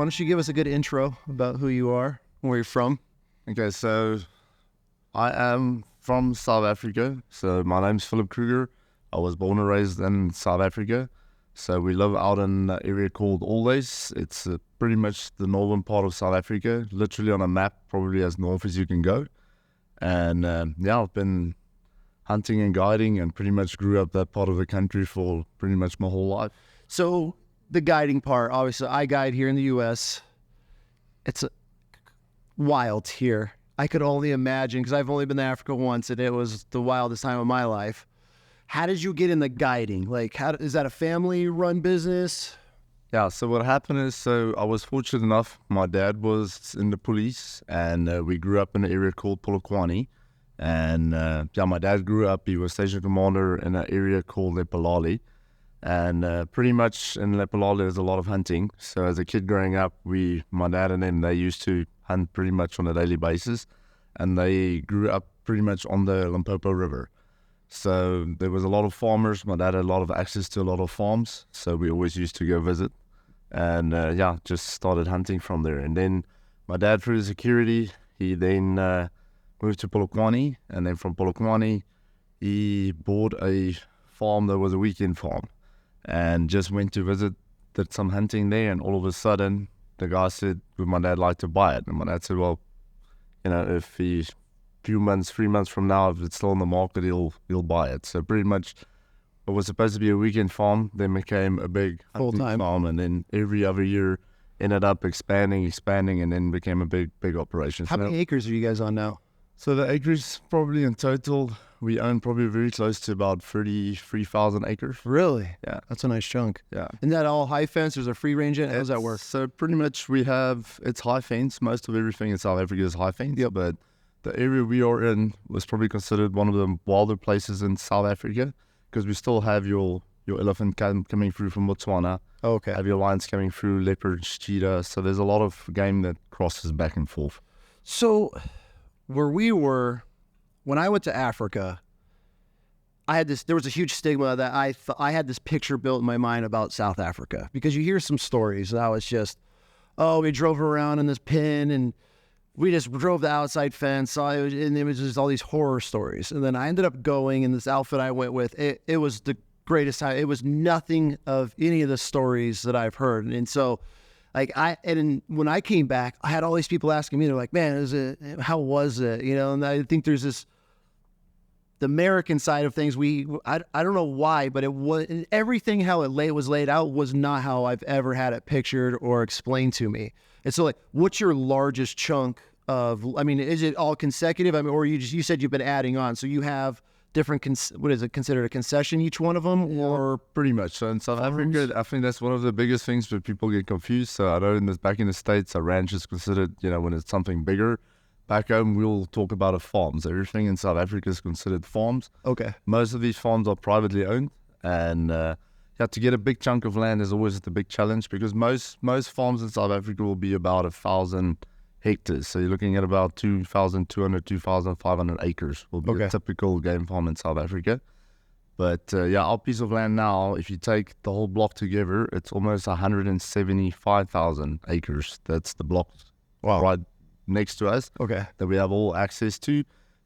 why don't you give us a good intro about who you are, where you're from? Okay, so I am from South Africa. So my name's Philip Krüger. I was born and raised in South Africa. So we live out in an area called Always. It's pretty much the northern part of South Africa, literally on a map, probably as north as you can go. And I've been hunting and guiding and pretty much grew up that part of the country for pretty much my whole life. So the guiding part, obviously, I guide here in the U.S. It's wild here. I could only imagine, because I've only been to Africa once, and it was the wildest time of my life. How did you get into guiding? Like, is that a family-run business? Yeah, so what happened is, so I was fortunate enough, my dad was in the police, and we grew up in an area called Polokwane. And my dad grew up, he was station commander in an area called Leopard. And pretty much in Leopard, there's a lot of hunting. So as a kid growing up, my dad and them, they used to hunt pretty much on a daily basis. And they grew up pretty much on the Limpopo River. So there was a lot of farmers. My dad had a lot of access to a lot of farms. So we always used to go visit. And just started hunting from there. And then my dad, through security, he then moved to Polokwane. And then from Polokwane, he bought a farm that was a weekend farm. And just went to visit, did some hunting there, and all of a sudden, the guy said, would my dad like to buy it? And my dad said, well, if he's 3 months from now, if it's still on the market, he'll buy it. So pretty much, it was supposed to be a weekend farm, then became a big full-time farm, and then every other year ended up expanding, and then became a big operation. How many acres are you guys on now? So the acres, probably in total, we own probably very close to about 33,000 acres. Really? Yeah. That's a nice chunk. Yeah. Isn't that all high fence? There's a free range in it? How does that work? So pretty much it's high fence. Most of everything in South Africa is high fence. Yep. But the area we are in was probably considered one of the wilder places in South Africa, because we still have your elephant coming through from Botswana. Oh, okay. Have your lions coming through, leopards, cheetah. So there's a lot of game that crosses back and forth. So when I went to Africa, there was a huge stigma that I had this picture built in my mind about South Africa, because you hear some stories that was just, we drove around in this pen and we just drove the outside fence, and it was just all these horror stories. And then I ended up going in this outfit I went with. It was the greatest time. It was nothing of any of the stories that I've heard. And so when I came back, I had all these people asking me, they're like, man, how was it? And I think there's the American side of things. I don't know why, but it was everything how it was laid out was not how I've ever had it pictured or explained to me. And so, what's your largest chunk of? I mean, is it all consecutive? I mean, or you said you've been adding on, so you have different. What is it considered, a concession, each one of them, or pretty much? So in South Africa, I think that's one of the biggest things where people get confused. So I know back in the States, a ranch is considered, when it's something bigger. Back home, we'll talk about a farm. So everything in South Africa is considered farms. Okay. Most of these farms are privately owned, and to get a big chunk of land is always the big challenge, because most farms in South Africa will be about 1,000 hectares. So you're looking at about 2,200, 2,500 acres will be a typical game farm in South Africa. But our piece of land now, if you take the whole block together, it's almost 175,000 acres. That's the block right next to us that we have all access to.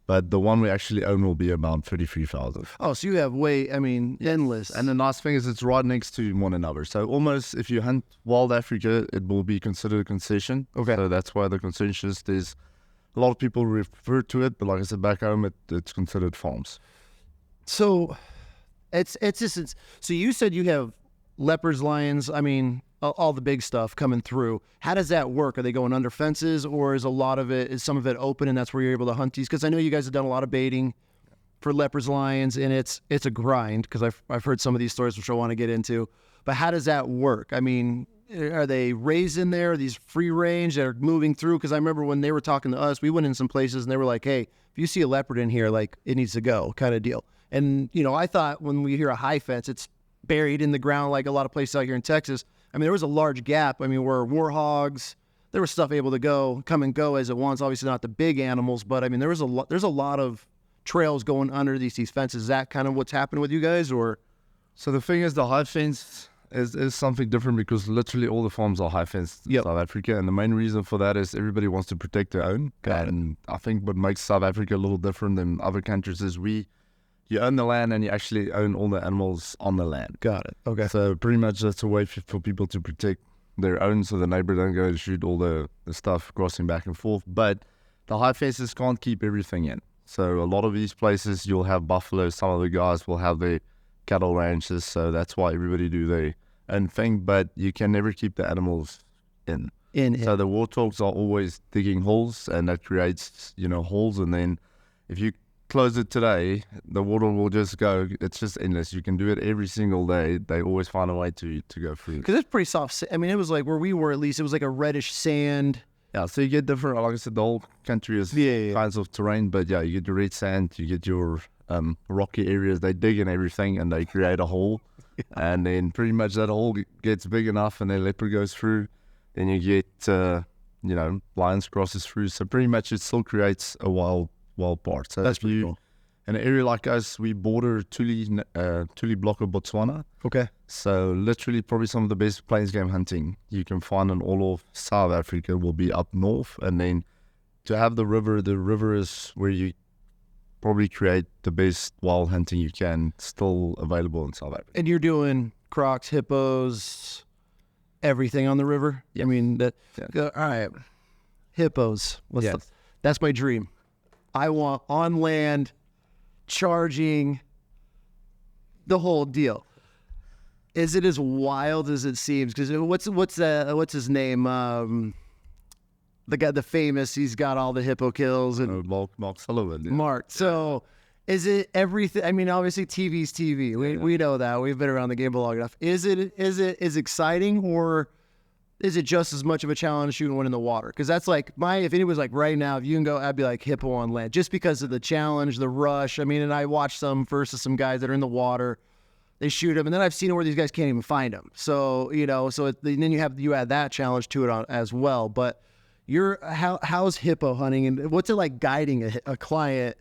But the one we actually own will be about 33,000. Oh, so you have endless. And the nice thing is it's right next to one another. So almost if you hunt wild Africa, it will be considered a concession. Okay. So that's why the concessions, there's a lot of people refer to it, but like I said, back home, it's considered farms. So so you said you have leopards, lions, all the big stuff coming through. How does that work? Are they going under fences, or is some of it open and that's where you're able to hunt these? Because I know you guys have done a lot of baiting for leopards, lions, and it's a grind, because I've heard some of these stories, which I want to get into. But how does that work? I mean, are they raised in there? Are these free range that are moving through? Because I remember when they were talking to us, we went in some places and they were like, hey, if you see a leopard in here, like, it needs to go, kind of deal. And, I thought when we hear a high fence, it's buried in the ground like a lot of places out here in Texas. I mean, there was a large gap. I mean, where warhogs, there was stuff able to come and go as it wants. Obviously not the big animals, but I mean, there's a lot of trails going under these fences. Is that kind of what's happened with you guys, or? So the thing is, the high fence, is something different because literally all the farms are high fenced in South Africa, and the main reason for that is everybody wants to protect their own. And I think what makes South Africa a little different than other countries is you own the land and you actually own all the animals on the land. Got it. Okay. So pretty much that's a way for people to protect their own, so the neighbor don't go and shoot all the stuff crossing back and forth. But the high fences can't keep everything in. So a lot of these places you'll have buffalo. Some of the guys will have their cattle ranches, so that's why everybody do their own thing. But you can never keep the animals in. So the warthogs are always digging holes, and that creates holes. And then if you close it today, the water will just go. It's just endless. You can do it every single day. They always find a way to go through. Because it's pretty soft. I mean, it was like where we were, at least, it was like a reddish sand. Yeah, so you get different, like I said, the whole country is kinds of terrain, but yeah, you get your red sand, you get your rocky areas. They dig in everything and they create a hole, and then pretty much that hole gets big enough, and then leopard goes through. Then you get lions crosses through. So pretty much it still creates a wild part. So that's pretty cool. In an area like us, we border Tuli block of Botswana. Okay. So literally probably some of the best plains game hunting you can find in all of South Africa will be up north. And then to have the river is where you probably create the best wild hunting you can, still available in South Africa. And you're doing crocs, hippos, everything on the river? Yes. I mean, all right. Hippos. That's my dream. I want on land, charging, the whole deal. Is it as wild as it seems? Because what's his name? The guy, the famous. He's got all the hippo kills and Mark Sullivan. Yeah. Mark. So, is it everything? I mean, obviously, TV's TV. We know that. We've been around the game long enough. Is it as exciting, or is it just as much of a challenge shooting one in the water? Because that's like if it was like right now, if you can go, I'd be like hippo on land, just because of the challenge, the rush. I mean, and I watched some versus some guys that are in the water. They shoot them, and then I've seen where these guys can't even find them. So then you add that challenge to it as well. But how's hippo hunting, and what's it like guiding a client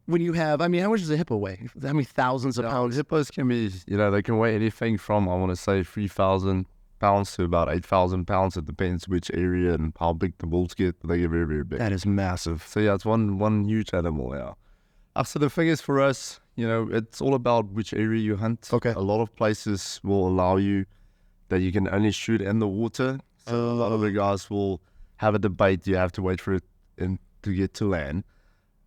when you have? I mean, how much does a hippo weigh? How many thousands of pounds? Hippos can be, they can weigh anything from, I want to say, 3,000 pounds to about 8,000 pounds. It depends which area and how big the bulls get, but they get very, very big. That is massive. So yeah, it's one huge animal. Yeah. So the thing is, for us, it's all about which area you hunt. Okay. A lot of places will allow you that you can only shoot in the water. So a lot of the guys will have a debate. You have to wait for it to get to land.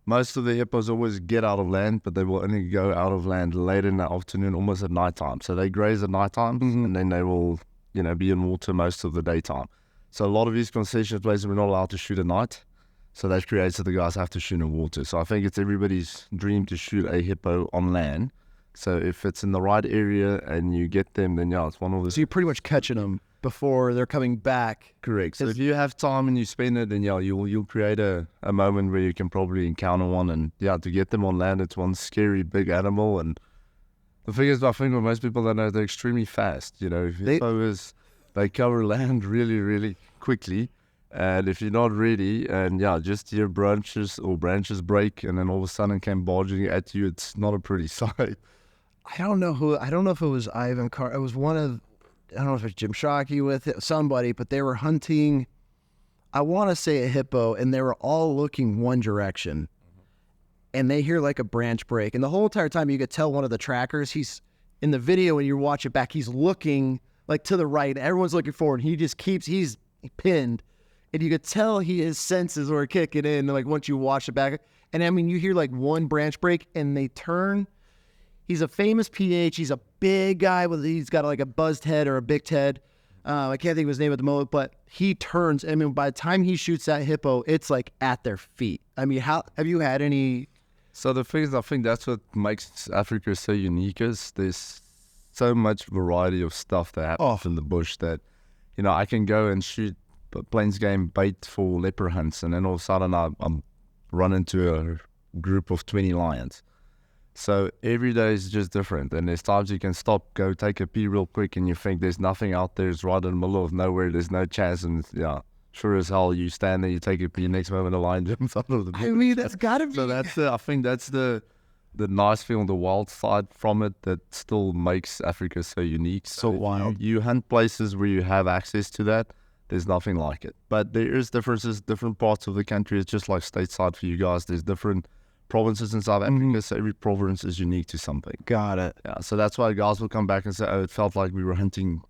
Most of the hippos always get out of land, but they will only go out of land late in the afternoon, almost at nighttime. So they graze at nighttime, and then they will be in water most of the daytime. So a lot of these concession places we're not allowed to shoot at night. So that creates that the guys have to shoot in water. So I think it's everybody's dream to shoot a hippo on land. So if it's in the right area and you get them, then it's one of the... So you're pretty much catching them before they're coming back. Correct. So if you have time and you spend it, then you'll create a moment where you can probably encounter one. And to get them on land, it's one scary big animal. And the thing is, I think what most people don't know, they're extremely fast. Hippos, they cover land really, really quickly. And if you're not ready, and just your branches break, and then all of a sudden it came barging at you, it's not a pretty sight. I don't know if it was Ivan Carr. It was I don't know if it's Jim Shockey with it, somebody, but they were hunting, I want to say a hippo, and they were all looking one direction. And they hear like a branch break. And the whole entire time you could tell one of the trackers, he's in the video when you watch it back, he's looking like to the right. Everyone's looking forward. He just he's pinned. And you could tell his senses were kicking in, like once you watch it back. And I mean, you hear like one branch break and they turn. He's a famous PH. He's a big guy he's got like a buzzed head or a big head. I can't think of his name at the moment, but he turns. I mean, by the time he shoots that hippo, it's like at their feet. I mean, have you had any? So the thing is, I think that's what makes Africa so unique is there's so much variety of stuff that happens in the bush that, I can go and shoot plains game bait for leopard hunts, and then all of a sudden I'm run into a group of 20 lions. So every day is just different, and there's times you can stop, go take a pee real quick, and you think there's nothing out there. It's right in the middle of nowhere. There's no chance, and sure as hell you stand there, you take a pee. Next moment, a lion jumps out of the. I mean, that's gotta be. So I think that's the the nice thing on the wild side from it that still makes Africa so unique. So wild. You hunt places where you have access to that. There's nothing like it. But there is differences, different parts of the country. It's just like stateside for you guys. There's different provinces in South Africa, so every province is unique to something. Got it. Yeah, so that's why guys will come back and say, oh, it felt like we were hunting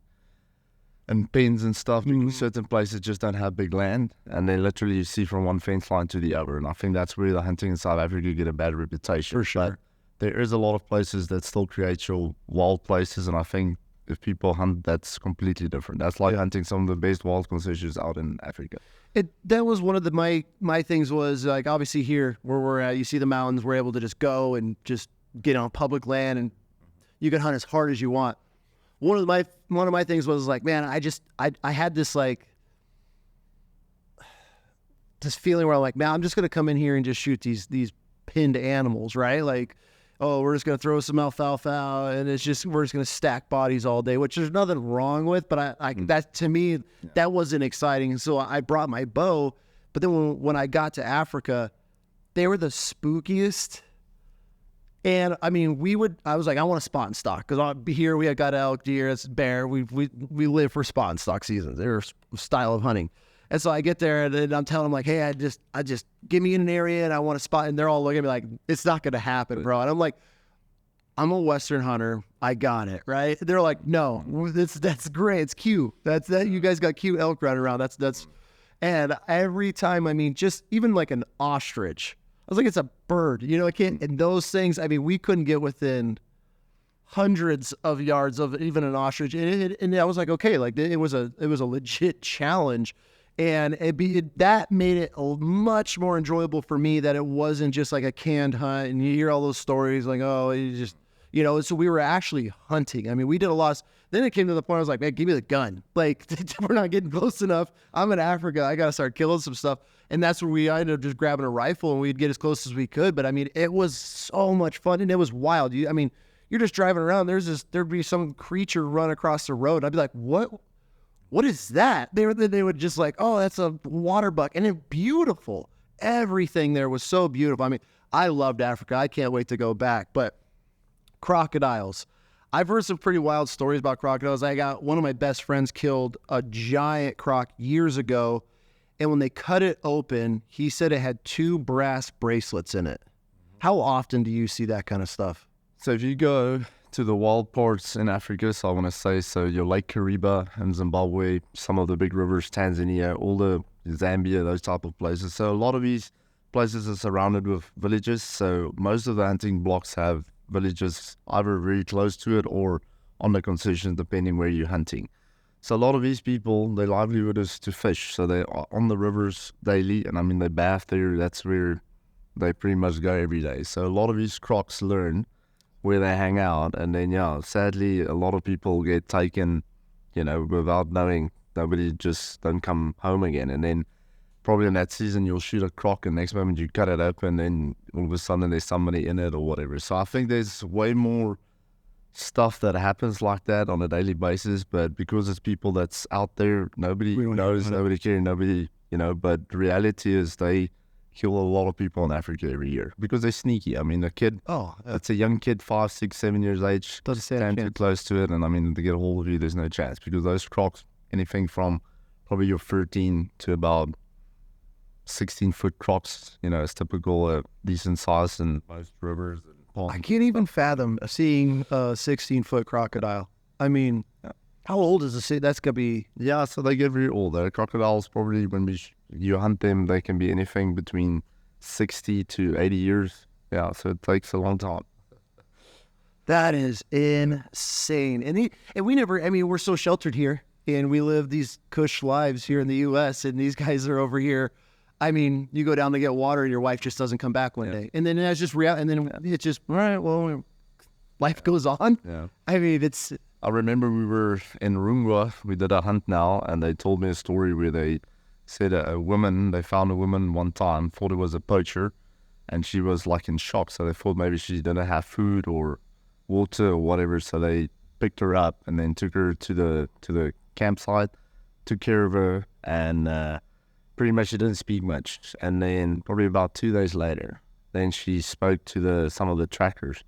in pens and stuff because certain places just don't have big land, and then literally you see from one fence line to the other. And I think that's where the hunting in South Africa get a bad reputation. For sure. But there is a lot of places that still create your wild places, and I think if people hunt, that's completely different. That's like hunting some of the best wild concessions out in Africa. That was one of the my things was like obviously here where we're at, you see the mountains, we're able to just go and just get on public land and you can hunt as hard as you want. One of my things was like, man, I had this like this feeling where I'm like, man, I'm just gonna come in here and just shoot these pinned animals, right? Like, oh, we're just gonna throw some alfalfa out and we're just gonna stack bodies all day, which there's nothing wrong with, but that to me, that wasn't exciting. So I brought my bow, but then when I got to Africa, they were the spookiest. And I mean, I was like, I want to spot and stock because here we got elk, deer, it's bear. We live for spot and stock seasons. They're a style of hunting. And so I get there and then I'm telling them like, hey, I just give me an area and I want to spot. And they're all looking at me like, it's not going to happen, bro. And I'm like, I'm a Western hunter. I got it. Right. They're like, no, that's great. It's cute. You guys got cute elk running around. That's, and every time, I mean, just even like an ostrich, I was like, it's a bird, I can't, and those things, I mean, we couldn't get within hundreds of yards of even an ostrich. And I was like, okay, like it was a legit challenge. And that made it much more enjoyable for me that it wasn't just like a canned hunt. And you hear all those stories like, oh, you just, so we were actually hunting. I mean, we did a lot. Then it came to the point I was like, man, give me the gun. Like, we're not getting close enough. I'm in Africa. I got to start killing some stuff. And that's where I ended up just grabbing a rifle and we'd get as close as we could. But I mean, it was so much fun and it was wild. You're just driving around. There'd be some creature run across the road. I'd be like, what is that? They would just like, oh, that's a water buck. And it's beautiful. Everything there was so beautiful. I mean, I loved Africa. I can't wait to go back. But crocodiles. I've heard some pretty wild stories about crocodiles. I got one of my best friends killed a giant croc years ago. And when they cut it open, he said it had 2 brass bracelets in it. How often do you see that kind of stuff? So if you go to the wild parts in Africa, so I want to say, so your Lake Kariba in Zimbabwe, some of the big rivers, Tanzania, all the Zambia, those type of places. So a lot of these places are surrounded with villages. So most of the hunting blocks have villages either very close to it or on the concessions, depending where you're hunting. So a lot of these people, their livelihood is to fish. So they are on the rivers daily, and I mean, they bath there. That's where they pretty much go every day. So a lot of these crocs learn where they hang out, and then, sadly, a lot of people get taken, without knowing. Nobody just don't come home again. And then probably in that season, you'll shoot a croc, and next moment you cut it open, and all of a sudden there's somebody in it or whatever. So I think there's way more stuff that happens like that on a daily basis, but because it's people that's out there, nobody knows, nobody cares, but the reality is they kill a lot of people in Africa every year because they're sneaky. I mean, it's a young kid, 5, 6, 7 years age, stand too close to it, and I mean, to get a hold of you, there's no chance because those crocs, anything from probably your 13 to about 16-foot crocs, is typical, decent size in most rivers and ponds. I can't even fathom seeing a 16-foot crocodile. I mean, how old is the that's gonna be? Yeah, so they get very old. The crocodiles probably, when you hunt them, they can be anything between 60 to 80 years. Yeah, so it takes a long time. That is insane. And we never, I mean, we're so sheltered here, and we live these cush lives here in the U.S., and these guys are over here. I mean, you go down to get water, and your wife just doesn't come back one day. And then it's just real, and then it's just, all right, well, life goes on. Yeah. I mean, I remember we were in Rungwa, we did a hunt now, and they told me a story where they said they found a woman one time, thought it was a poacher, and she was like in shock. So they thought maybe she didn't have food or water or whatever. So they picked her up and then took her to the campsite, took care of her, and pretty much she didn't speak much. And then probably about 2 days later, then she spoke to some of the trackers,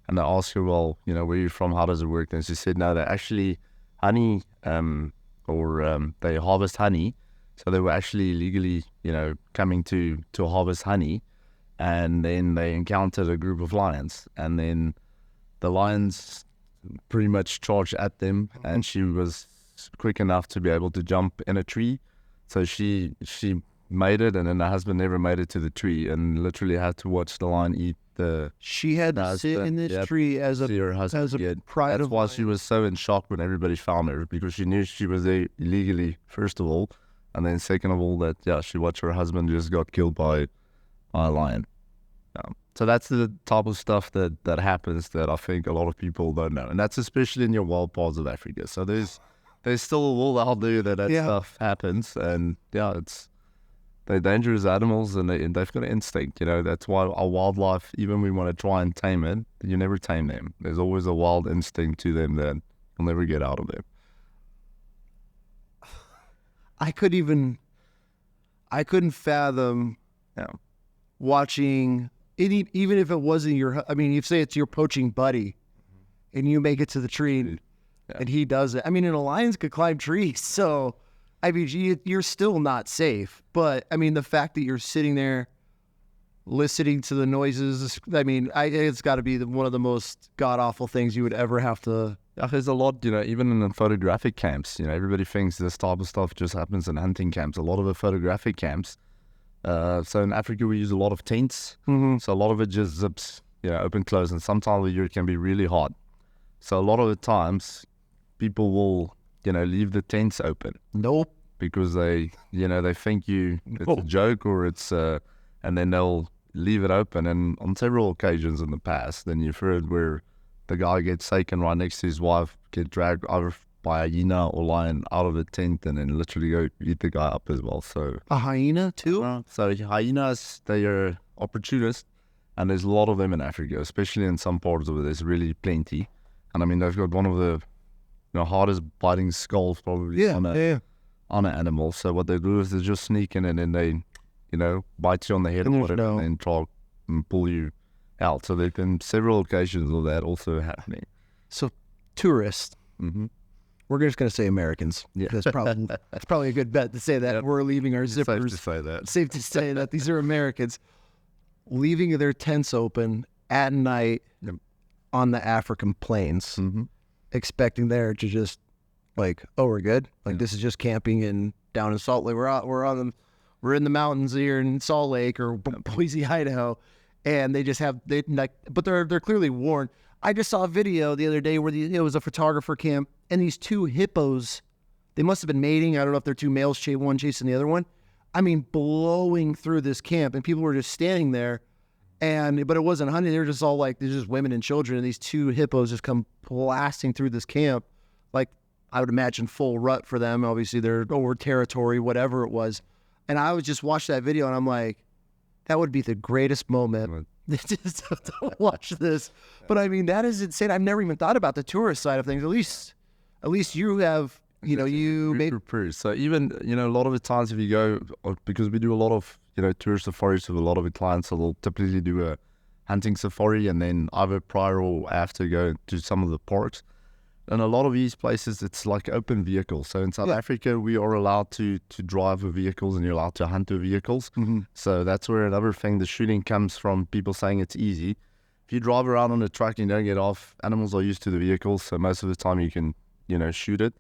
and they asked her, well, where are you from? How does it work? And she said, no, they actually honey, they harvest honey. So they were actually legally, coming to harvest honey, and then they encountered a group of lions, and then the lions pretty much charged at them, and she was quick enough to be able to jump in a tree. So she made it, and then her husband never made it to the tree, and literally had to watch the lion eat the. She had to sit in this tree as a pride That's of why lion. she was so in shock when everybody found her, because she knew she was there illegally, first of all, and then second of all that she watched her husband just got killed by a lion. So that's the type of stuff that happens that I think a lot of people don't know, and that's especially in your wild parts of Africa. So there's still a world out there that stuff happens, and they're dangerous animals, and they've got an instinct. That's why our wildlife, even when we want to try and tame it, you never tame them. There's always a wild instinct to them that you'll never get out of them. I couldn't fathom watching even if it wasn't you say it's your poaching buddy, and you make it to the tree, and he does it. I mean, and lions could climb trees, so I mean, you're still not safe. But I mean, the fact that you're sitting there listening to the noises, I mean, it's got to be one of the most god awful things you would ever have to. There's a lot, even in the photographic camps. Everybody thinks this type of stuff just happens in hunting camps. A lot of the photographic camps. So in Africa, we use a lot of tents. Mm-hmm. So a lot of it just zips, open, close. And sometimes the year it can be really hot. So a lot of the times, people will, leave the tents open. Nope. Because they think it's a joke, or it's, and then they'll leave it open. And on several occasions in the past, then you've heard where the guy gets taken right next to his wife, get dragged either by a hyena or lion out of the tent, and then literally go eat the guy up as well. So a hyena too? So hyenas, they are opportunists, and there's a lot of them in Africa, especially in some parts of it. There's really plenty, and I mean they've got one of the hardest biting skulls probably on an animal. So what they do is they just sneak in, and then they bite you on the head or whatever, and then try and pull you out. So there's been several occasions of that also happening. So tourists. Mm-hmm. We're just going to say Americans. Yeah. That's probably a good bet to say that. We're leaving our zippers. Safe to say that. Safe to say that these are Americans leaving their tents open at night on the African plains, expecting there to just we're good. This is just camping down in Salt Lake. We're in the mountains here in Salt Lake or Boise, Idaho, and they just but they're clearly warned. I just saw a video the other day where it was a photographer camp, and these two hippos, they must have been mating. I don't know if they're two males, one chasing the other one. I mean, blowing through this camp, and people were just standing there, but it wasn't hunting. They were just all there's just women and children, and these two hippos just come blasting through this camp, I would imagine full rut for them. Obviously, they're over territory, whatever it was. And I would just watch that video, and I'm like, that would be the greatest moment. Just to watch this. But I mean, that is insane. I've never even thought about the tourist side of things. At least you have, you made. So even, a lot of the times if you go, because we do a lot of, tourist safaris with a lot of the clients, so they'll typically do a hunting safari, and then either prior or after go to some of the parks. And a lot of these places, it's like open vehicles. So in South Africa, we are allowed to drive with vehicles, and you're allowed to hunt with vehicles. Mm-hmm. So that's where another thing, the shooting comes from people saying it's easy. If you drive around on a truck and you don't get off, animals are used to the vehicles. So most of the time you can, shoot it.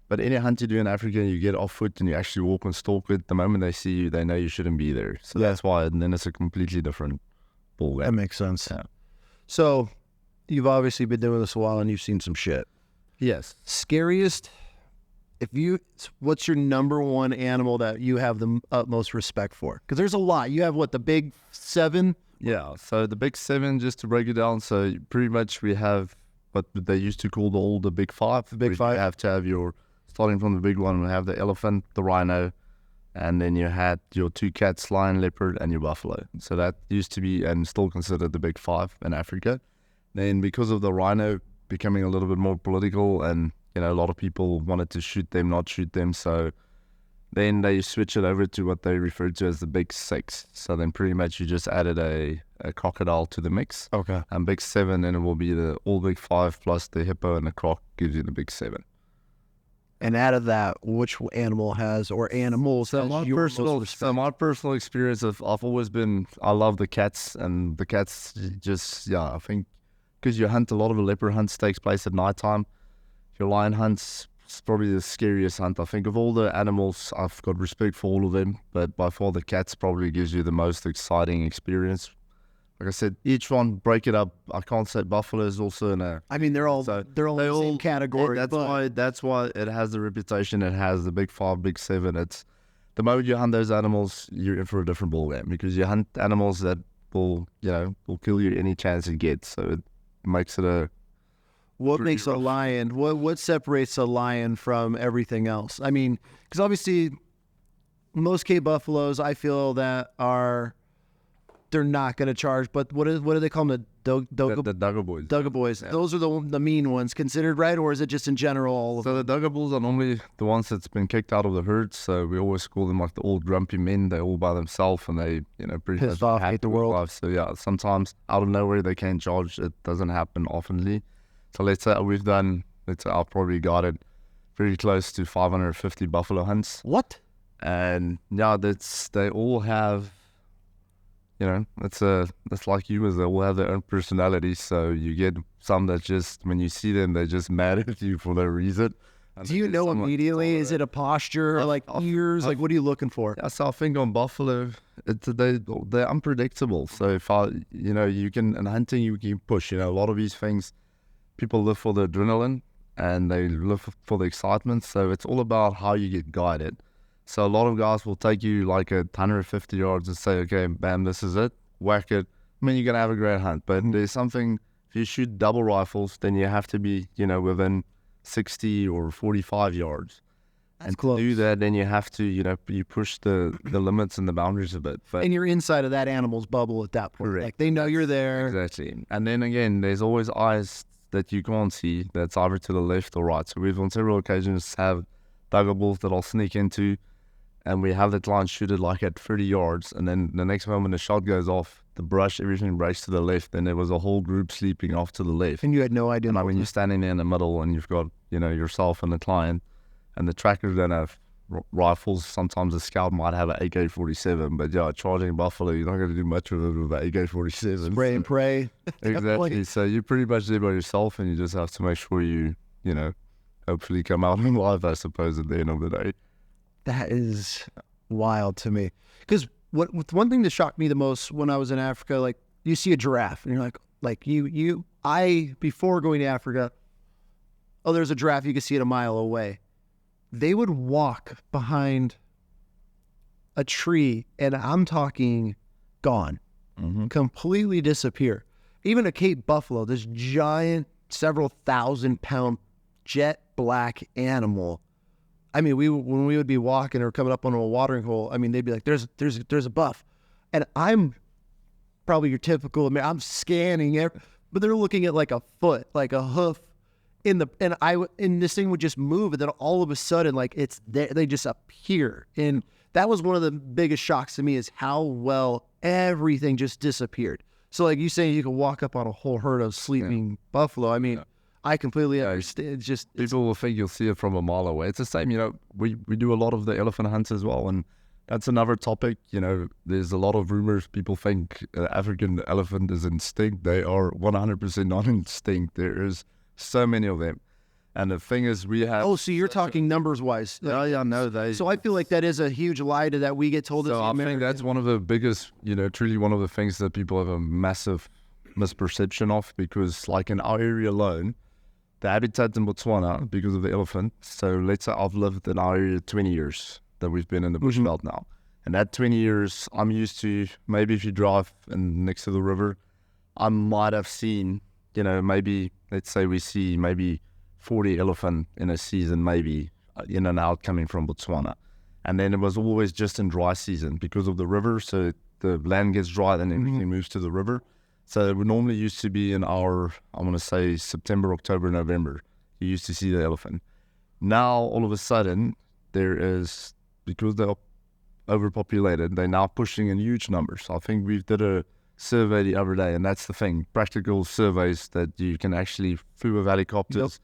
But any hunt you do in Africa, you get off foot and you actually walk and stalk it. The moment they see you, they know you shouldn't be there. So that's why, and then it's a completely different ballgame. That makes sense. Yeah. So you've obviously been doing this a while, and you've seen some shit. Yes. Scariest, what's your number one animal that you have the utmost respect for? Because there's a lot. You have the big 7? Yeah, so the big 7, just to break it down, so pretty much we have what they used to call the big 5. The big 5. You have to have starting from the big one, we have the elephant, the rhino, and then you had your 2 cats, lion, leopard, and your buffalo. So that used to be, and still considered, the big 5 in Africa. Then because of the rhino becoming a little bit more political, and a lot of people wanted to shoot them, not shoot them, so Then they switch it over to what they refer to as the big six. So then pretty much you just added a crocodile to the mix. Okay. And big seven, then it will be the all big five plus the hippo and the croc gives you the big seven. And out of that, which animal has, or animals, So my personal experience, I've always been, I love the cats, and the cats just, I think because you hunt, a lot of the leopard hunts takes place at nighttime. Your lion hunts, it's probably the scariest hunt. I think of all the animals, I've got respect for all of them, but by far the cats probably gives you the most exciting experience. Like I said, each one, break it up. I can't say buffalo is also in a... I mean, they're all in the same category. That's why it has the reputation it has, the big five, big seven. It's the moment you hunt those animals, you're in for a different ballgame, because you hunt animals that will kill you any chance it gets. So it makes it a... What makes a lion? What separates a lion from everything else? I mean, because obviously most Cape buffaloes, I feel that they're not going to charge. But what do they call them? The Duggar boys. Duggar boys. Yeah. Those are the mean ones considered, right? Or is it just in general all of them? So the Duggar bulls are normally the ones that's been kicked out of the herd. So we always call them like the old grumpy men. They're all by themselves and they, pretty pissed off, hate the world. Life. So yeah, sometimes out of nowhere they can't charge. It doesn't happen oftenly. So let's say I've probably guided very close to 550 buffalo hunts. What? And yeah, they all have, it's like humans. They all have their own personality. So you get some that just, when you see them, they're just mad at you for no reason. And do you know immediately? Is it a posture or like ears? Like, what are you looking for? Yeah, so I think on buffalo, they're unpredictable. So if you can, in hunting, you can push. A lot of these things, people live for the adrenaline and they live for the excitement. So it's all about how you get guided. So a lot of guys will take you like 150 yards and say, okay, bam, this is it, whack it. I mean, you're going to have a great hunt. But there's something, if you shoot double rifles, then you have to be, within 60 or 45 yards. That's close. To do that, then you have to, you push the limits and the boundaries a bit. And you're inside of that animal's bubble at that point. Correct. Like, they know you're there. Exactly. And then again, there's always eyes that you can't see that's either to the left or right. So we've on several occasions have Duggar bulls that I'll sneak into, and we have the client shoot it like at 30 yards, and then the next moment the shot goes off, the brush, everything breaks to the left, and there was a whole group sleeping off to the left. And you had no idea. And when you're standing there in the middle and you've got, yourself and the client, and the trackers don't have rifles, sometimes a scout might have an AK-47, but yeah, charging buffalo, you're not going to do much with it with an AK-47. Spray and pray. Exactly. So you're pretty much there by yourself, and you just have to make sure you, hopefully come out alive, I suppose, at the end of the day. That is wild to me. Because one thing that shocked me the most when I was in Africa, like, you see a giraffe, and you're like, before going to Africa, there's a giraffe, you can see it a mile away. They would walk behind a tree, and I'm talking gone, completely disappear. Even a Cape buffalo, this giant, several 1,000-pound jet black animal. I mean, when we would be walking or coming up on a watering hole, I mean, they'd be like, "There's a buff," and I'm probably your typical. I'm scanning but they're looking at like a foot, like a hoof, and this thing would just move, and then all of a sudden, like, it's there, they just appear, and that was one of the biggest shocks to me, is how well everything just disappeared. So, like you saying, you can walk up on a whole herd of sleeping buffalo. I mean. Yeah. I completely understand. People will think you'll see it from a mile away. It's the same, we do a lot of the elephant hunts as well, and that's another topic. There's a lot of rumors. People think African elephant is extinct. They are 100% not extinct. There is so many of them. And the thing is, we have... Oh, so you're talking numbers-wise. Yeah, no. So I feel like that is a huge lie that we get told. So I think that's one of the biggest, truly one of the things that people have a massive misperception of, because like in our area alone, the habitat in Botswana, because of the elephant, so let's say I've lived in our area 20 years that we've been in the bushveld now. And that 20 years, I'm used to, maybe if you drive next to the river, I might have seen, maybe, let's say we see maybe 40 elephant in a season, maybe in and out coming from Botswana. And then it was always just in dry season because of the river. So the land gets dry, then everything moves to the river. So it would normally used to be in our, I want to say September, October, November, you used to see the elephant. Now, all of a sudden, there is because they're overpopulated, they're now pushing in huge numbers. I think we did a survey the other day, and that's the thing, practical surveys that you can actually, through a helicopters,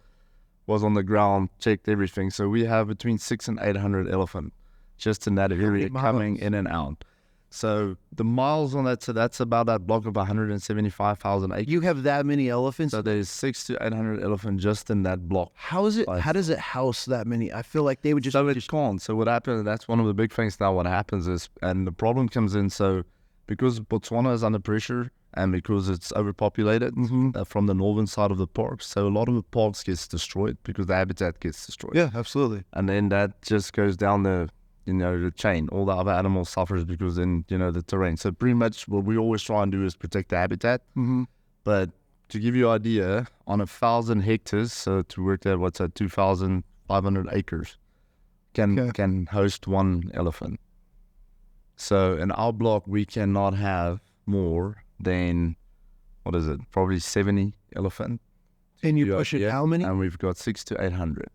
was on the ground, checked everything. So we have between 600 and 800 elephant just in that area coming in and out. So the miles on that, so that's about that block of 175,000 acres. You have that many elephants? So there's 600 to 800 elephant just in that block. How is it? How does it house that many? I feel like they would just. So it can't. So what happens? That's one of the big things now. What happens is, and the problem comes in. So because Botswana is under pressure and because it's overpopulated from the northern side of the park, so a lot of the parks gets destroyed because the habitat gets destroyed. Yeah, absolutely. And then that just goes down the the chain. All the other animals suffers because then, the terrain. So pretty much what we always try and do is protect the habitat. But to give you an idea, on 1,000 hectares, so to work out what's that, 2,500 acres, can host one elephant. So in our block, we cannot have more than, probably 70 elephant. And you push it how many? And we've got 600 to 800.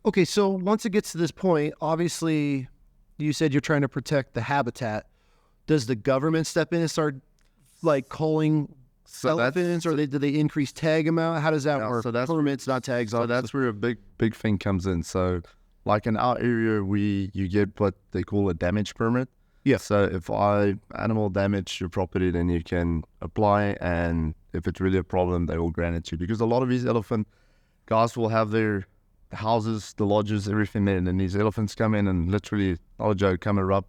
Okay, so once it gets to this point, obviously, you said you're trying to protect the habitat. Does the government step in and start culling elephants, or do they increase tag amount? How does that work? So that's permits, not tags. So that's where a big thing comes in. So, like in our area, you get what they call a damage permit. Yeah. So if animal damage your property, then you can apply, and if it's really a problem, they will grant it to you. Because a lot of these elephant guys will have their houses, the lodges, everything there, and then these elephants come in and literally, not a joke, come and rub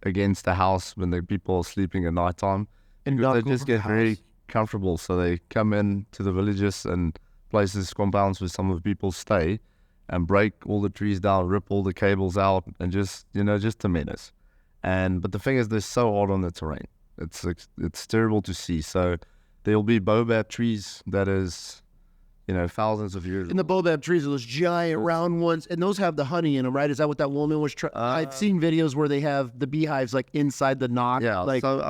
against the house when the people are sleeping at night time. And they just get very comfortable. So they come in to the villages and places, compounds where some of the people stay, and break all the trees down, rip all the cables out, and just to menace. But the thing is, they're so hard on the terrain. It's terrible to see. So there'll be baobab trees that is, thousands of years. And the baobab trees are those giant round ones, and those have the honey in them, right? Is that what that woman was trying? I've seen videos where they have the beehives inside the knot. Yeah.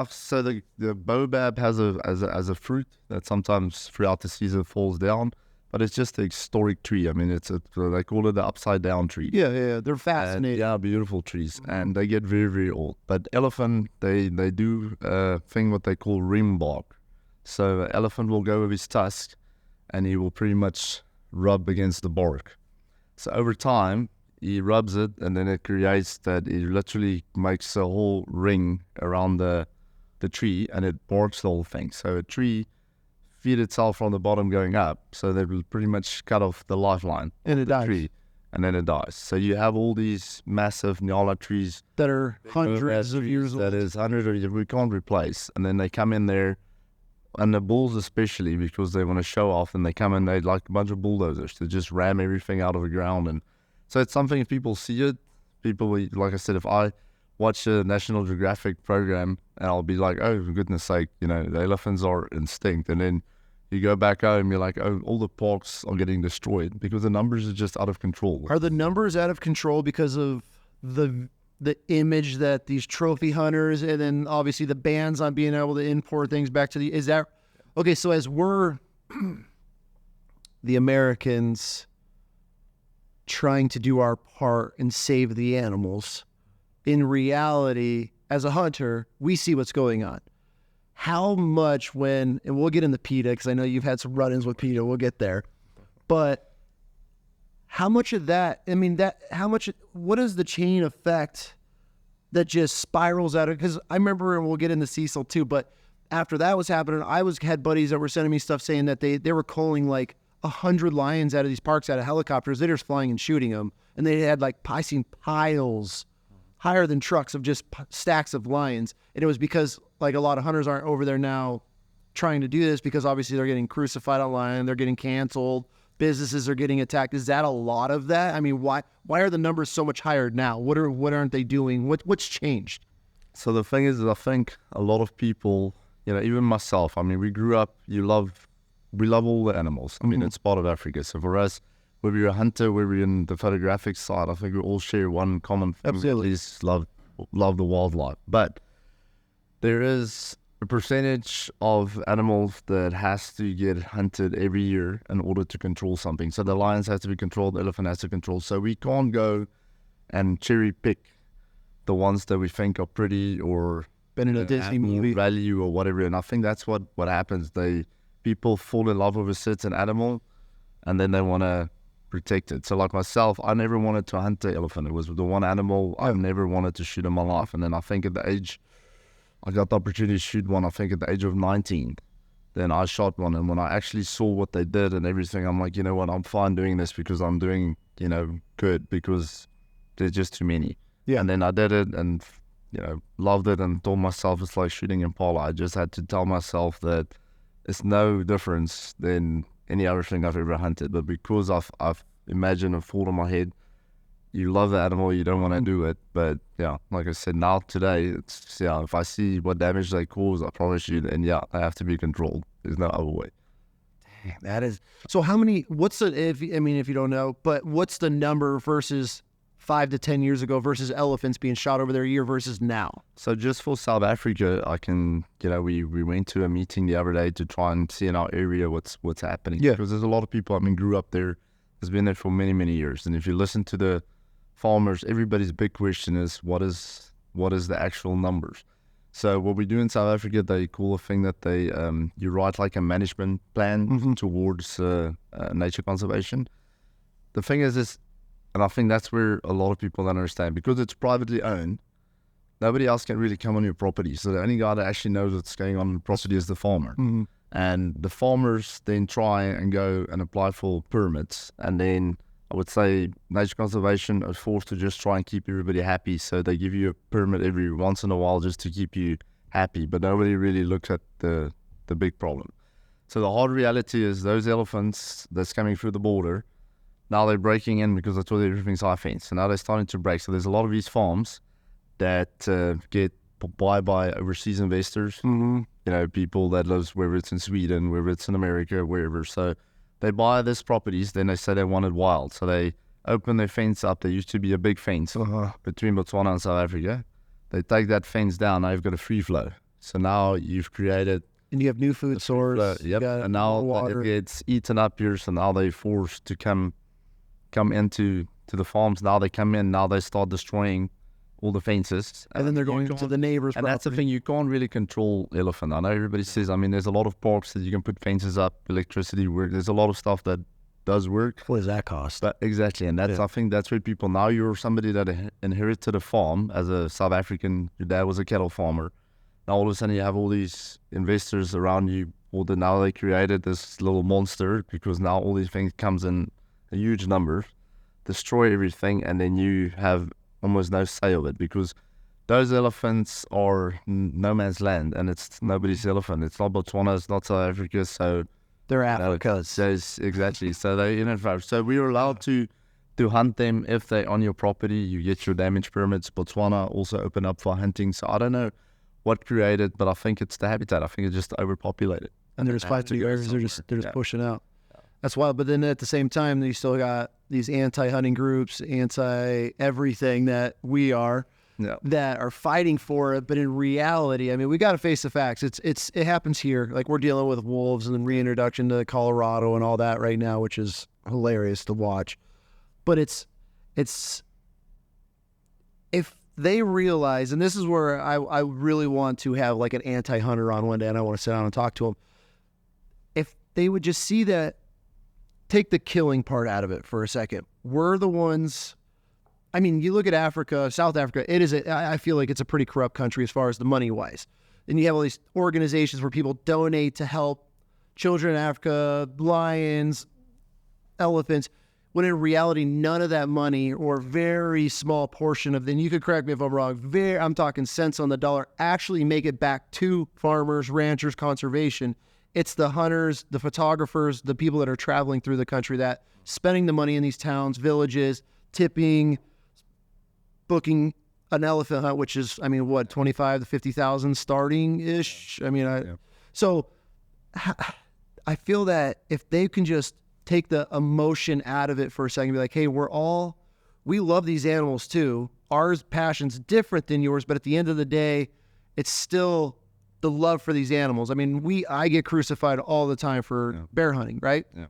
So the baobab has a fruit that sometimes throughout the season falls down, but it's just a historic tree. I mean, they call it the upside down tree. Yeah. They're fascinating. And, beautiful trees, and they get very, very old. But elephant, they do a thing what they call rim bark. So an elephant will go with his tusk, and he will pretty much rub against the bark. So over time, he rubs it, and then it creates that. It literally makes a whole ring around the tree, and it barks the whole thing. So a tree feed itself from the bottom going up, so they will pretty much cut off the lifeline. And it dies. Tree, and then it dies. So you have all these massive nyala trees that are hundreds of years old. That is hundreds of years we can't replace. And then they come in there, and the bulls especially, because they want to show off, and they come in, they like a bunch of bulldozers to just ram everything out of the ground. And so it's something, if people see it, like I said, if I watch a National Geographic program, and I'll be like, oh, for goodness sake, the elephants are extinct. And then you go back home, you're like, oh, all the parks are getting destroyed because the numbers are just out of control. Are the numbers out of control because of the image that these trophy hunters, and then obviously the bans on being able to import things back to is that okay? So as we're the Americans trying to do our part and save the animals, in reality, as a hunter, we see what's going on. How much and we'll get into PETA, because I know you've had some run-ins with PETA, we'll get there, but how much of that, what is the chain effect that just spirals out of, because I remember, and we'll get into Cecil too, but after that was happening, had buddies that were sending me stuff saying that they were culling 100 lions out of these parks out of helicopters. They're just flying and shooting them. And they had I seen piles higher than trucks of just stacks of lions. And it was because a lot of hunters aren't over there now trying to do this, because obviously they're getting crucified online, they're getting canceled, businesses are getting attacked. Is that a lot of that? I mean, why are the numbers so much higher now? What aren't they doing? What's changed? So the thing is, I think a lot of people, even myself, I mean, we grew up, we love all the animals. I mean, it's part of Africa. So for us, whether you're a hunter, whether you're in the photographic side, I think we all share one common thing. Absolutely. We just love the wildlife. But there is a percentage of animals that has to get hunted every year in order to control something. So the lions have to be controlled, the elephant has to control. So we can't go and cherry pick the ones that we think are pretty or Been in a Disney movie. value or whatever. And I think that's what happens. People fall in love with a certain animal, and then they want to protect it. So like myself, I never wanted to hunt the elephant. It was the one animal I never wanted to shoot in my life. And then I think at the age, I got the opportunity to shoot one, I think at the age of 19. Then I shot one, and when I actually saw what they did and everything, I'm like, you know what, I'm fine doing this because I'm doing, good, because there's just too many. Yeah. And then I did it and, loved it and told myself it's like shooting impala. I just had to tell myself that it's no difference than any other thing I've ever hunted. But because I've imagined a thought in my head, you love the animal, you don't want to do it. But yeah, like I said, now today, it's, if I see what damage they cause, I promise you, and I have to be controlled. There's no other way. Dang, that is, so how many, if you don't know, but what's the number versus 5 to 10 years ago versus elephants being shot over there a year versus now? So just for South Africa, I can, we went to a meeting the other day to try and see in our area what's happening. Yeah. Because there's a lot of people, grew up there, has been there for many, many years. And if you listen to the farmers, everybody's big question is what is the actual numbers? So what we do in South Africa, they call a thing that they you write like a management plan towards nature conservation. The thing is, and I think that's where a lot of people don't understand, because it's privately owned, nobody else can really come on your property. So the only guy that actually knows what's going on the property is the farmer. And the farmers then try and go and apply for permits, and then I would say nature conservation are forced to just try and keep everybody happy. So they give you a permit every once in a while just to keep you happy, but nobody really looks at the big problem. So the hard reality is those elephants that's coming through the border, now they're breaking in because I told you everything's high fence. So now they're starting to break. So there's a lot of these farms that get bought by overseas investors, people that lives, whether it's in Sweden, whether it's in America, wherever. So they buy these properties, then they say they want it wild. So they open their fence up. There used to be a big fence between Botswana and South Africa. They take that fence down. Now you've got a free flow. So now you've created... And you have new food source. Yep. And now water. It gets eaten up here. So now they're forced to come into the farms. Now they come in. Now they start destroying all the fences. And then they're going to the neighbors' And property. that's the thing, you can't really control elephant. I know everybody says, there's a lot of parks that you can put fences up, electricity work. There's a lot of stuff that does work. What does that cost? But exactly, and I think that's where people, now you're somebody that inherited a farm as a South African, your dad was a cattle farmer. Now all of a sudden you have all these investors around you, now they created this little monster, because now all these things comes in a huge number, destroy everything, and then you have almost no say of it, because those elephants are no man's land, and it's nobody's elephant. It's not Botswana, it's not South Africa, so they're Africa's. Exactly. So they so we are allowed to hunt them if they're on your property. You get your damage permits. Botswana also open up for hunting. So I don't know what created, but I think it's the habitat. I think it's just overpopulated. And there's 5 areas they're just pushing out. That's wild. But then at the same time, you still got these anti-hunting groups, anti-everything that we are, that are fighting for it. But in reality, we got to face the facts. It happens here. Like, we're dealing with wolves and the reintroduction to Colorado and all that right now, which is hilarious to watch. But it's if they realize, and this is where I really want to have like an anti-hunter on one day, and I want to sit down and talk to them. If they would just see that, take the killing part out of it for a second. We're the ones, you look at Africa, South Africa, I feel like it's a pretty corrupt country as far as the money wise. And you have all these organizations where people donate to help children in Africa, lions, elephants, when in reality, none of that money, or very small portion of, then you could correct me if I'm wrong, I'm talking cents on the dollar, actually make it back to farmers, ranchers, conservation. It's the hunters, the photographers, the people that are traveling through the country that spending the money in these towns, villages, tipping, booking an elephant hunt, which is, 25 to 50,000 starting ish. So I feel that if they can just take the emotion out of it for a second, be like, hey, we love these animals too. Our passion's different than yours, but at the end of the day, it's still the love for these animals. I get crucified all the time for bear hunting, right? Yeah.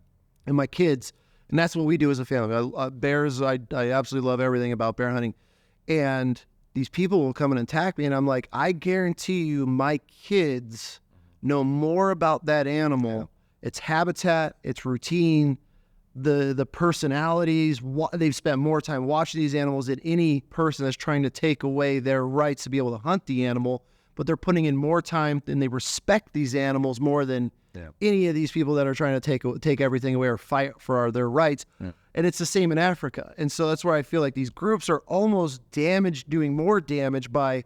And my kids, and that's what we do as a family. Bears, I absolutely love everything about bear hunting. And these people will come and attack me. And I'm like, I guarantee you my kids know more about that animal, its habitat, its routine, the personalities. They've spent more time watching these animals than any person that's trying to take away their rights to be able to hunt the animal. But they're putting in more time, and they respect these animals more than any of these people that are trying to take everything away or fight for their rights. And it's the same in Africa. And so that's where I feel like these groups are almost doing more damage by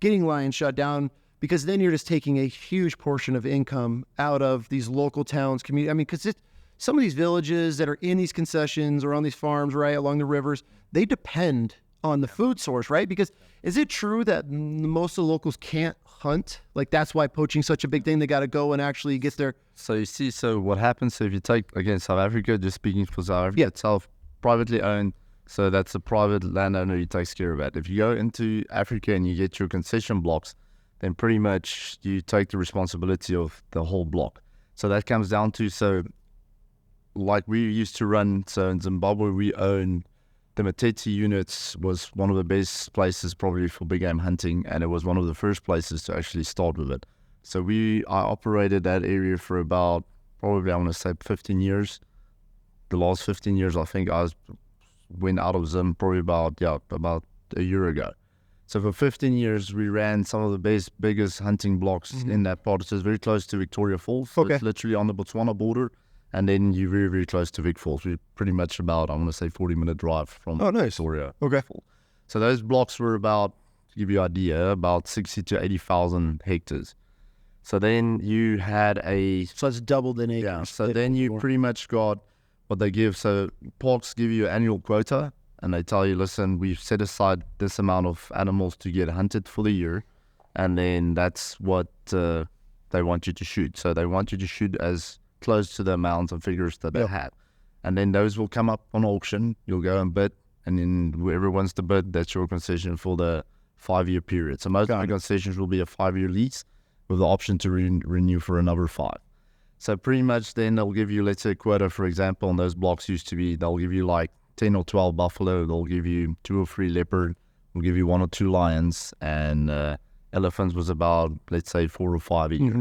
getting lions shut down, because then you're just taking a huge portion of income out of these local towns, community. I mean, because some of these villages that are in these concessions or on these farms, right, along the rivers, they depend on the food source, right? Because is it true that most of the locals can't hunt? Like, that's why poaching's such a big thing. They got to go and actually get their... So you see, so what happens, so if you take, again, South Africa, just speaking for South Africa itself, privately owned, so that's a private landowner who takes care of that. If you go into Africa and you get your concession blocks, then pretty much you take the responsibility of the whole block. So that comes down to, so like we used to run, so in Zimbabwe, we own the Matete units, was one of the best places probably for big game hunting, and it was one of the first places to actually start with it. So I operated that area for about, probably I want to say 15 years. The last 15 years, I think went out of Zim probably about a year ago. So for 15 years, we ran some of the biggest hunting blocks in that part. So it's very close to Victoria Falls. So it's literally on the Botswana border. And then you're very, very close to Vic Falls. We're pretty much about, I want to say, 40-minute drive from Victoria. Falls. So those blocks were about, to give you an idea, about 60 to 80,000 hectares. So then you had So it's doubled in acres. Yeah, so then you pretty much got what they give. So parks give you an annual quota, and they tell you, listen, we've set aside this amount of animals to get hunted for the year, and then that's what they want you to shoot. So they want you to shoot as close to the amounts of figures that they have. And then those will come up on auction. You'll go and bid, and then whoever wants to bid, that's your concession for the 5-year period. So most of the concessions will be a 5-year lease with the option to renew for another 5. So pretty much then they'll give you, let's say, a quota, for example, and those blocks used to be, they'll give you like 10 or 12 buffalo, they'll give you 2 or 3 leopard, they'll give you 1 or 2 lions, and elephants was about, let's say, 4 or 5 each.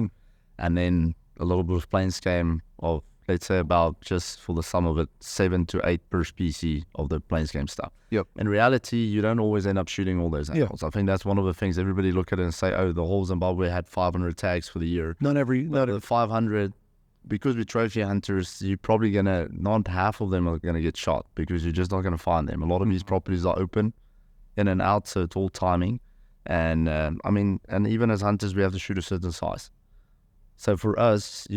And then a little bit of plains game of, let's say, about, just for the sum of it, 7 to 8 per species of the plains game stuff. In reality, you don't always end up shooting all those animals. I think that's one of the things everybody look at it and say, oh, the whole Zimbabwe had 500 tags for the year. Not every 500, because we're trophy hunters, you're probably not half of them are gonna get shot, because you're just not gonna find them. A lot of these properties are open in and out, so it's all timing. And and even as hunters, we have to shoot a certain size. So for us,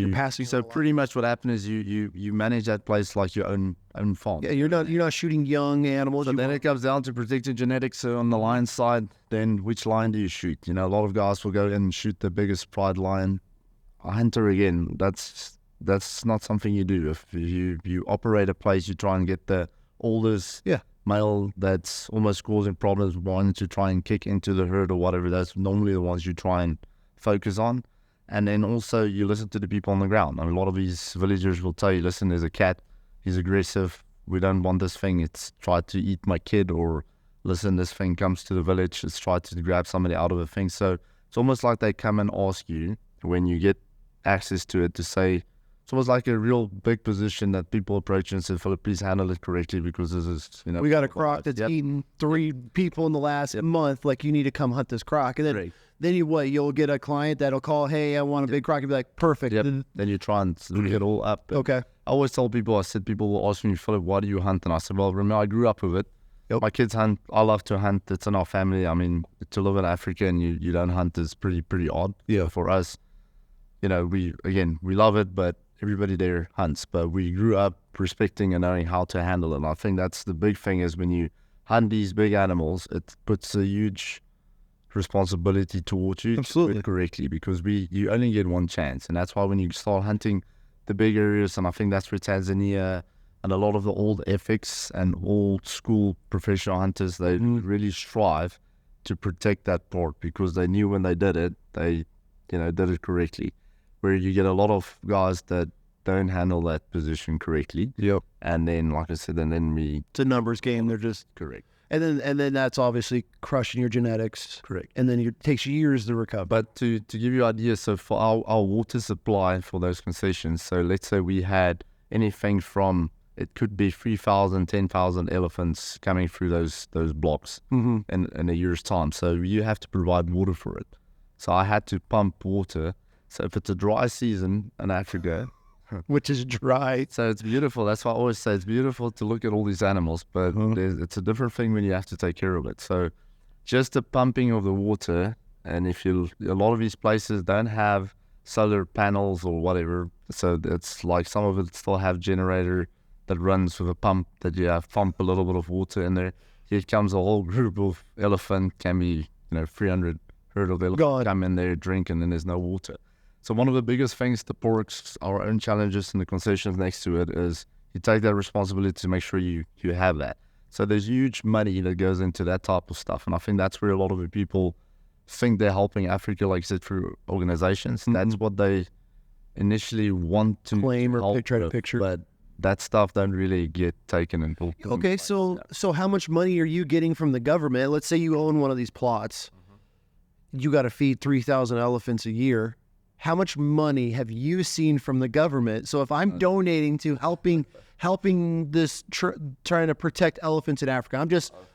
pretty much what happened is you manage that place like your own farm. Yeah, you're not shooting young animals. So then it comes down to protecting genetics. So on the lion side, then which lion do you shoot? You know, a lot of guys will go in and shoot the biggest pride lion. A hunter, again, that's not something you do. If you operate a place, you try and get the oldest male that's almost causing problems, wanting to try and kick into the herd or whatever. That's normally the ones you try and focus on. And then also you listen to the people on the ground. I mean, a lot of these villagers will tell you, listen, there's a cat, he's aggressive, we don't want this thing, it's tried to eat my kid, or listen, this thing comes to the village, it's tried to grab somebody out of a thing. So it's almost like they come and ask you when you get access to it to say, it's almost like a real big position that people approach and say, Philip, please handle it correctly, because this is, we got a croc that's eaten 3 people in the last month, like, you need to come hunt this croc. And then then you'll get a client that'll call, hey, I want a big croc. You'll be like, perfect. Then you try and look it all up. But I always tell people, people will ask me, Philip, why do you hunt? And I said, well, remember, I grew up with it. My kids hunt. I love to hunt. It's in our family. I mean, to live in Africa and you don't hunt is pretty odd. For us, you know, we love it, but everybody there hunts. But we grew up respecting and knowing how to handle it. And I think that's the big thing, is when you hunt these big animals, it puts a huge responsibility towards you to do it correctly, because you only get one chance. And that's why when you start hunting the big areas, and I think that's where Tanzania and a lot of the old ethics and old school professional hunters, they really strive to protect that part, because they knew when they did it, they did it correctly. Where you get a lot of guys that don't handle that position correctly. And then, like I said, it's a numbers game. They're just correct. And then that's obviously crushing your genetics. Correct. And then it takes years to recover. But to give you an idea, so for our water supply for those concessions, so let's say we had anything from, it could be 3,000, 10,000 elephants coming through those blocks in a year's time. So you have to provide water for it. So I had to pump water. So if it's a dry season in Africa, which is dry. so it's beautiful. That's why I always say it's beautiful to look at all these animals, but it's a different thing when you have to take care of it. So just the pumping of the water, and a lot of these places don't have solar panels or whatever, so it's like some of it still have generator that runs with a pump that you have pump a little bit of water in there. Here comes a whole group of elephant, can be 300 herd of elephant come in there, drink, and then there's no water. So one of the biggest things, the porks, our own challenges and the concessions next to it is you take that responsibility to make sure you have that. So there's huge money that goes into that type of stuff. And I think that's where a lot of the people think they're helping Africa, like you said, through organizations. That's what they initially want to claim or try to picture. But that stuff don't really get taken and pulled. Okay, so how much money are you getting from the government? Let's say you own one of these plots. You got to feed 3,000 elephants a year. How much money have you seen from the government? So if I'm donating to helping this trying to protect elephants in Africa,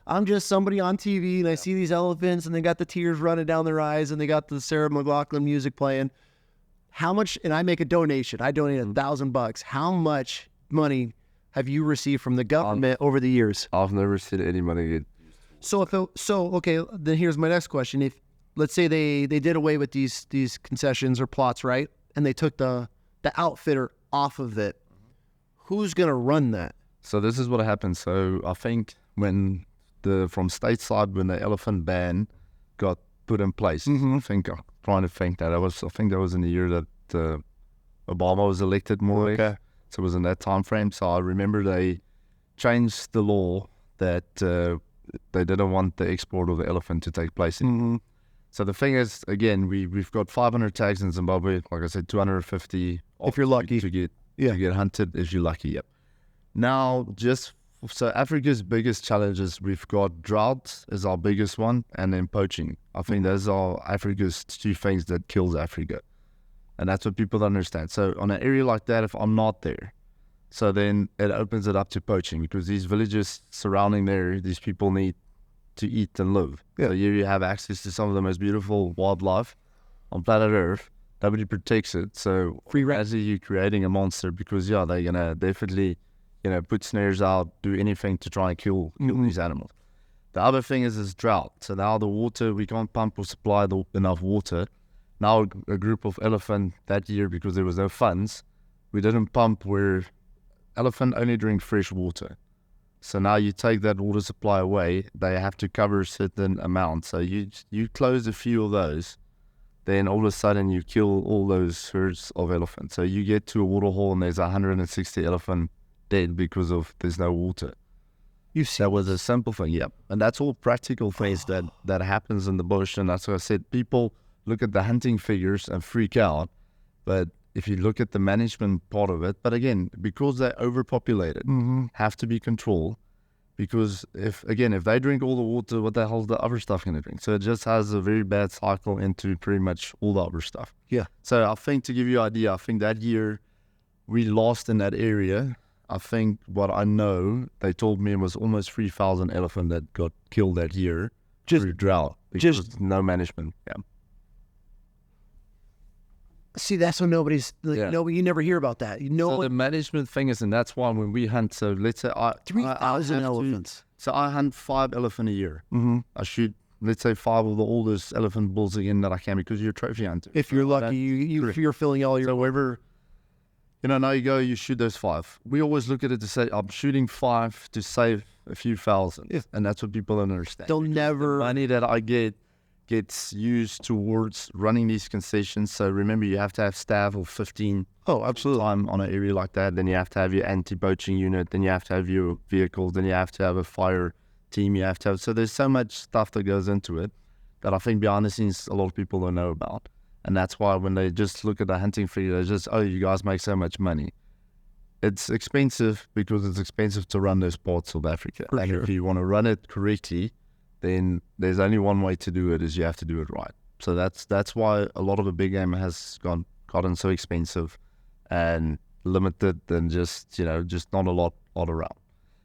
I'm just somebody on TV and I see these elephants and they got the tears running down their eyes and they got the Sarah McLachlan music playing. How much? And I make a donation. I donate $1,000. How much money have you received from the government over the years? I've never seen any money. Okay, then here's my next question. If let's say they did away with these concessions or plots, right? And they took the outfitter off of it. Who's going to run that? So this is what happened. So I think when from stateside, when the elephant ban got put in place, I think I'm trying to think that I think that was in the year that Obama was elected, more or less. So it was in that time frame. So I remember they changed the law that they didn't want the export of the elephant to take place anymore. So the thing is, again, we've got 500 tags in Zimbabwe. Like I said, 250 if you're lucky to get hunted if you're lucky. Yep. Now, so Africa's biggest challenges, we've got drought is our biggest one, and then poaching. I think those are Africa's two things that kills Africa, and that's what people don't understand. So on an area like that, if I'm not there, so then it opens it up to poaching, because these villages surrounding there, these people need to eat and live. So you have access to some of the most beautiful wildlife on planet Earth. Nobody protects it. So as you're creating a monster, because they're gonna definitely, put snares out, do anything to try and kill these animals. The other thing is drought. So now the water, we can't pump or supply enough water. Now a group of elephant that year, because there was no funds, we didn't pump where elephant only drink fresh water. So now you take that water supply away, they have to cover a certain amount. So you close a few of those, then all of a sudden you kill all those herds of elephants. So you get to a water hole and there's 160 elephant dead because there's no water. That was a simple thing, and that's all practical things that happens in the bush. And that's what I said, people look at the hunting figures and freak out, but if you look at the management part of it, but again, because they're overpopulated, have to be controlled, because if they drink all the water, what the hell is the other stuff going to drink? So it just has a very bad cycle into pretty much all the other stuff. Yeah. So I think, to give you an idea, I think that year we lost in that area. I think what I know, they told me it was almost 3,000 elephant that got killed that year through drought, because no management. Yeah. See, that's what nobody's you never hear about that. So the management thing is, and that's why when we hunt, so let's say 3,000 elephants. So I hunt 5 elephant a year. I shoot, let's say, 5 of the oldest elephant bulls again that I can, because you're a trophy hunter. If you're lucky, you're filling all your. So wherever, now you go, you shoot those 5. We always look at it to say, I'm shooting 5 to save a few thousand, and that's what people don't understand. They'll never. The money that I get gets used towards running these concessions. So remember, you have to have staff of 15 time on an area like that. Then you have to have your anti-poaching unit. Then you have to have your vehicles. Then you have to have a fire team. You have to have, so there's so much stuff that goes into it that I think behind the scenes a lot of people don't know about. And that's why when they just look at the hunting figure, they just, you guys make so much money. it's expensive because it's expensive to run those parts of Africa. For and sure. if you want to run it correctly, then there's only one way to do it, is you have to do it right. So that's why a lot of the big game has gotten so expensive and limited, and just not a lot around.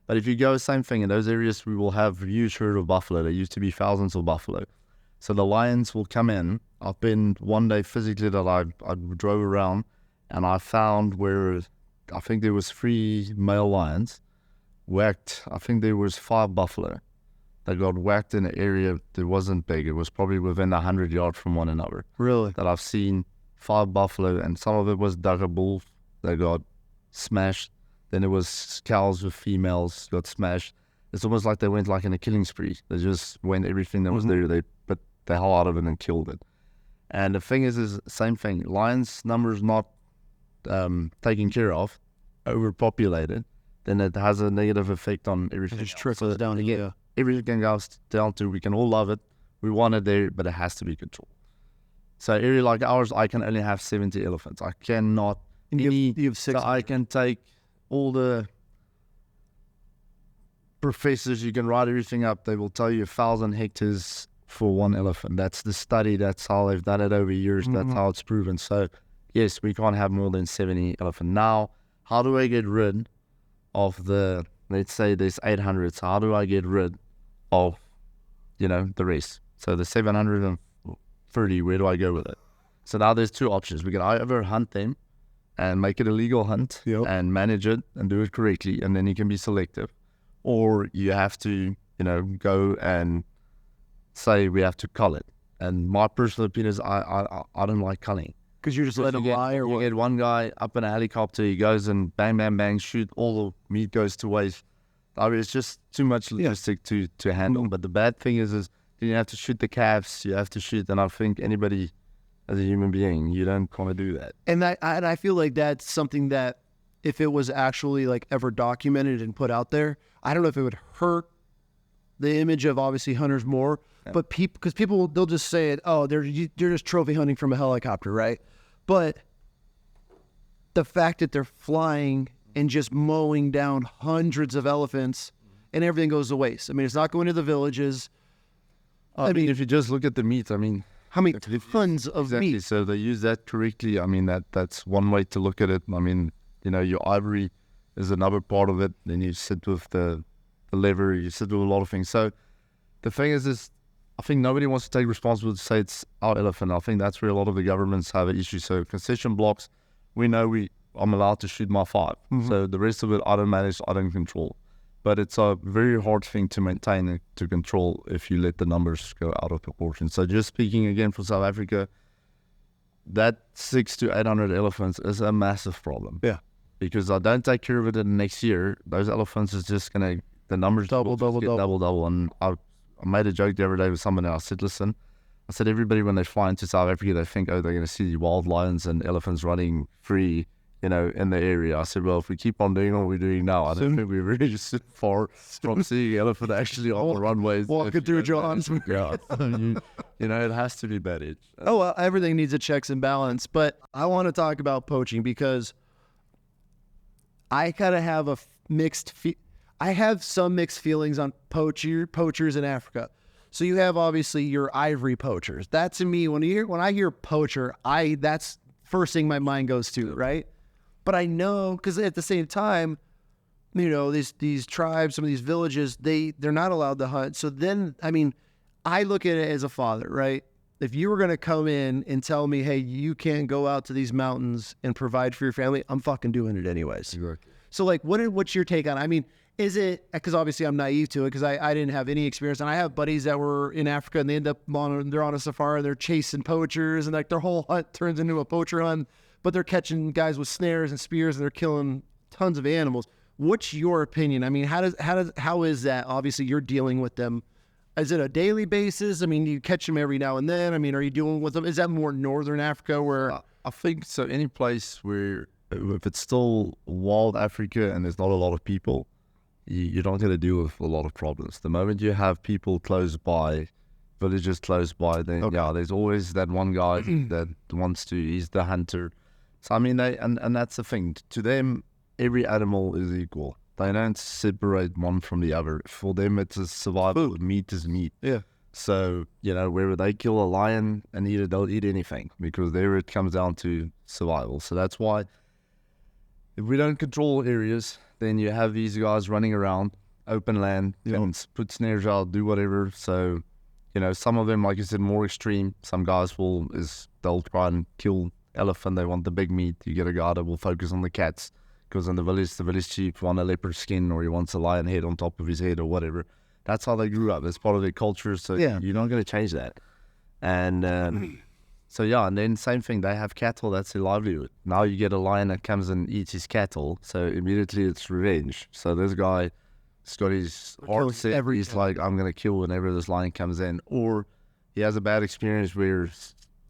But if you go, same thing, in those areas we will have huge herd of buffalo. There used to be thousands of buffalo. So the lions will come in. I've been one day physically that I drove around, and I found where I think there was 3 male lions whacked. I think there was 5 buffalo that got whacked in an area that wasn't big. It was probably within 100 yards from one another. Really? That I've seen 5 buffalo, and some of it was Dugger bulls that got smashed. Then it was cows with females got smashed. It's almost like they went like in a killing spree. They just went everything that was there. They put the hell out of it and killed it. And the thing is same thing. Lions numbers not taken care of, overpopulated, then it has a negative effect on everything. It just trickles down again. here. Everything goes down to, we can all love it, we want it there, but it has to be controlled. So area like ours, I can only have 70 elephants. I cannot. You have 6. So I can take all the professors, you can write everything up. They will tell you 1,000 hectares for one elephant. That's the study. That's how they've done it over years. That's how it's proven. So yes, we can't have more than 70 elephants. Now, how do I get rid of the, let's say there's 800. So how do I get rid of, the rest? So the 730, where do I go with it? So now there's 2 options. We can either hunt them and make it a legal hunt and manage it and do it correctly, and then you can be selective. Or you have to, go and say we have to cull it. And my personal opinion is I don't like culling. Because you're just letting them lie, or you what? get one guy up in a helicopter, he goes and bang, bang, bang, shoot, all the meat goes to waste. I mean, it's just too much logistic to handle. But the bad thing is you have to shoot the calves, you have to shoot, and I think anybody as a human being, you don't want to do that. And I feel like that's something that if it was actually like ever documented and put out there, I don't know if it would hurt the image of obviously hunters more, but people, they'll just say it, oh, they're just trophy hunting from a helicopter, right? But the fact that they're flying and just mowing down hundreds of elephants and everything goes to waste. I mean, it's not going to the villages. I mean, if you just look at the meat, I mean, how many tons of meat? So they use that correctly. I mean, that's one way to look at it. I mean, your ivory is another part of it. Then you sit with the liver, you sit with a lot of things. So the thing is I think nobody wants to take responsibility to say it's our elephant. I think that's where a lot of the governments have an issue. So concession blocks, we know I'm allowed to shoot my 5. So the rest of it, I don't manage, I don't control. But it's a very hard thing to maintain and to control if you let the numbers go out of proportion. So just speaking again for South Africa, that 600 to 800 elephants is a massive problem. Yeah. Because I don't take care of it in the next year, those elephants is just going to, the numbers double. And I made a joke the other day with someone else. I said, listen, everybody when they fly into South Africa, they think, oh, they're going to see wild lions and elephants running free, in the area. I said, well, if we keep on doing what we're doing now, I don't think we're really just far from seeing elephant actually on the runways. Walking through Johns. Yeah. It has to be managed. Oh, well, everything needs a checks and balance. But I want to talk about poaching because I kind of have a I have some mixed feelings on poachers in Africa. So you have obviously your ivory poachers. That to me, when I hear poacher, that's first thing my mind goes to, right? But I know, because at the same time, these tribes, some of these villages, they're not allowed to hunt. So then, I mean, I look at it as a father, right? If you were going to come in and tell me, hey, you can't go out to these mountains and provide for your family, I'm fucking doing it anyways. Exactly. So like, what's your take on it? I mean, is it, because obviously I'm naive to it because I didn't have any experience, and I have buddies that were in Africa and they end up they're on a safari and they're chasing poachers and like their whole hunt turns into a poacher hunt, but they're catching guys with snares and spears and they're killing tons of animals. What's your opinion? I mean, how is that? Obviously you're dealing with them. Is it a daily basis? I mean, you catch them every now and then. I mean, are you dealing with them? Is that more Northern Africa where? I think so. Any place where, if it's still wild Africa and there's not a lot of people, you're not going to deal with a lot of problems. The moment you have people close by, villages close by, then there's always that one guy that wants to, he's the hunter. So I mean, and that's the thing. To them, every animal is equal. They don't separate one from the other. For them, it's a survival. Meat is meat. Yeah. So, wherever they kill a lion and eat it, they'll eat anything, because there it comes down to survival. So that's why if we don't control areas, then you have these guys running around, open land, put snares out, do whatever. So, some of them, like you said, more extreme. Some guys they'll try and kill elephant. They want the big meat. You get a guy that will focus on the cats, because in the village chief wants a leopard skin, or he wants a lion head on top of his head or whatever. That's how they grew up. It's part of their culture. So you're not going to change that. And and then same thing. They have cattle. That's their livelihood. Now you get a lion that comes and eats his cattle. So immediately it's revenge. So this guy has got his heart set. He's like, I'm going to kill whenever this lion comes in. Or he has a bad experience where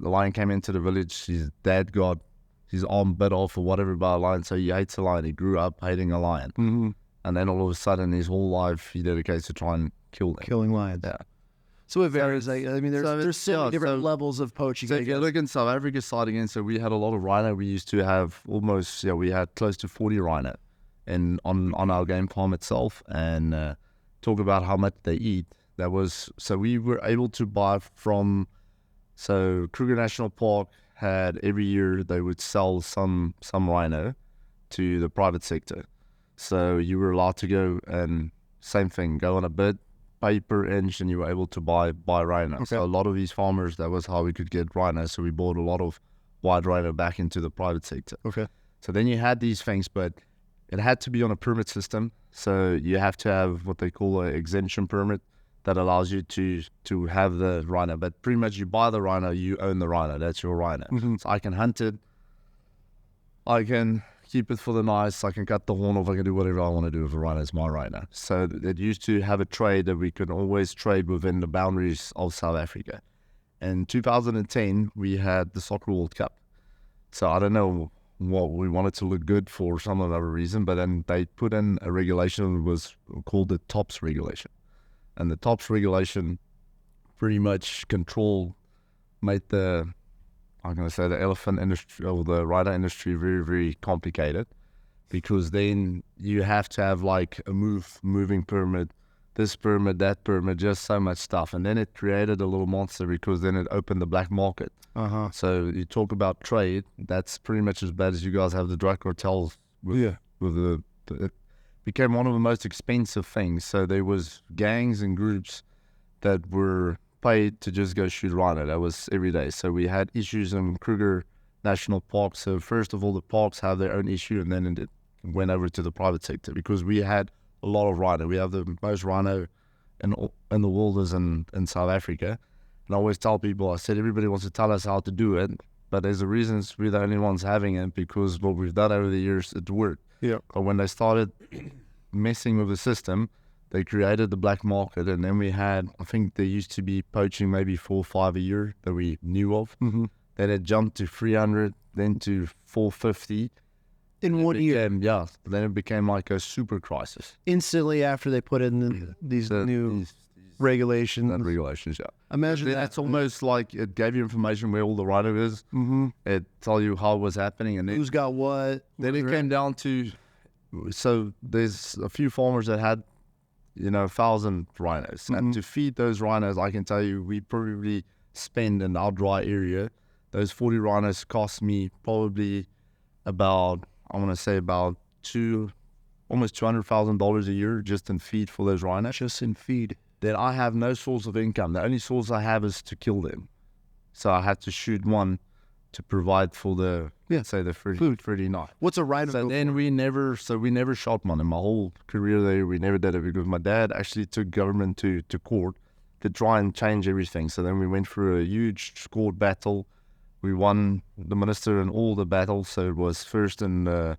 the lion came into the village. His dad got his arm bit off or whatever by a lion. So he hates a lion. He grew up hating a lion. Mm-hmm. And then all of a sudden, his whole life, he dedicates to try and kill them. Killing lions. Yeah. So it varies. There's so many different levels of poaching. So if you look in South Africa side again, so we had a lot of rhino. We used to have we had close to 40 rhino on our game farm itself. And talk about how much they eat. So we were able to buy from, Krüger National Park had every year they would sell some rhino to the private sector. So you were allowed to go and same thing, go on a bid, pay per inch, and you were able to buy rhino. Okay. So a lot of these farmers, that was how we could get rhino. So we bought a lot of wild rhino back into the private sector. Okay. So then you had these things, but it had to be on a permit system. So you have to have what they call an exemption permit that allows you to have the rhino. But pretty much you buy the rhino, you own the rhino. That's your rhino. Mm-hmm. So I can hunt it. I can keep it for the nice. I can cut the horn off. I can do whatever I want to do with a rhino. It's my rhino. So it used to have a trade that we could always trade within the boundaries of South Africa. In 2010, we had the Soccer World Cup. So I don't know what we wanted to look good for some other reason, but then they put in a regulation that was called the TOPS regulation. And the TOPS regulation pretty much made the elephant industry or the rhino industry very, very complicated, because then you have to have like a moving permit, this permit, that permit, just so much stuff. And then it created a little monster, because then it opened the black market. Uh-huh. So you talk about trade, that's pretty much as bad as you guys have the drug cartels with it became one of the most expensive things. So there was gangs and groups that were paid to just go shoot rhino. That was every day. So we had issues in Krüger National Park. So first of all, the parks have their own issue, and then it went over to the private sector, because we had a lot of rhino. We have the most rhino in the world is in South Africa. And I always tell people, I said, everybody wants to tell us how to do it, but there's a reason we're the only ones having it, because what we've done over the years, it worked. Yeah. But when they started messing with the system, they created the black market, and then we had, I think there used to be poaching maybe 4 or 5 a year that we knew of. Mm-hmm. Then it jumped to 300, then to 450. In 1 year? Yeah. Then it became like a super crisis. Instantly after they put in these new regulations. And regulations, yeah. Imagine that. It's almost like it gave you information where all the rhino is. Mm-hmm. It told you how it was happening. And who's got what. Then it came down to, so there's a few farmers that had 1,000 rhinos. Mm-hmm. And to feed those rhinos, I can tell you, we probably spend in our dry area, those 40 rhinos cost me probably about, I want to say about almost $200,000 a year just in feed for those rhinos. Just in feed. Then I have no source of income. The only source I have is to kill them. So I had to shoot one to provide for the food for the night. What's a rhino? So then we never shot one in my whole career there. We never did it, because my dad actually took government to court to try and change everything. So then we went through a huge court battle. We won the minister in all the battles. So it was first in the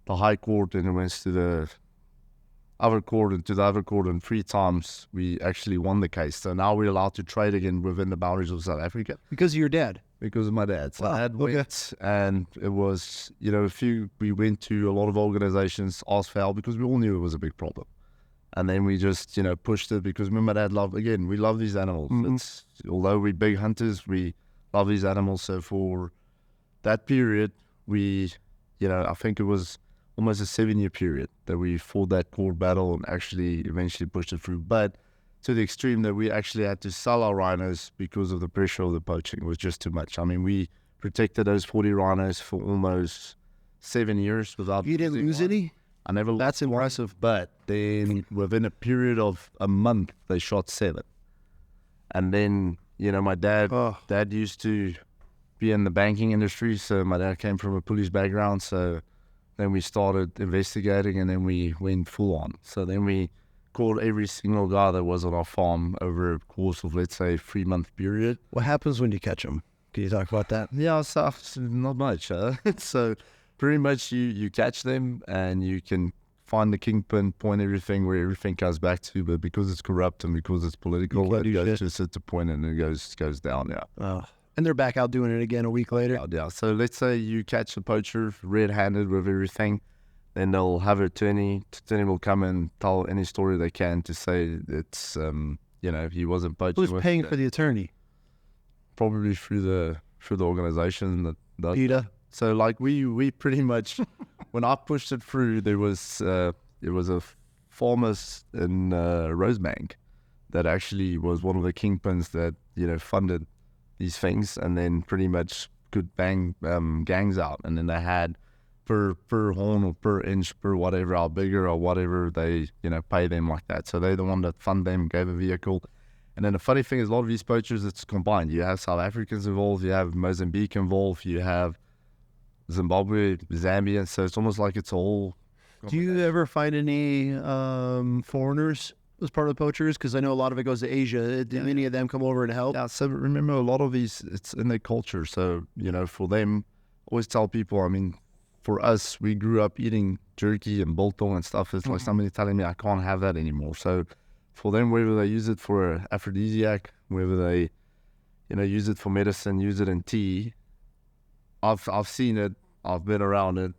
high court, and it went to the other court and to the other court, and 3 times we actually won the case. So now we're allowed to trade again within the boundaries of South Africa. Because of your dad? Because of my dad. So I went, and it was, we went to a lot of organizations, asked for help, because we all knew it was a big problem. And then we just, pushed it, because me and my dad we love these animals. Mm-hmm. Although we're big hunters, we love these animals. So for that period, we, I think it was almost a 7-year period that we fought that court battle and actually eventually pushed it through. But to the extreme that we actually had to sell our rhinos because of the pressure of the poaching. It was just too much. I mean, we protected those 40 rhinos for almost 7 years without... You didn't lose any? I never... That's impressive. But then within a period of a month, they shot 7. And then, you know, my dad used to be in the banking industry. So my dad came from a police background. So then we started investigating and then we went full on. So then we called every single guy that was on our farm over a course of, let's say, a 3-month period. What happens when you catch them? Can you talk about that? Yeah, so not much. So pretty much you catch them and you can find the kingpin, point everything where everything comes back to, but because it's corrupt and because it's political, it goes just at the point and it goes down, yeah. And they're back out doing it again a week later? Yeah. So let's say you catch a poacher red-handed with everything, then they'll have an attorney. The attorney will come and tell any story they can to say it's, you know, he wasn't poaching. Who's paying for the attorney? Probably through the organization that does. PETA? So like we pretty much, when I pushed it through, there was a farmers in Rosebank that actually was one of the kingpins that, you know, funded these things and then pretty much could bang gangs out. And then they had per horn or per inch, per whatever, how bigger or whatever they, you know, pay them like that. So they're the one that fund them, gave a vehicle. And then the funny thing is a lot of these poachers, it's combined. You have South Africans involved, you have Mozambique involved, you have Zimbabwe, Zambia. So it's almost like it's all. Do you ever find any foreigners as part of the poachers? Because I know a lot of it goes to Asia. Did any of them come over and help? Yeah, so remember a lot of these, it's in their culture. So, you know, for them, always tell people, I mean, for us, we grew up eating jerky and biltong and stuff. It's like somebody telling me I can't have that anymore. So for them, whether they use it for an aphrodisiac, whether they, you know, use it for medicine, use it in tea, I've seen it, I've been around it.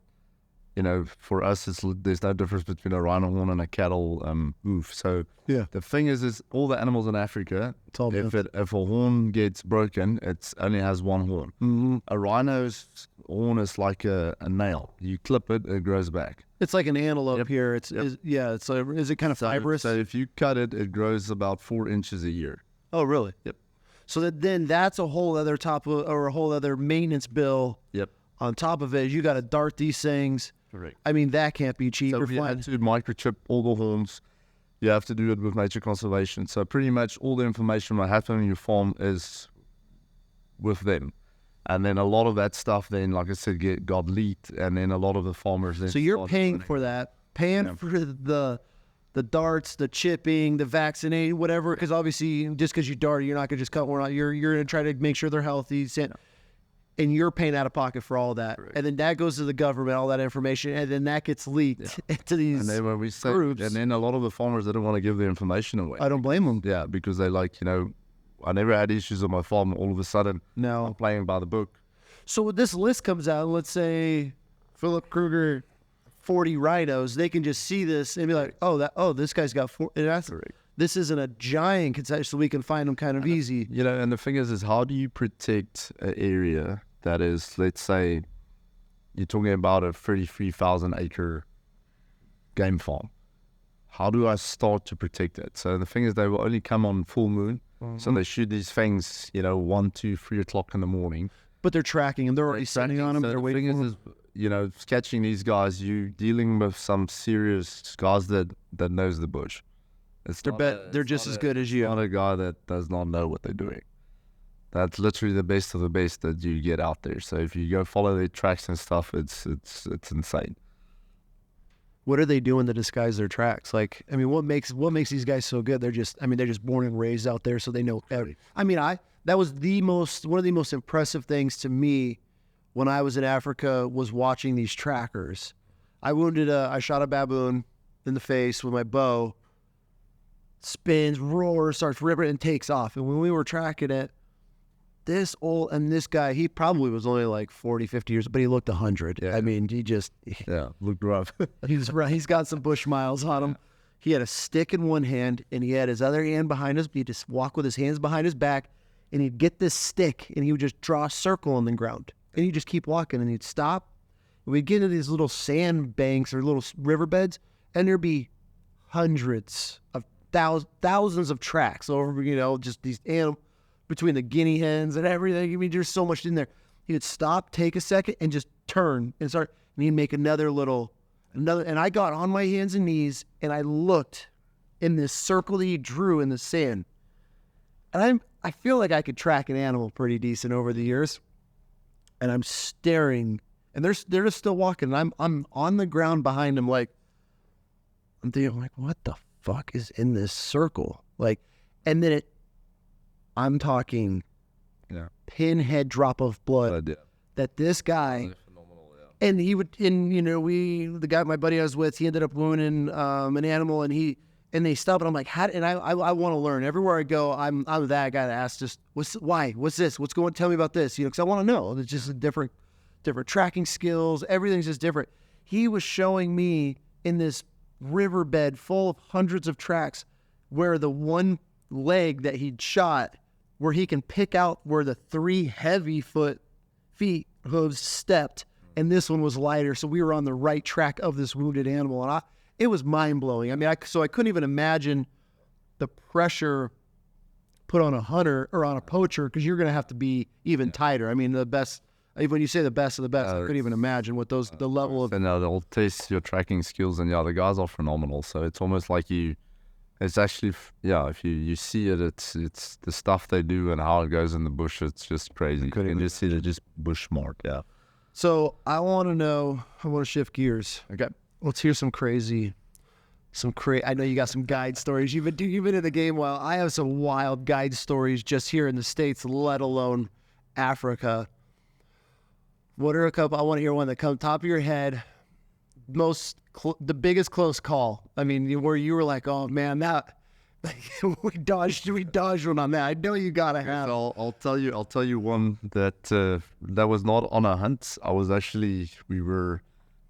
You know, for us, there's no difference between a rhino horn and a cattle hoof. So yeah, the thing is all the animals in Africa, if a horn gets broken, it only has one horn. Mm-hmm. A rhino's horn is like a nail. You clip it, it grows back. It's like an antelope here. It's is it kind of fibrous? So if you cut it, it grows about 4 inches a year. Oh, really? Yep. So then that's a whole other a whole other maintenance bill. Yep. On top of it, you got to dart these things. Correct. I mean, that can't be cheap. So you have to microchip all the horns. You have to do it with nature conservation. So pretty much all the information that happens on your farm is with them. And then a lot of that stuff then, like I said, got leaked. And then a lot of the farmers then... So you're paying for that, for the darts, the chipping, the vaccinating, whatever. Because obviously, just because you dart, you're not going to just cut one out. You're going to try to make sure they're healthy. And you're paying out of pocket for all that. Correct. And then that goes to the government, all that information, and then that gets leaked to these and then when we say, groups. And then a lot of the farmers, they don't want to give the information away. I don't blame them. Yeah, because they like, you know, I never had issues on my farm. All of a sudden, I'm playing by the book. So when this list comes out, let's say Philip Krüger, 40 rhinos, they can just see this and be like, this guy's got 4. And that's correct. This isn't a giant concession, so we can find them kind of easy. You know, and the thing is how do you protect an area that is, let's say, you're talking about a 33,000 acre game farm. How do I start to protect it? So the thing is, they will only come on full moon. Mm-hmm. So they shoot these things, you know, 1, 2, 3 o'clock in the morning. But they're tracking them. They're already sitting on them. So they're waiting for them. You know, catching these guys, you dealing with some serious guys that knows the bush. They're just as good as you. Not a guy that does not know what they're doing. That's literally the best of the best that you get out there. So if you go follow their tracks and stuff, it's insane. What are they doing to disguise their tracks? Like, I mean, what makes these guys so good? They're just born and raised out there, so they know everything. I mean, that was one of the most impressive things to me when I was in Africa was watching these trackers. I shot a baboon in the face with my bow, spins, roars, starts ripping, and takes off. And when we were tracking it, this guy, he probably was only like 40, 50 years, but he looked 100. Yeah. I mean, looked rough. He's got some bush miles on him. Yeah. He had a stick in one hand, and he had his other hand behind us. He'd just walk with his hands behind his back, and he'd get this stick, and he would just draw a circle on the ground. And he'd just keep walking, and he'd stop, We'd get into these little sand banks or little riverbeds, and there'd be hundreds of thousands of tracks over, just these animals between the guinea hens and everything. I mean, there's so much in there. He would stop, take a second, and just turn and start, and he'd make another, and I got on my hands and knees, and I looked in this circle that he drew in the sand. And I feel like I could track an animal pretty decent over the years. And I'm staring, and they're just still walking. And I'm on the ground behind them, I'm thinking, what the fuck is in this circle? And then I'm talking pinhead drop of blood that this guy, and he would, the guy, my buddy I was with, he ended up wounding an animal, and they stopped, and I'm like, I want to learn. Everywhere I go, I'm that guy that asks just, why? What's this? What's going on? Tell me about this, because I want to know. It's just a different tracking skills. Everything's just different. He was showing me in this riverbed full of hundreds of tracks where the one leg that he'd shot, where he can pick out where the 3 heavy feet hooves stepped, and this one was lighter. So we were on the right track of this wounded animal, and it was mind-blowing. I mean, so I couldn't even imagine the pressure put on a hunter or on a poacher, because you're going to have to be even tighter. I mean, the best, when you say the best of the best, I couldn't even imagine what the level of... And they'll test your tracking skills, and the guys are phenomenal. So it's almost like it's actually, if you see it, it's the stuff they do and how it goes in the bush. It's just crazy. You can just see the just bush mark, So I want to shift gears. Okay. Let's hear some crazy. I know you got some guide stories. You've been in the game a while. I have some wild guide stories just here in the States, let alone Africa. What are a couple? I want to hear one that comes top of your head. The biggest close call. I mean, where you were like, oh man, that we dodged one on that. I know you gotta have. I'll tell you one that was not on a hunt. We were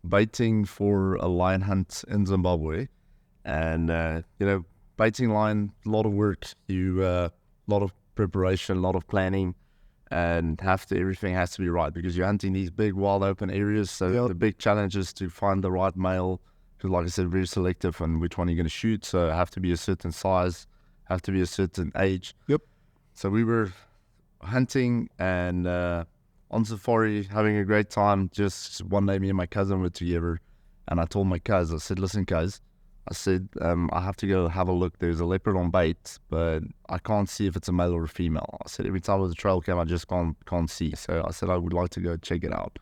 baiting for a lion hunt in Zimbabwe, and baiting lion, a lot of work. A lot of preparation, a lot of planning, and everything has to be right, because you're hunting these big wild open areas. So the big challenge is to find the right male, because like I said, very selective on which one you're going to shoot. So have to be a certain size, have to be a certain age. Yep. So we were hunting and on safari, having a great time. Just one day, me and my cousin were together, and I told my cousin, I said, listen, cuz, I have to go have a look. There's a leopard on bait, but I can't see if it's a male or a female. I said, every time there's a trail cam, I just can't see. So I said, I would like to go check it out.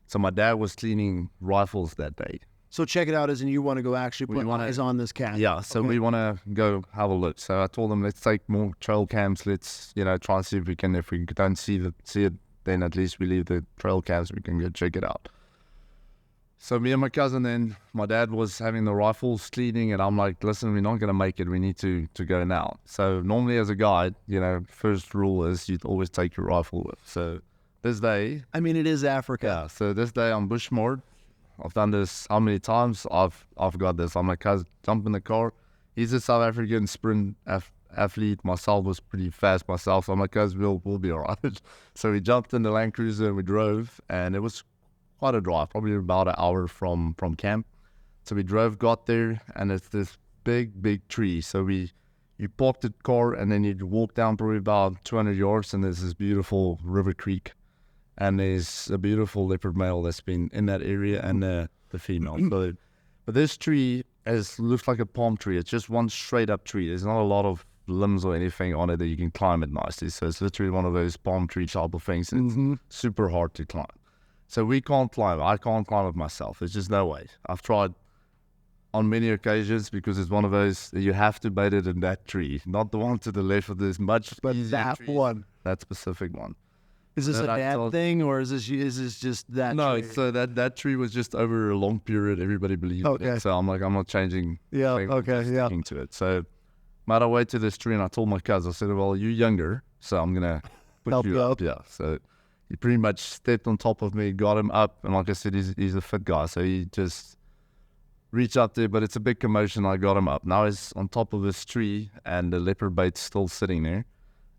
So my dad was cleaning rifles that day. So check it out as in you want to go actually put eyes on this cat. Yeah, so we want to go have a look. So I told him, let's take more trail cams. Let's, try and see if we don't see it, then at least we leave the trail cams, we can go check it out. So me and my cousin, then my dad was having the rifles cleaning, and I'm like, listen, we're not going to make it. We need to go now. So normally as a guide, first rule is you'd always take your rifle with. So this day... I mean, it is Africa. Yeah, so this day I'm bush moored. I've done this how many times? I've got this. I'm like, cousin, jump in the car. He's a South African sprint athlete. Myself was pretty fast myself. So I'm like, guys, we'll be all right. So we jumped in the Land Cruiser and we drove, and it was quite a drive, probably about an hour from camp. So we drove, got there, and it's this big tree. So you parked the car, and then you walk down probably about 200 yards, and there's this beautiful river creek, and there's a beautiful leopard male that's been in that area, and the female. But this tree looks like a palm tree. It's just one straight up tree. There's not a lot of limbs or anything on it that you can climb it nicely. So it's literally one of those palm tree type of things. It's super hard to climb. So we can't climb. I can't climb it myself. There's just no way. I've tried on many occasions, because it's one of those that you have to bait it in that tree, not the one to the left of this much. But that trees, one, that specific one. Is this a dad thing, or is this just that? No, tree? So that tree was just over a long period. Everybody believed it. So I'm like, I'm not changing. Sticking to it. So made our way to this tree, and I told my cousin, I said, well, you're younger, so I'm gonna put help you up. Yeah. So he pretty much stepped on top of me, got him up, and like I said, he's a fit guy, so he just reached up there, but it's a big commotion. I got him up. Now he's on top of this tree, and the leopard bait's still sitting there,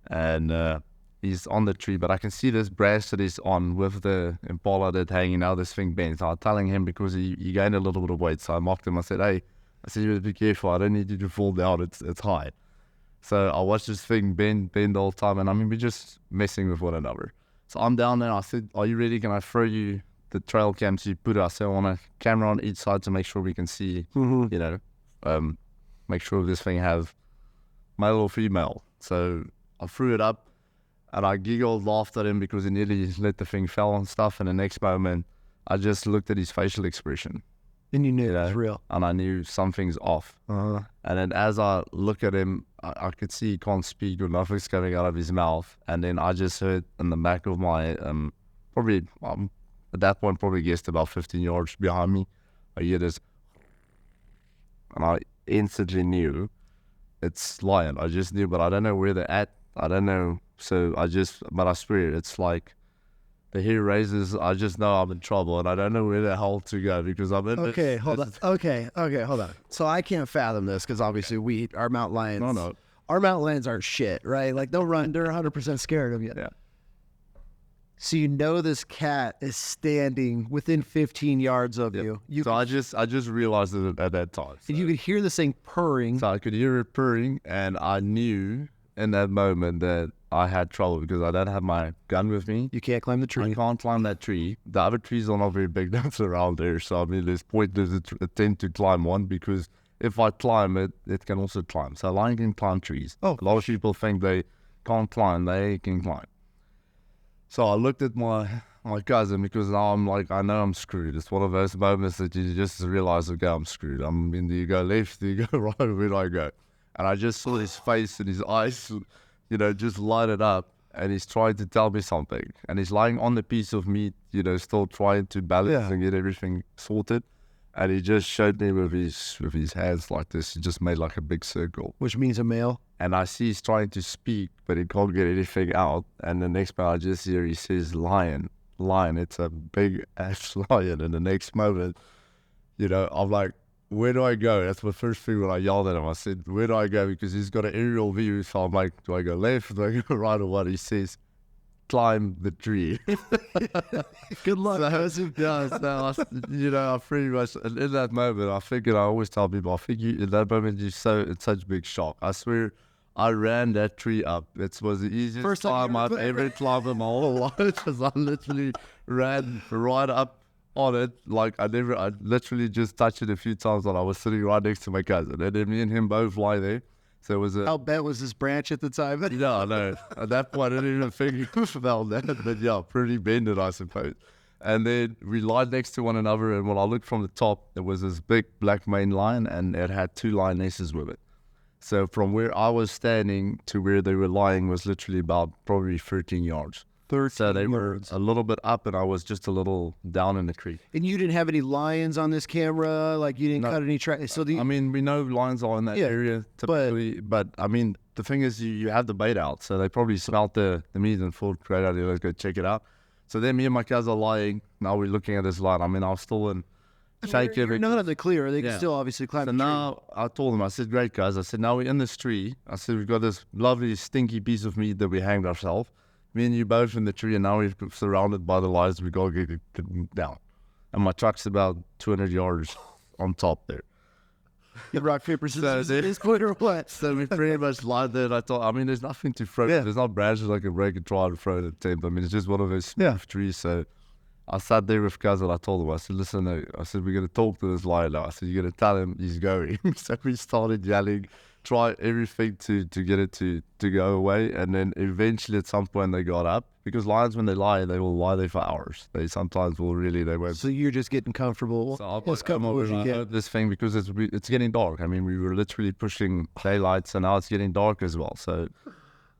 and He's on the tree, but I can see this branch that he's on with the impala that hanging out, this thing bent. So I'm telling him because he gained a little bit of weight. So I mocked him. I said, hey, you better be careful. I don't need you to fall down. It's high. So I watched this thing bend the whole time. And I mean, we're just messing with one another. So I'm down there. I said, are you ready? Can I throw you the trail cams you put us? So I want a camera on each side to make sure we can see, make sure this thing has male or female. So I threw it up. And I giggled, laughed at him because he nearly let the thing fall and stuff. And the next moment, I just looked at his facial expression. And you knew it was real. And I knew something's off. And then as I look at him, I could see he can't speak or nothing's coming out of his mouth. And then I just heard in the back of my, at that point, probably guessed about 15 yards behind me, I hear this. And I instantly knew it's lion. I just knew, but I don't know where they're at. I don't know. So but I swear, it's like the hair raises. I just know I'm in trouble and I don't know where the hell to go because I'm in Okay, hold on. Okay, hold on. So I can't fathom this because obviously our mountain lions, our mountain lions aren't shit, right? Like they'll run, they're 100% scared of you. Yeah. So you know this cat is standing within 15 yards of you. So I just realized it at that time. So. And you could hear this thing purring. So I could hear it purring and I knew in that moment that I had trouble because I don't have my gun with me. You can't climb the tree. I can't climb that tree. The other trees are not very big enough around there. So I mean, there's pointless to attempt to climb one because if I climb it, it can also climb. So a lion can climb trees. Oh. A lot of people think they can't climb. They can climb. So I looked at my cousin because now I'm like, I know I'm screwed. It's one of those moments that you just realize, okay, I'm screwed. I mean, do you go left? Do you go right? Where do I go? And I just saw his face and his eyes, just light it up. And he's trying to tell me something. And he's lying on the piece of meat, still trying to balance and get everything sorted. And he just showed me with his hands like this. He just made like a big circle. Which means a male. And I see he's trying to speak, but he can't get anything out. And the next moment I just hear he says, lion. It's a big ass lion. And the next moment, I'm like, where do I go? That's my first thing when I yelled at him. I said, where do I go? Because he's got an aerial view. So I'm like, do I go left? Do I go right or what? He says, climb the tree. Good luck. So I pretty much, in that moment, I think, I always tell people, I think in that moment, it's such big shock. I swear, I ran that tree up. It was the easiest First time I've ever climbed in my whole life. Because I literally ran right up on it. Like I literally just touched it a few times when I was sitting right next to my cousin. And then me and him both lie there. So it was how bent was this branch at the time? No. At that point, I didn't even think about that. But yeah, pretty bended, I suppose. And then we lied next to one another. And when I looked from the top, there was this big black maned lion, and it had two lionesses with it. So from where I was standing to where they were lying was literally about probably 13 yards. 13 So they were yards. a little bit up, and I was just a little down in the creek. And you didn't have any lions on this camera? Like you didn't cut any track? So I mean, we know lions are in that area typically, but I mean, the thing is you have the bait out, so they probably smelt the meat and thought, great idea, let's go check it out. So then me and my cousin are lying. Now we're looking at this lion. I mean, I was still in shake. You're not in the clear. They can still obviously climb the tree. Now I told him, I said, great guys. I said, now we're in this tree. I said, we've got this lovely stinky piece of meat that we hanged ourselves. Me and you both in the tree, and now we're surrounded by the lions. We got to get down. And my truck's about 200 yards on top there. Get rock, paper, scissors at this point or what? So we pretty much lied there. And I thought, I mean, there's nothing to throw. There's not branches I can break and try and throw at a tent. I mean, it's just one of those trees. So I sat there with cousin. I told him, I said, listen, I said, we're going to talk to this lion now. I said, you're going to tell him he's going. So we started yelling, try everything to get it to go away. And then eventually at some point they got up. Because lions, when they lie, they will lie there for hours. They sometimes will really, they won't. So you're just getting comfortable. So let's come over and I heard this thing because it's getting dark. I mean, we were literally pushing daylight, so now it's getting dark as well. So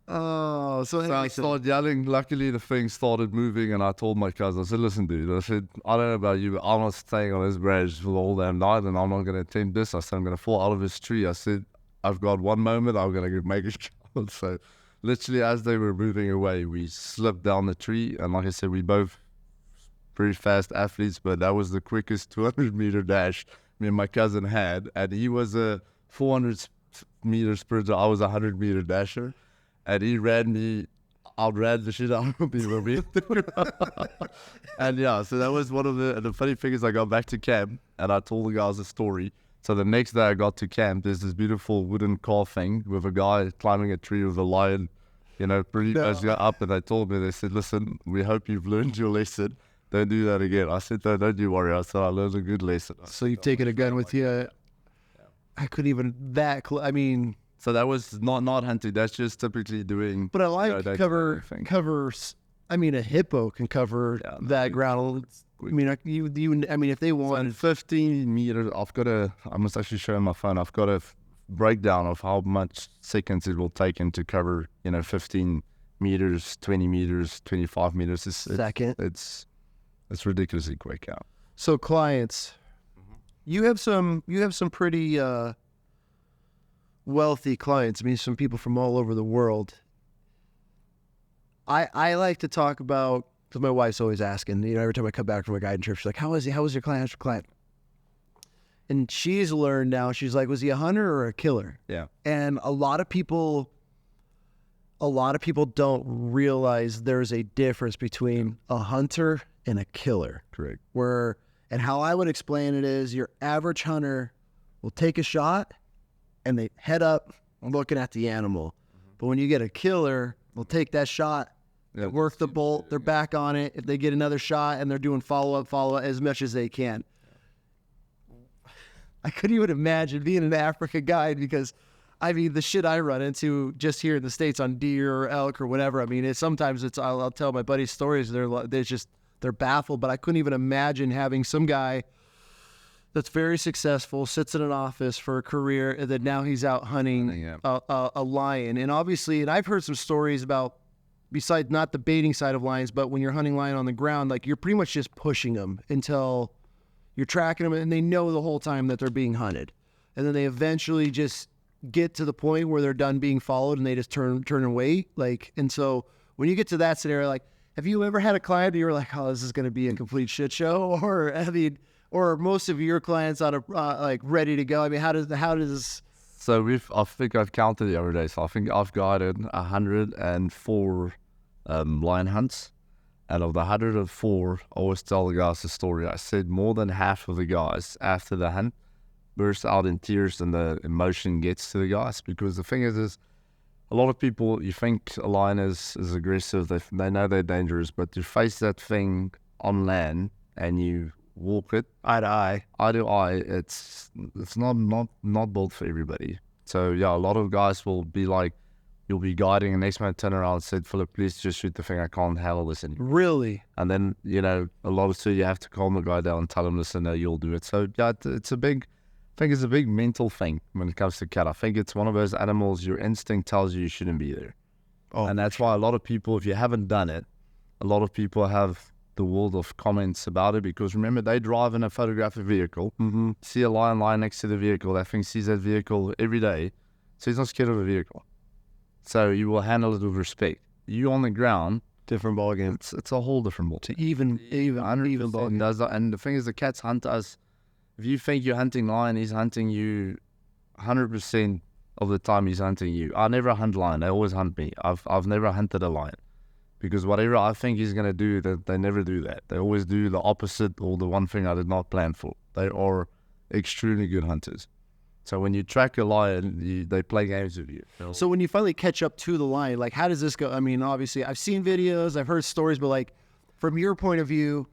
so I started yelling. Luckily, the thing started moving, and I told my cousin, I said, listen, dude, I said, I don't know about you, but I'm not staying on this branch for the whole damn night, and I'm not going to attempt this. I said, I'm going to fall out of this tree. I said, I've got one moment, I'm going to make it count. So literally, as they were moving away, we slipped down the tree. And like I said, we both pretty fast athletes, but that was the quickest 200-meter dash me and my cousin had. And he was a 400-meter sprinter. I was a 100-meter dasher. And he ran me, I'd rather the shit out of people. And yeah, so that was one of the funny thing is I got back to camp and I told the guys a story. So the next day I got to camp, there's this beautiful wooden car thing with a guy climbing a tree with a lion, pretty much up. And they told me, they said, listen, we hope you've learned your lesson. Don't do that again. I said, no, don't you worry. I said, I learned a good lesson. So you've taken a gun with you. Yeah. I couldn't even So that was not hunting. That's just typically doing. But I like covers. A hippo can cover that ground. If they want 15 meters, I must actually show you my phone. I've got a breakdown of how much seconds it will take him to cover, 15 meters, 20 meters, 25 meters. It's ridiculously quick. Yeah. So clients, you have some pretty wealthy clients. Some people from all over the world. I like to talk about, because my wife's always asking, every time I come back from a guiding trip, she's like, how was your client? How's your client? And she's learned now, she's like, was he a hunter or a killer? Yeah. And a lot of people don't realize there's a difference between a hunter and a killer. Correct. And how I would explain it is, your average hunter will take a shot and they head up looking at the animal. But when you get a killer, they'll take that shot, work the bolt, they're back on it. If they get another shot and they're doing follow-up as much as they can. I couldn't even imagine being an Africa guide, because the shit I run into just here in the States on deer or elk or whatever. Sometimes I'll tell my buddies stories. They're baffled, but I couldn't even imagine having some guy that's very successful, sits in an office for a career, and then now he's out hunting a lion. And obviously, and I've heard some stories about, besides not the baiting side of lions, but when you're hunting lion on the ground, like, you're pretty much just pushing them until you're tracking them, and they know the whole time that they're being hunted. And then they eventually just get to the point where they're done being followed and they just turn away. And so when you get to that scenario, like, have you ever had a client that you were like, oh, this is going to be a complete shit show? Or are most of your clients out of ready to go? How does So I think I've counted the other day. So I think I've guided 104 lion hunts. And of the 104, I always tell the guys the story. I said more than half of the guys after the hunt burst out in tears, and the emotion gets to the guys. Because the thing is a lot of people, you think a lion is aggressive. They know they're dangerous, but you face that thing on land and you walk it eye to eye, it's not built for everybody. So yeah, a lot of guys will be like, you'll be guiding, and next man turn around and said, Philip, please just shoot the thing, I can't handle this anymore. Really? And then, a lot of you have to calm the guy down and tell him, listen, no, you'll do it. So yeah, it's a big mental thing when it comes to cat. I think it's one of those animals, your instinct tells you shouldn't be there. And that's why a lot of people, if you haven't done it, a lot of people have the world of comments about it, because remember, they drive in a photographic vehicle, see a lion lying next to the vehicle, that thing sees that vehicle every day, so he's not scared of the vehicle. So you will handle it with respect. You on the ground, different ballgame. It's a whole different ball. Even ballgame. And the thing is, the cats hunt us. If you think you're hunting lion, he's hunting you 100% of the time. He's hunting you. I never hunt lion. They always hunt me. I've never hunted a lion, because whatever I think he's going to do, they never do that. They always do the opposite, or the one thing I did not plan for. They are extremely good hunters. So when you track a lion, they play games with you. So when you finally catch up to the lion, like, how does this go? Obviously, I've seen videos, I've heard stories, but like, from your point of view,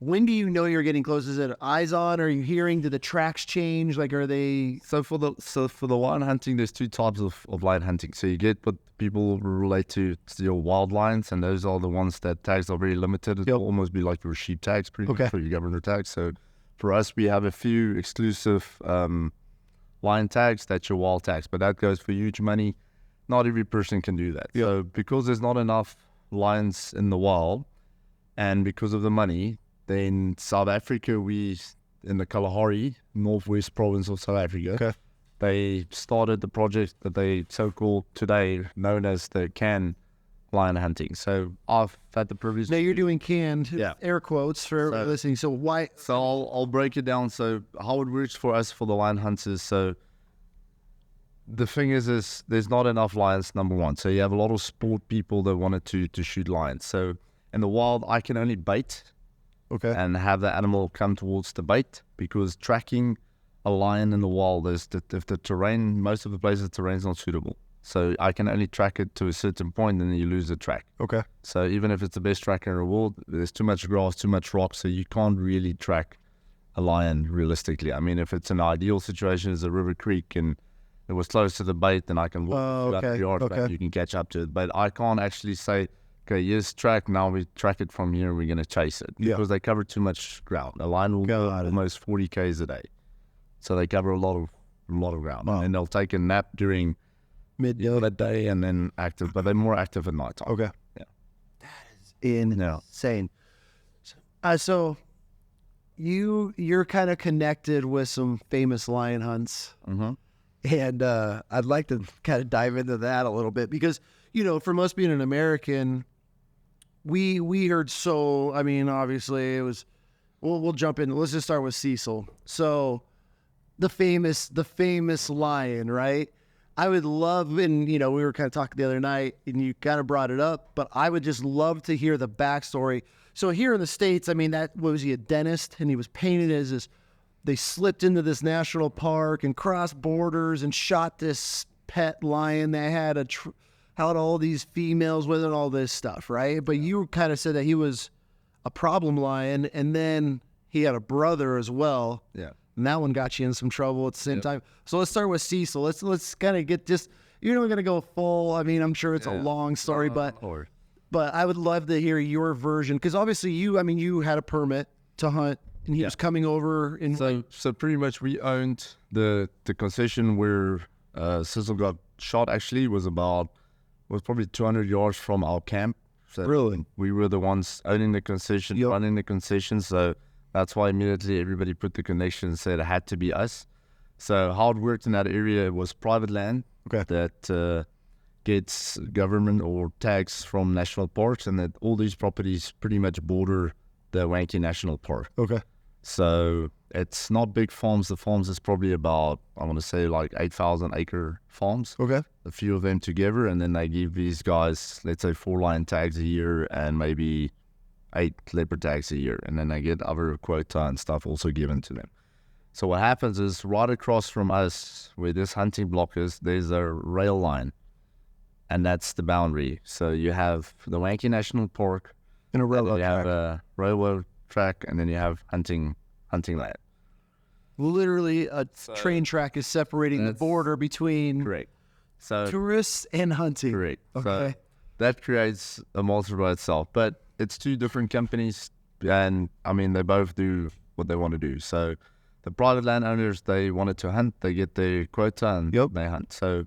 when do you know you're getting close? Is it eyes on? Are you hearing? Do the tracks change? Like, are they? So for the lion hunting, there's two types of lion hunting. So you get what people relate to your wild lions, and those are the ones that tags are very limited. It will almost be like your sheep tags, pretty much, for your governor tags. So for us, we have a few exclusive lion tags, that's your wild tags, but that goes for huge money. Not every person can do that. So because there's not enough lions in the wild, and because of the money, then South Africa, in the Kalahari, northwest province of South Africa, they started the project that they so-called today known as the can lion hunting. So I've had the privilege. Now you're doing canned, air quotes for listening. So why? So I'll break it down. So how it works for us for the lion hunters. So the thing is there's not enough lions, number one. So you have a lot of sport people that wanted to shoot lions. So in the wild, I can only bait and have the animal come towards the bait, because tracking a lion in the wild is that if the terrain, most of the places, the terrain's not suitable. So I can only track it to a certain point, and then you lose the track. Okay. So even if it's the best tracker in the world, there's too much grass, too much rock, so you can't really track a lion realistically. I mean, if it's an ideal situation, it's a river creek and it was close to the bait, then I can walk about the yard back, you can catch up to it. But I can't actually say, okay, here's track, now we track it from here, we're going to chase it. Because they cover too much ground. A lion will go almost 40 Ks a day. So they cover a lot of ground. Wow. And they'll take a nap during midday and then active, but they're more active at night time. Okay. Yeah. That is insane. So you're kind of connected with some famous lion hunts. Mm-hmm. And I'd like to kind of dive into that a little bit because, you know, for us being an American, we heard I mean, obviously it was, we'll jump in. Let's just start with Cecil. So the famous lion, right? I would love, and, you know, we were kind of talking the other night and you kind of brought it up, but I would just love to hear the backstory. So here in the States, I mean, was he a dentist? And he was painted as this, they slipped into this national park and crossed borders and shot this pet lion that had had all these females with it and all this stuff, right? But you kind of said that he was a problem lion, and then he had a brother as well. Yeah. And that one got you in some trouble at the same time. So let's start with Cecil. Let's kind of get just, you're not going to go full. I mean, I'm sure it's a long story, but I would love to hear your version, because obviously you had a permit to hunt, and he was coming over. So pretty much we owned the concession where Cecil got shot. Actually, was probably 200 yards from our camp. So really, we were the ones owning the concession, running the concession. So that's why immediately everybody put the connection and said it had to be us. So how it worked in that area, it was private land that gets government or tax from national parks, and that all these properties pretty much border the Wanky National Park. Okay. So it's not big farms. The farms is probably about, I want to say, like 8,000 acre farms. Okay. A few of them together, and then they give these guys, let's say, 4 lion tags a year and maybe 8 leopard tags a year, and then they get other quota and stuff also given to them. So what happens is, right across from us, where this hunting block is, there's a rail line, and that's the boundary. So you have the Wanky National Park, and a railroad track. You have a railroad track, and then you have hunting land. Literally, a train track is separating the border between tourists and hunting. Correct. Okay. So that creates a monster by itself. But it's 2 different companies, and I mean, they both do what they want to do. So the private landowners, they wanted to hunt, they get their quota, and they hunt. So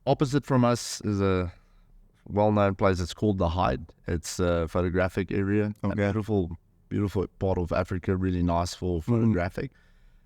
opposite from us is a well-known place. It's called The Hide. It's a photographic area. A beautiful part of Africa, really nice for photographic.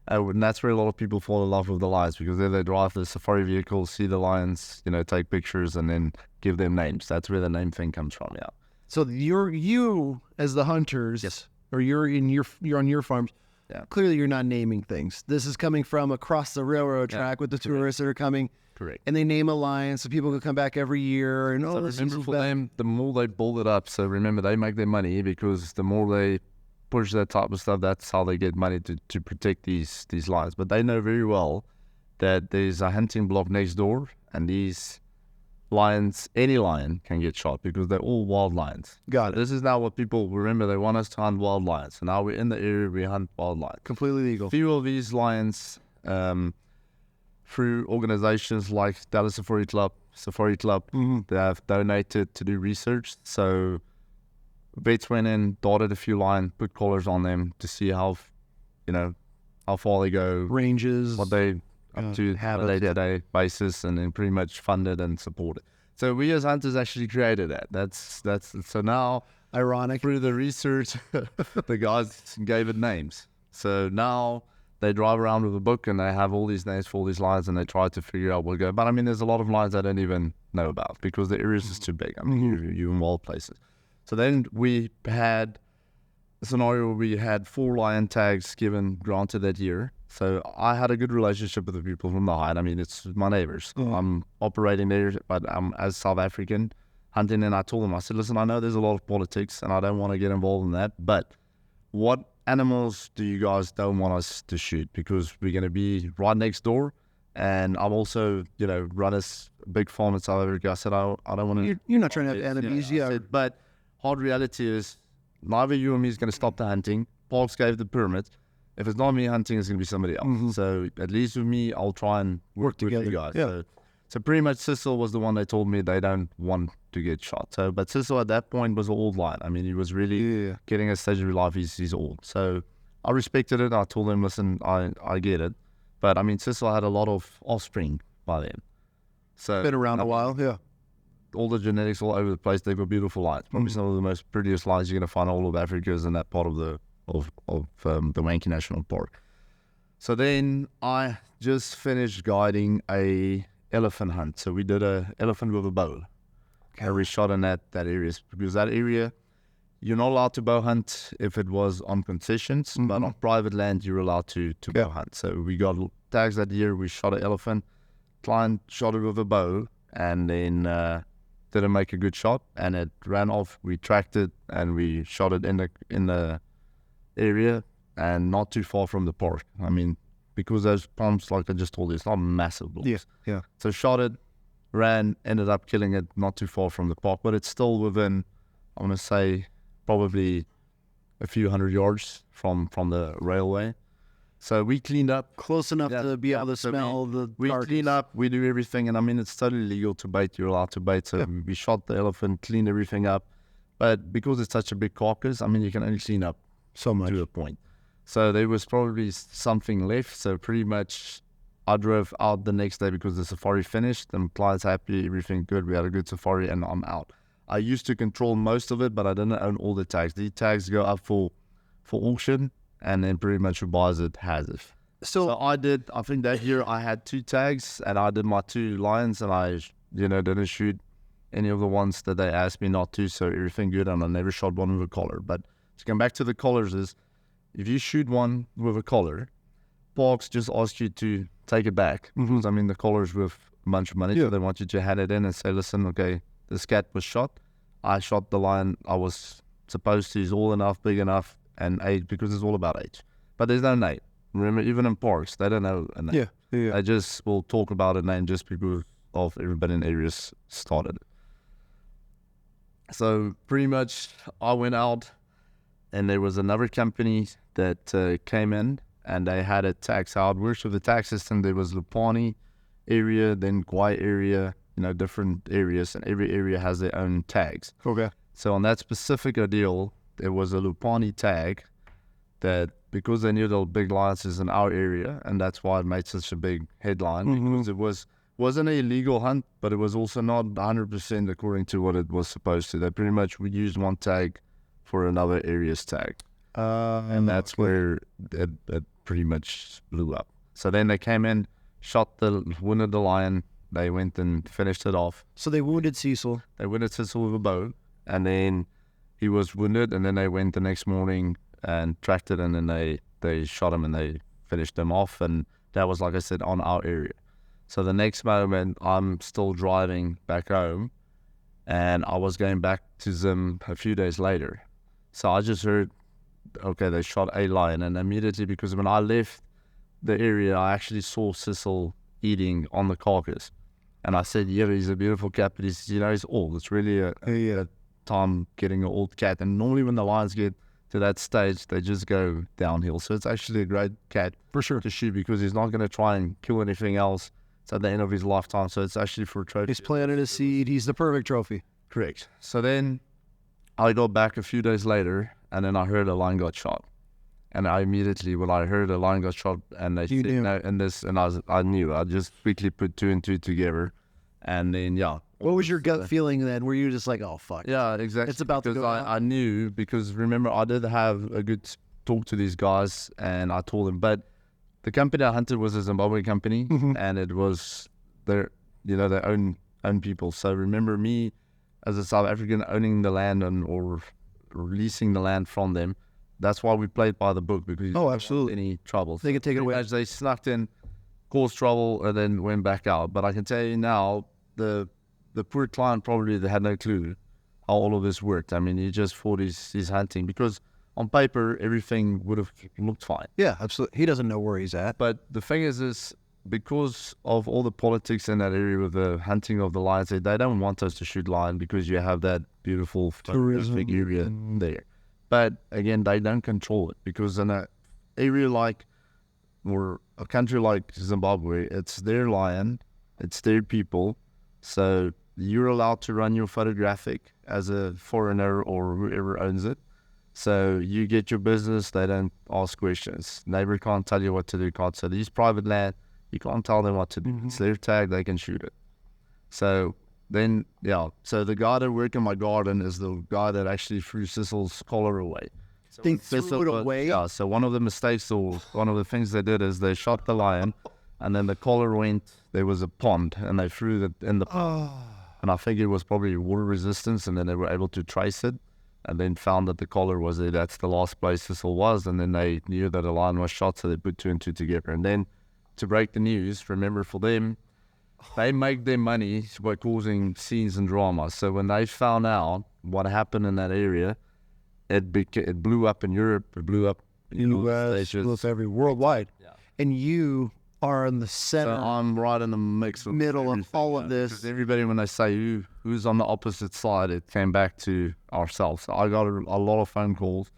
And that's where a lot of people fall in love with the lions, because there they drive the safari vehicles, see the lions, take pictures, and then give them names. That's where the name thing comes from. Yeah. So you as the hunters, or you're on your farms. Yeah. Clearly, you're not naming things. This is coming from across the railroad track with the tourists that are coming. Correct. And they name a lion so people can come back every year. And so remember, for them, the more they build it up. So remember, they make their money, because the more they push that type of stuff, that's how they get money to protect these lions. But they know very well that there's a hunting block next door, and these lions, any lion can get shot, because they're all wild lions. Got it. This is now what people remember. They want us to hunt wild lions. So now we're in the area, we hunt wild lions. Completely legal. A few of these lions, through organizations like Dallas Safari Club, they have donated to do research. So vets went in, dotted a few lions, put collars on them to see how far they go, ranges, what they up to on a day-to-day basis, and then pretty much funded and supported. So we as hunters actually created that. That's so now, ironic, through the research, the guys gave it names. So now they drive around with a book and they have all these names for all these lions, and they try to figure out where to go. But I mean, there's a lot of lions I don't even know about, because the area is too big. I mean, you're in wild places. So then we had scenario where we had 4 lion tags granted that year. So I had a good relationship with the people from the hide. I mean, it's my neighbors. I'm operating there, but I'm as South African hunting, and I told them, I said, listen, I know there's a lot of politics and I don't want to get involved in that, but what animals do you guys don't want us to shoot? Because we're going to be right next door, and I'm also, run a big farm in South Africa. I said, I don't want to... You're not trying to have enemies, I said, but hard reality is neither you or me is going to stop the hunting. Parks gave the permit. If it's not me hunting, it's going to be somebody else. So at least with me, I'll try and work together with you guys. Yeah. So pretty much Cecil was the one that told me they don't want to get shot. So, but Cecil at that point was an old lion. I mean, he was really getting a stage of life. He's old. So I respected it. I told him, listen, I get it. But I mean, Cecil had a lot of offspring by then. So been around a while, yeah. All the genetics all over the place. They've got beautiful lions. Probably some of the most prettiest lions you're going to find all of Africa is in that part of the Debunking National Park. So then I just finished guiding a elephant hunt. So we did a elephant with a bow. Okay. We shot in that area, because that area you're not allowed to bow hunt if it was on concessions, but on private land you're allowed to bow hunt. So we got tags that year. We shot an elephant. Client shot it with a bow, and then didn't make a good shot, and it ran off. We tracked it and we shot it in the area, and not too far from the park. I mean, because those palms, like I just told you, it's not massive blocks. Yeah. So shot it, ran, ended up killing it not too far from the park, but it's still within, I want to say, probably a few hundred yards from the railway. So we cleaned up. Close enough to be able to smell the We carcass. clean up, we do everything, and I mean, it's totally legal to bait. You're allowed to bait. So we shot the elephant, cleaned everything up. But because it's such a big carcass, I mean, you can only clean up so much to a point. So there was probably something left. So pretty much I drove out the next day because the safari finished and client's happy, everything good. We had a good safari and I'm out. I used to control most of it, but I didn't own all the tags. These tags go up for auction, and then pretty much who buys it has it. So I think that year I had 2 tags, and I did my 2 lions, and I, didn't shoot any of the ones that they asked me not to. So everything good, and I never shot one with a collar. But to come back to the collars is, if you shoot one with a collar, parks just ask you to take it back. Because, I mean, the collar's worth a bunch of money, so they want you to hand it in and say, listen, okay, this cat was shot. I shot the lion I was supposed to. He's all enough, big enough, and age, because it's all about age. But there's no name. Remember, even in parks, they don't know a name. Yeah. They just will talk about a name just because of everybody in areas started. So pretty much I went out, and there was another company that came in, and they had a tax. How it works with the tax system, there was Lupani area, then Kwai area, different areas, and every area has their own tags. Okay. So on that specific deal, there was a Lupani tag that, because they knew the big lions is in our area, and that's why it made such a big headline, because it wasn't an illegal hunt, but it was also not 100% according to what it was supposed to. They pretty much would use one tag for another area's tag. And that's where it pretty much blew up. So then they came in, wounded the lion. They went and finished it off. So they wounded Cecil. They wounded Cecil with a bow, and then he was wounded, and then they went the next morning and tracked it, and then they shot him and they finished him off, and that was, like I said, on our area. So the next moment, I'm still driving back home, and I was going back to Zim a few days later. So I just heard, okay, they shot a lion, and immediately, because when I left the area, I actually saw Cecil eating on the carcass. And I said, yeah, he's a beautiful cat, but he's old. It's really a time getting an old cat. And normally when the lions get to that stage, they just go downhill. So it's actually a great cat for sure to shoot, because he's not going to try and kill anything else. It's at the end of his lifetime. So it's actually for a trophy. He's planted a seed. He's the perfect trophy. Correct. So then I got back a few days later, and then I heard a lion got shot. And I immediately, when I heard a lion got shot, and they said, no, and I knew. I just quickly put 2 and 2 together, and then What was your gut feeling then? Were you just like, oh fuck? Yeah, exactly. It's about to go down. I knew, because remember, I did have a good talk to these guys, and I told them. But the company I hunted was a Zimbabwe company, and it was their own people. So remember, me as a South African owning the land or releasing the land from them, that's why we played by the book, because you don't want absolutely. any trouble. They can take it away. As they snuck in, caused trouble, and then went back out. But I can tell you now, the poor client probably had no clue how all of this worked. I mean, he just thought he's hunting, because on paper everything would have looked fine. Yeah, absolutely. He doesn't know where he's at. But the thing is because of all the politics in that area with the hunting of the lions, they don't want us to shoot lion, because you have that beautiful tourism area there. But again, they don't control it, because in an area like, or a country like Zimbabwe, it's their lion, it's their people. So you're allowed to run your photographic as a foreigner or whoever owns it. So you get your business, they don't ask questions. Neighbor can't tell you what to do, can't say, these private land, you can't tell them what to do. It's their tag, they can shoot it. So then, so the guy that worked in my garden is the guy that actually threw Cecil's collar away. So They threw it away? Yeah, so one of the mistakes, or one of the things they did, is they shot the lion, and then the collar went, there was a pond, and they threw it in the pond. And I think it was probably water resistance, and then they were able to trace it, and then found that the collar was there. That's the last place Cecil was, and then they knew that a lion was shot, so they put 2 and 2 together. And then to break the news, remember, for them, they make their money by causing scenes and drama. So when they found out what happened in that area, it blew up in Europe, it blew up in the US, blew up worldwide. Yeah. And you are in the center, So I'm right in the mix, middle of all of this. Because everybody, when they say who's on the opposite side, it came back to ourselves. So I got a lot of phone calls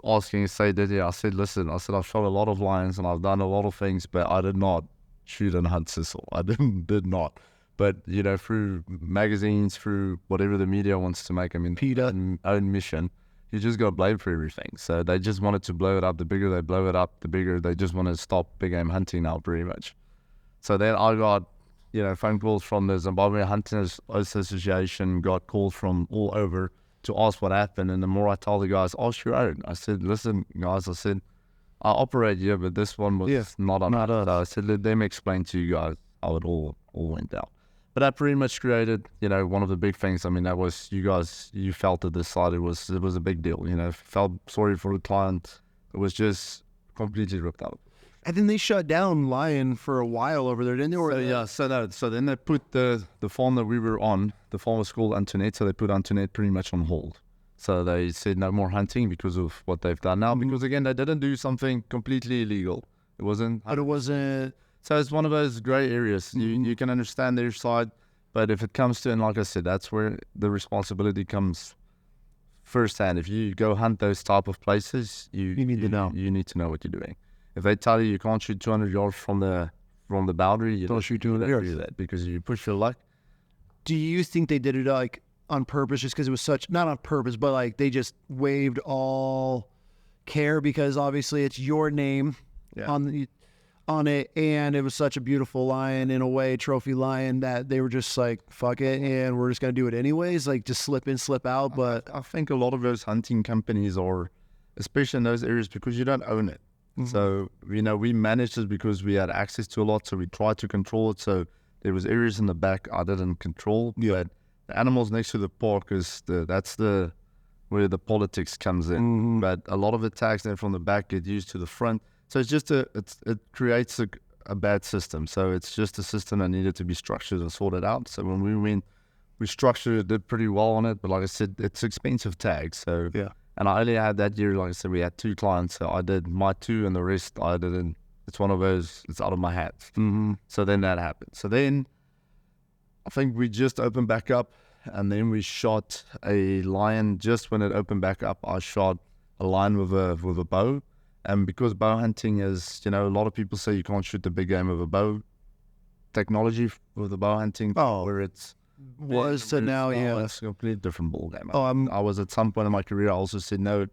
asking, did you? I said, listen, I've shot a lot of lions and I've done a lot of things, but I did not shoot and hunt Cecil. I did not. But, through magazines, through whatever the media wants to make, I mean, PETA own mission, you just got blamed for everything. So they just wanted to blow it up. The bigger they blow it up, the bigger they just want to stop big game hunting now, pretty much. So then I got, phone calls from the Zimbabwe Hunters Association, got calls from all over to ask what happened. And the more I told the guys, ask your own. I said, listen, guys, I operate here, but this one was not on us. So I said, let them explain to you guys how it all went down. But that pretty much created, one of the big things. I mean, that was, you guys, you felt it this side. It was a big deal, felt sorry for the client. It was just completely ripped out. And then they shut down lion for a while over there, didn't they? So then they put the farm that we were on, the farm was called Antoinette, so they put Antoinette pretty much on hold. So they said no more hunting because of what they've done now. Because again, they didn't do something completely illegal. It wasn't. But it wasn't. So it's one of those gray areas. You can understand their side, but if it comes to, and like I said, that's where the responsibility comes firsthand. If you go hunt those type of places, you need to know. You need to know what you're doing. If they tell you can't shoot 200 yards from the boundary, you don't shoot 200 yards. Do that because you push your luck. Do you think they did it like on purpose, just because it was such, not on purpose, but like they just waived all care because obviously it's your name on it, and it was such a beautiful lion, in a way, trophy lion, that they were just like, fuck it, and we're just gonna do it anyways, like just slip in, slip out. But I think a lot of those hunting companies are, especially in those areas, because you don't own it. So, we managed it because we had access to a lot, so we tried to control it. So there was areas in the back I didn't control, but the animals next to the park that's where the politics comes in. But a lot of the tags then from the back get used to the front. So it's just it creates a bad system. So it's just a system that needed to be structured and sorted out. So when we went, we structured it, did pretty well on it. But like I said, it's expensive tags. So and I only had that year, like I said, we had 2 clients. So I did my 2 and the rest I didn't. It's one of those, it's out of my hands. So then that happened. So then I think we just opened back up, and then we shot a lion. Just when it opened back up, I shot a lion with a bow. And because bow hunting is, a lot of people say you can't shoot the big game with a bow. Technology with the bow hunting, where it's was to now, it's a completely different ball game. I was at some point in my career, I also said no,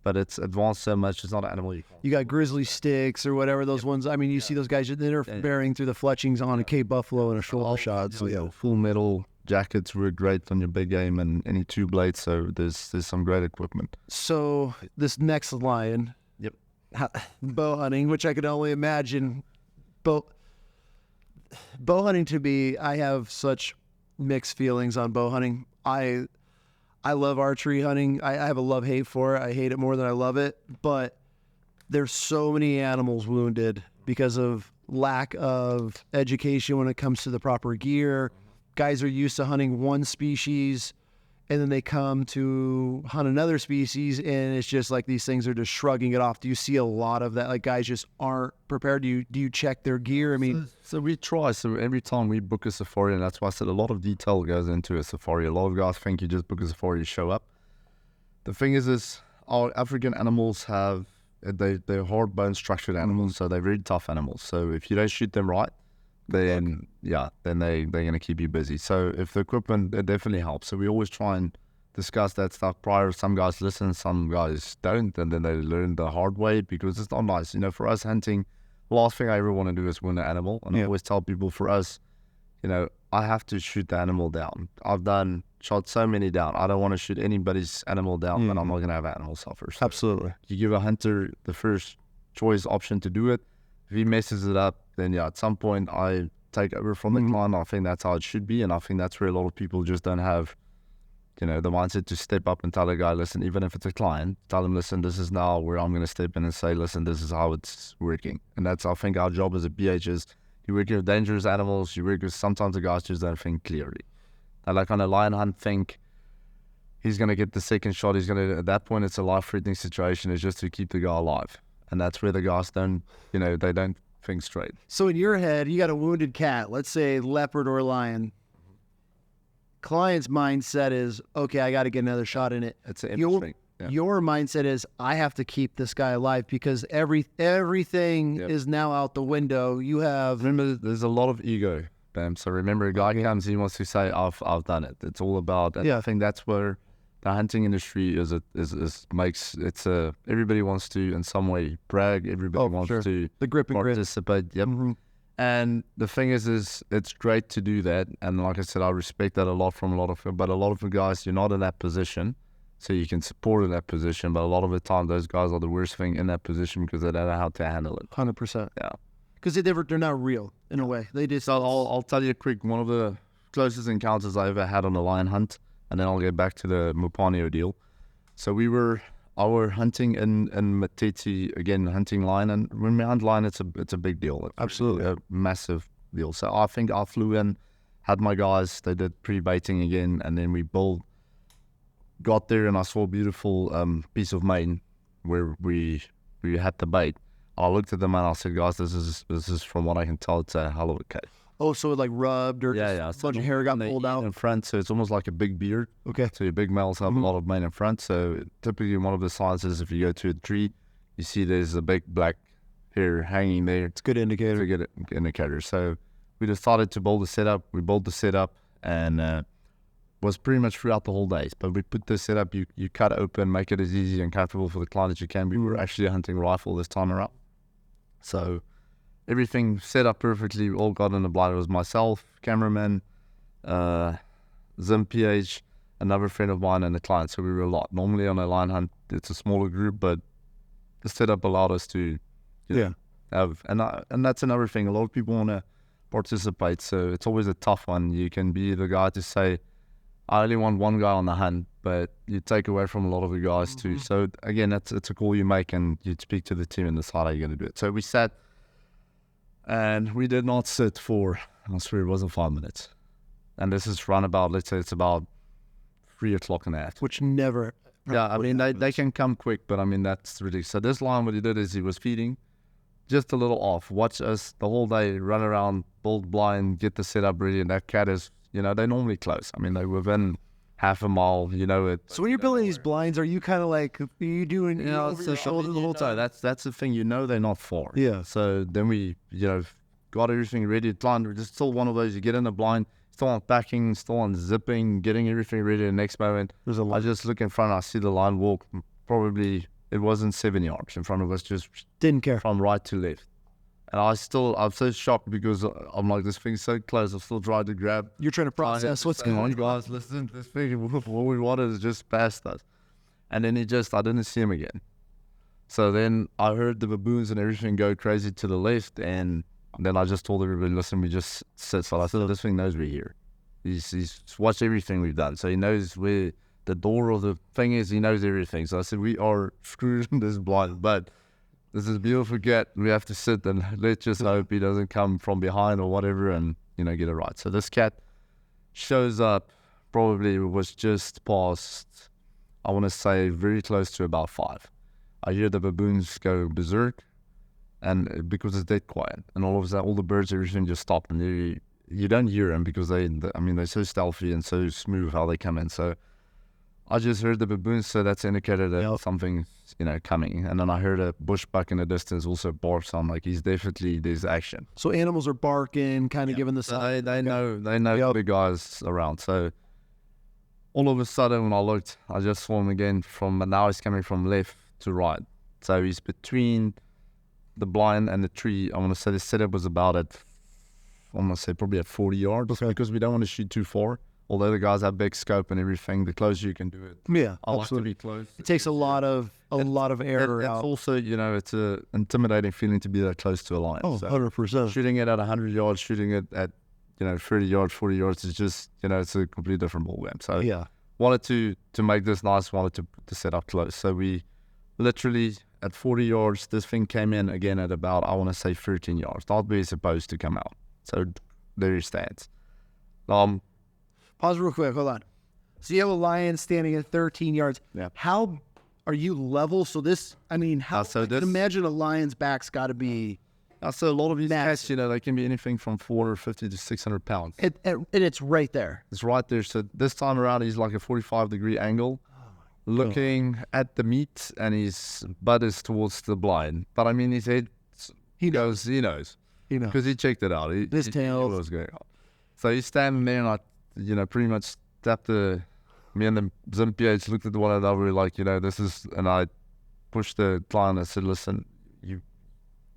but it's advanced so much. It's not an animal. You got grizzly sticks or whatever those ones. I mean, you see those guys that are bearing through the fletchings on a Cape Buffalo and a shoulder shot. So full metal jackets were great on your big game, and any 2 blades. So there's some great equipment. So this next lion, bow hunting, which I could only imagine, bow hunting to be. I have such mixed feelings on bow hunting. I I love archery hunting. I have a love-hate for it. I hate it more than I love it. But there's so many animals wounded because of lack of education when it comes to the proper gear. Guys are used to hunting one species, and then they come to hunt another species, and it's just like these things are just shrugging it off. Do you see a lot of that? Like guys just aren't prepared. Do you check their gear? I mean, so we try. So every time we book a safari, and that's why I said a lot of detail goes into a safari. A lot of guys think you just book a safari, you show up. The thing is our African animals have they're hard bone structured animals, so they're very tough animals. So if you don't shoot them right, then they're going to keep you busy. So if the equipment, it definitely helps. So we always try and discuss that stuff prior. Some guys listen, some guys don't, and then they learn the hard way because it's not nice. For us hunting, the last thing I ever want to do is wound an animal. And I always tell people, for us, I have to shoot the animal down. I've shot so many down. I don't want to shoot anybody's animal down, but I'm not going to have animal suffer. So absolutely. You give a hunter the first choice option to do it. If he messes it up, then at some point I take over from the client. I think that's how it should be, and I think that's where a lot of people just don't have, the mindset to step up and tell a guy, listen, even if it's a client, tell him, listen, this is now where I'm going to step in and say, listen, this is how it's working. And that's, I think, our job as a BH is you work with dangerous animals, you work with, sometimes the guys just don't think clearly. And like on a lion hunt, think he's going to get the second shot, at that point it's a life-threatening situation, it's just to keep the guy alive. And that's where the guys don't, they don't think straight. So in your head, you got a wounded cat, let's say leopard or lion. Client's mindset is, okay, I got to get another shot in it. It's interesting. Your mindset is, I have to keep this guy alive because everything is now out the window. You have... Remember, there's a lot of ego, Bam. So remember, a guy comes, he wants to say, I've done it. It's all about... I think that's where the hunting industry everybody wants to in some way brag, everybody wants to the grip and participate. Yep. And the thing is it's great to do that, and like I said, I respect that a lot from a lot of the guys, you're not in that position, so you can support in that position, but a lot of the time those guys are the worst thing in that position because they don't know how to handle it. 100%. Yeah, because they're not real in a way. They just... So I'll tell you a quick, one of the closest encounters I ever had on a lion hunt, and then I'll get back to the Mupan deal. So our hunting in Matete, again, hunting lion, and when we hunt lion, it's a big deal. It's absolutely a massive deal. So I think I flew in, had my guys, they did pre-baiting again, and then we got there, and I saw a beautiful piece of mane where we had the bait. I looked at them and I said, guys, this is from what I can tell, it's a hell of a cat. Oh, so it like rubbed or a bunch of hair got pulled out in front, so it's almost like a big beard. Okay. So your big males have a lot of mane in front. So typically one of the signs is if you go to a tree, you see there's a big black hair hanging there. It's a good indicator. It's a good indicator. So we decided to build the setup. We built the setup and was pretty much throughout the whole day. But we put the setup, you cut open, make it as easy and comfortable for the client as you can. We were actually hunting rifle this time around. So everything set up perfectly, all got in the blind. It was myself, cameraman, Zim PH, another friend of mine, and the client. So we were a lot. Normally on a lion hunt, it's a smaller group, but the setup allowed us to have. And that's another thing. A lot of people want to participate, so it's always a tough one. You can be the guy to say, I only want one guy on the hunt, but you take away from a lot of the guys too. So again, it's a call you make, and you speak to the team and decide how you're going to do it. So we sat, and we did not sit for, I swear it wasn't 5 minutes. And this is run about, let's say it's about 3 o'clock in the afternoon. Which never... Yeah, I mean, they can come quick, but I mean, that's ridiculous. So this lion, what he did is he was feeding just a little off. Watch us the whole day, run around, build blind, get the setup ready, and that cat is, they're normally close. I mean, they're within half a mile, So when you're building these blinds, are you kind of like, are you doing over your shoulder the whole time? That's the thing, they're not far. Yeah. So then we, got everything ready. Blind, just still one of those, you get in the blind, still unpacking, still unzipping, getting everything ready. The next moment, I just look in front, I see the line walk, probably, it wasn't 7 yards in front of us, just didn't care. From right to left. And I'm so shocked because I'm like, this thing's so close. I'm still trying to grab. You're trying to process what's going on. Guys, listen, this thing, what we wanted is just past us. And then I didn't see him again. So then I heard the baboons and everything go crazy to the left. And then I just told everybody, listen, we just sit. So I said, this thing knows we're here. He's watched everything we've done. So he knows where the door of the thing is, he knows everything. So I said, we are screwed in this blind, but this is a beautiful cat. We have to sit and let's just hope he doesn't come from behind or whatever and, you know, get it right. So this cat shows up, probably was just past, I want to say, very close to about 5. I hear the baboons go berserk, and because it's dead quiet, and all of a sudden, all the birds, everything just stopped, and you don't hear them because they're so stealthy and so smooth how they come in. So I just heard the baboons, so that's indicated that something's, you know, coming. And then I heard a bush buck in the distance also bark, so I'm like, there's action. So animals are barking, kind of giving the sign. They know the big guys around. So all of a sudden, when I looked, I just saw him again now he's coming from left to right. So he's between the blind and the tree. I want to say the setup was about probably at 40 yards, because we don't want to shoot too far. Although the guys have big scope and everything, the closer you can do it. Yeah, I like to be close. It takes a lot of error out. It's also, you know, it's a intimidating feeling to be that close to a lion. Oh, 100%. Shooting it at 100 yards, shooting it at, you know, 30 yards, 40 yards is just, you know, it's a completely different ballgame. So yeah, wanted to make this nice, wanted to set up close. So we literally at 40 yards, this thing came in again at about, I want to say 13 yards. Not where it's supposed to come out. So there he stands. Pause real quick. Hold on. So you have a lion standing at 13 yards. Yeah. How are you level? So this, I mean, I can imagine a lion's back's got to be. So a lot of these cats, you know, they can be anything from 450 to 600 pounds. And it's right there. It's right there. So this time around, he's like a 45-degree angle, looking at the meat, and his butt is towards the blind. But I mean, his head, he knows. Because he checked it out. His tail was going on. So he's standing there, and I, you know, pretty much tapped me and the Zimpiates looked at one another like, you know, and I pushed the client and said, listen,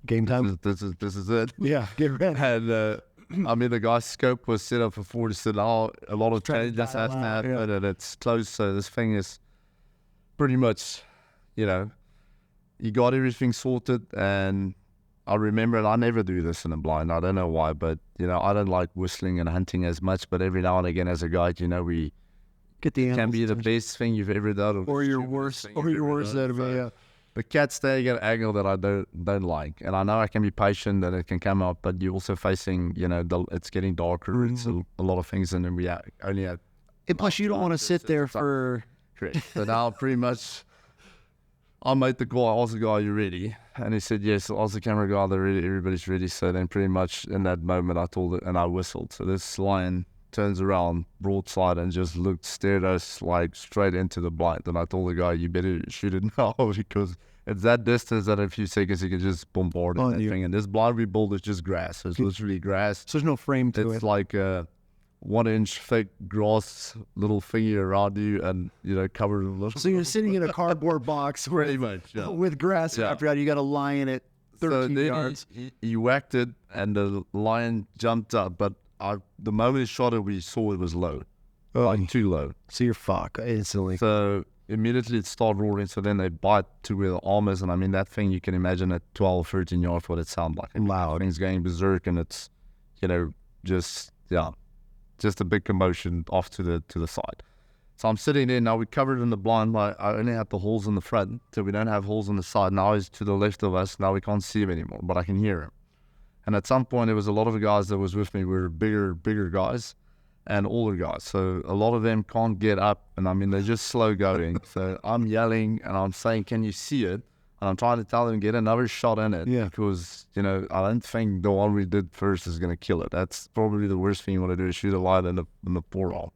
game time. This is it. Yeah, get ready. And I mean, the guy's scope was set up for 40, so now a lot of changes has to happen, and it's close. So this thing is pretty much, you know, you got everything sorted. And I remember, and I never do this in a blind. I don't know why, but, you know, I don't like whistling and hunting as much. But every now and again, as a guide, you know, we get the can be the best thing you've ever done, or your worst enemy. Yeah. The cat's staying at an angle that I don't like, and I know I can be patient and it can come up, but you're also facing, you know, it's getting darker. Mm-hmm. It's a lot of things, and then we only have. And plus, you don't want to sit there for. Correct. So now, pretty much, I made the call. I asked the guy, "Are you ready?" And he said, "Yes." I asked the camera guy, "They're ready. Everybody's ready." So then, pretty much in that moment, I told it, and I whistled. So this lion turns around broadside and just stared us like straight into the blind. And I told the guy, "You better shoot it now," because it's that distance that in a few seconds you can just bombard that thing. And this blind we built is just grass. So it's literally grass. So there's no frame to it. It's like a 1-inch thick grass little thingy around you, and, you know, covered in little. So you're sitting in a cardboard box pretty much, with grass wrapped around. You got a lion at 13 yards. He whacked it, and the lion jumped up, but the moment he shot it, we saw it was low, like too low. So you're fucked instantly. So immediately it started roaring. So then they bite to where the arm is, and I mean, that thing, you can imagine at 12, 13 yards what it sounds like. Loud. Things going berserk, and it's, you know, just a big commotion off to the side. So I'm sitting there now. We covered in the blind. Like, I only have the holes in the front, so we don't have holes on the side. Now he's to the left of us. Now we can't see him anymore, but I can hear him. And at some point, there was a lot of the guys that was with me were bigger guys and older guys. So a lot of them can't get up, and I mean, they're just slow going. So I'm yelling, and I'm saying, "Can you see it?" And I'm trying to tell them, get another shot in it. Yeah. Because, you know, I don't think the one we did first is going to kill it. That's probably the worst thing you want to do, is shoot a lion in the forearm.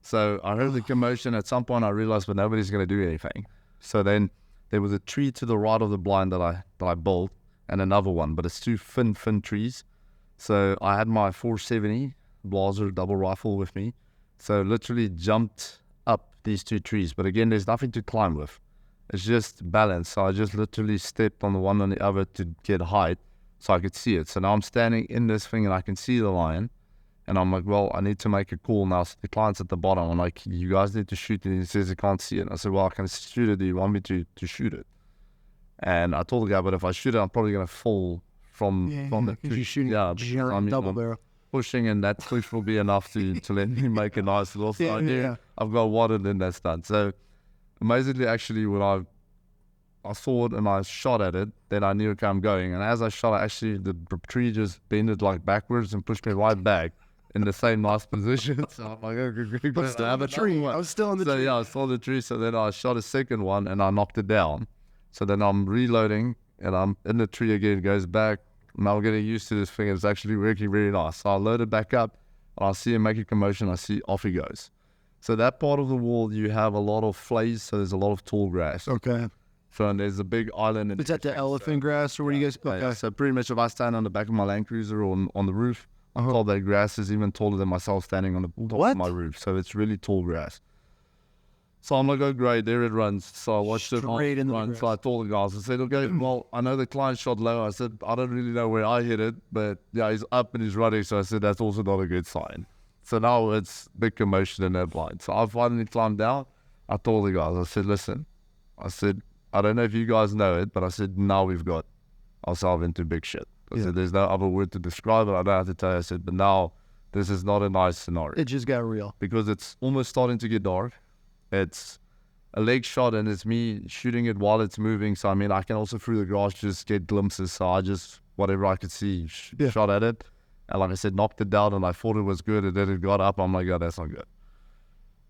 So I heard the commotion. At some point, I realized, but nobody's going to do anything. So then there was a tree to the right of the blind that I built, and another one, but it's two thin trees. So I had my 470 Blaser double rifle with me. So literally jumped up these two trees. But again, there's nothing to climb with. It's just balance. So I just literally stepped on the one on the other to get height so I could see it. So now I'm standing in this thing and I can see the lion. And I'm like, well, I need to make a call now. So the client's at the bottom. I'm like, you guys need to shoot it. And he says, I can't see it. And I said, well, I can shoot it. Do you want me to shoot it? And I told the guy, but if I shoot it, I'm probably going to fall from the tree. You're shooting double barrel. pushing, and that push will be enough to let me make a nice little slide here. Yeah. I've got water, then that's done. So amazingly, actually, when I saw it and I shot at it, then I knew, okay, I'm going. And as I shot, actually, the tree just bended like backwards and pushed me right back in the same nice position. So I'm like, okay, But still have a tree. I was still on the so tree. yeah, I saw the tree. So then I shot a second one and I knocked it down. So then I'm reloading and I'm in the tree again, goes back. Now I'm getting used to this thing. It's actually working really nice. So I load it back up and I see him make a commotion. I see off he goes. So that part of the wall, you have a lot of flays. So there's a lot of tall grass. Okay. So and there's a big island. Is that the elephant grass or where you guys? Okay. Yeah. So pretty much if I stand on the back of my Land Cruiser or on the roof, all that grass is even taller than myself standing on the top of my roof. So it's really tall grass. So I'm like, oh great, there it runs. So I watched it run. So I told the guys, I said, okay, well, I know the client shot low. I said, I don't really know where I hit it, but yeah, he's up and he's running. So I said, that's also not a good sign. So now it's big commotion in that blind. So I finally climbed down. I told the guys, I said, listen, I said, I don't know if you guys know it, but I said, now we've got ourselves into big shit. I said, there's no other word to describe it. I don't have to tell you. I said, but now this is not a nice scenario. It just got real. Because it's almost starting to get dark. It's a leg shot and it's me shooting it while it's moving. So, I mean, I can also through the grass just get glimpses. So I just, whatever I could see, shot at it. And like I said, knocked it down and I thought it was good. And then it got up. I'm like, oh, that's not good.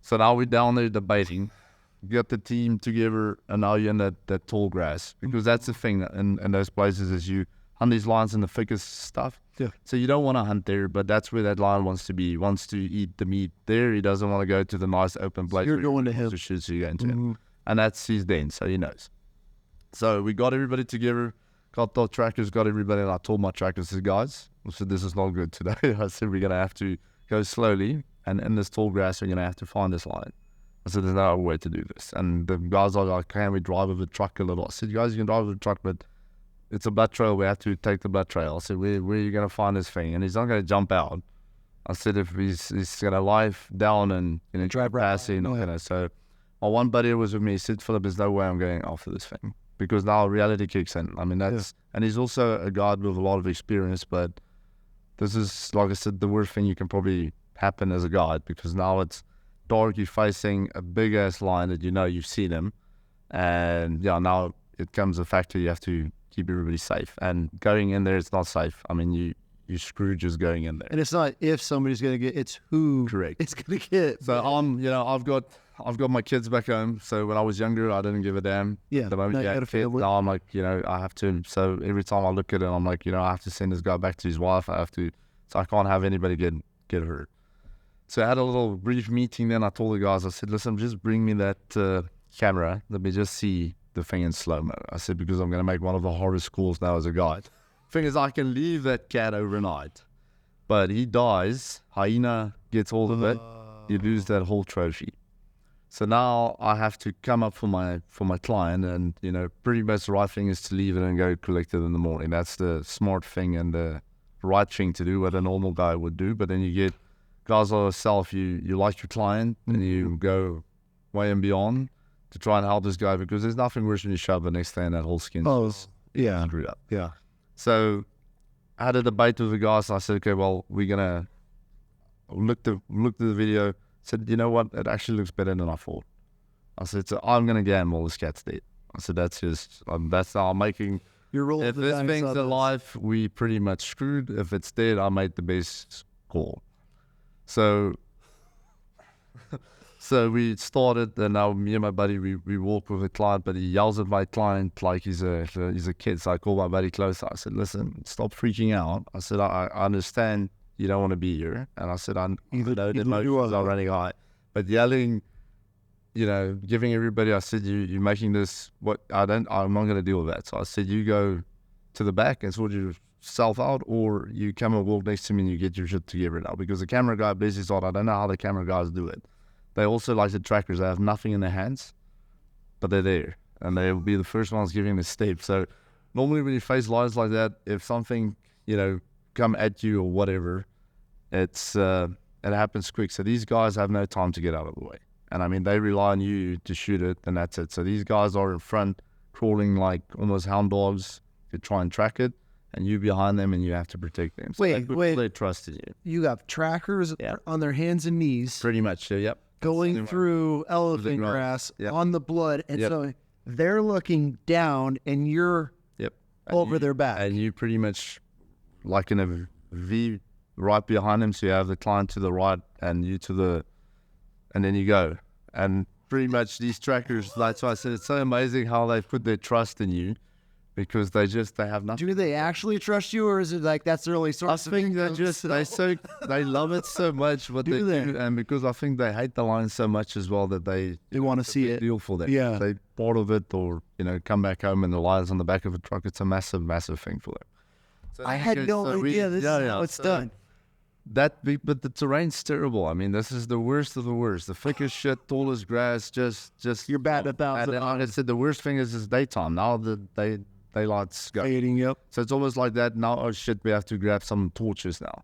So now we're down there debating. Get the team together and now you're in that tall grass. Because that's the thing in those places is you hunt these lions in the thickest stuff. Yeah. So you don't want to hunt there, but that's where that lion wants to be. He wants to eat the meat there. He doesn't want to go to the nice open place. You're going to him. To shoot, so you're going to him. And that's his den, so he knows. So we got everybody together, got the trackers, got everybody, and I told my trackers, I said, guys, I said, this is not good today. I said, we're going to have to go slowly, and in this tall grass, we're going to have to find this lion. I said, there's no other way to do this. And the guys are like, can we drive with the truck a little? I said, guys, you can drive with the truck, but it's a blood trail. We have to take the blood trail. I said, where are you going to find this thing? And he's not going to jump out. I said, if he's going to lie down and drive past it, not going to. So my one buddy was with me. He said, Philip, there's no way I'm going after this thing because now reality kicks in. I mean, that's, and he's also a guard with a lot of experience, but this is, like I said, the worst thing you can probably happen as a guard because now it's dark. You're facing a big ass lion that you know you've seen him. And yeah, now it comes a factor you have to keep everybody safe, and going in there, it's not safe. I mean, you screwed just going in there. And it's not if somebody's gonna get, it's who correct it's gonna get. So I've got my kids back home. So when I was younger, I didn't give a damn. Yeah. The moment you had kids, now I'm like, I have to. So every time I look at it, I'm like, I have to send this guy back to his wife. I have to. So I can't have anybody get hurt. So I had a little brief meeting. Then I told the guys, I said, listen, just bring me that camera. Let me just see the thing in slow-mo. I said, because I'm going to make one of the hardest calls now as a guide. Thing is, I can leave that cat overnight, but he dies, hyena gets hold of it, you lose that whole trophy. So now I have to come up for my client, and pretty much the right thing is to leave it and go collect it in the morning. That's the smart thing and the right thing to do, what a normal guy would do. But then you get guys like yourself, you like your client and you go way and beyond to try and help this guy, because there's nothing worse when you shove the next day and that whole skin screwed up. Yeah. So I had a debate with the guys. And I said, okay, well, we're gonna looked at the video. Said, you know what? It actually looks better than I thought. I said, so I'm gonna gamble this cat's dead. I said, that's just that's how I'm making. If this thing's alive, we pretty much screwed. If it's dead, I made the best call. So we started, and now me and my buddy, we walk with the client, but he yells at my client like he's a kid. So I call my buddy closer. I said, listen, stop freaking out. I said, I understand you don't want to be here. And I said, I know the emotions are running high. But yelling, giving everybody, I said, you're making this, I'm not going to deal with that. So I said, you go to the back and sort yourself out, or you come and walk next to me and you get your shit together now. Because the camera guy, bless his heart, I don't know how the camera guys do it. They also, like the trackers, they have nothing in their hands, but they're there. And they'll be the first ones giving the step. So normally when you face lions like that, if something, come at you or whatever, it happens quick. So these guys have no time to get out of the way. And I mean, they rely on you to shoot it, and that's it. So these guys are in front, crawling like almost hound dogs to try and track it. and you behind them, and you have to protect them. So they trusted you. You got trackers on their hands and knees. Pretty much, yep. Going through elephant grass on the blood, and so they're looking down, and you're over their back. And you pretty much like in a V right behind them, so you have the client to the right and you to the, and then you go. And pretty much these trackers, that's why I said it's so amazing how they put their trust in you, because they have nothing. Do they actually trust you, or is it like that's their only source? I think they love it so much what they do, and because I think they hate the lions so much as well that they want to see it. Deal for them. Yeah, they part of it, or come back home and the lion's on the back of a truck. It's a massive thing for them. So I had no idea this is how it's done. But the terrain's terrible. I mean, this is the worst of the worst. The thickest shit, tallest grass, just you're batting 1,000. And like I said, the worst thing is daytime. Now the daylight's fading. Yep. So it's almost like that. Now, oh shit, we have to grab some torches now.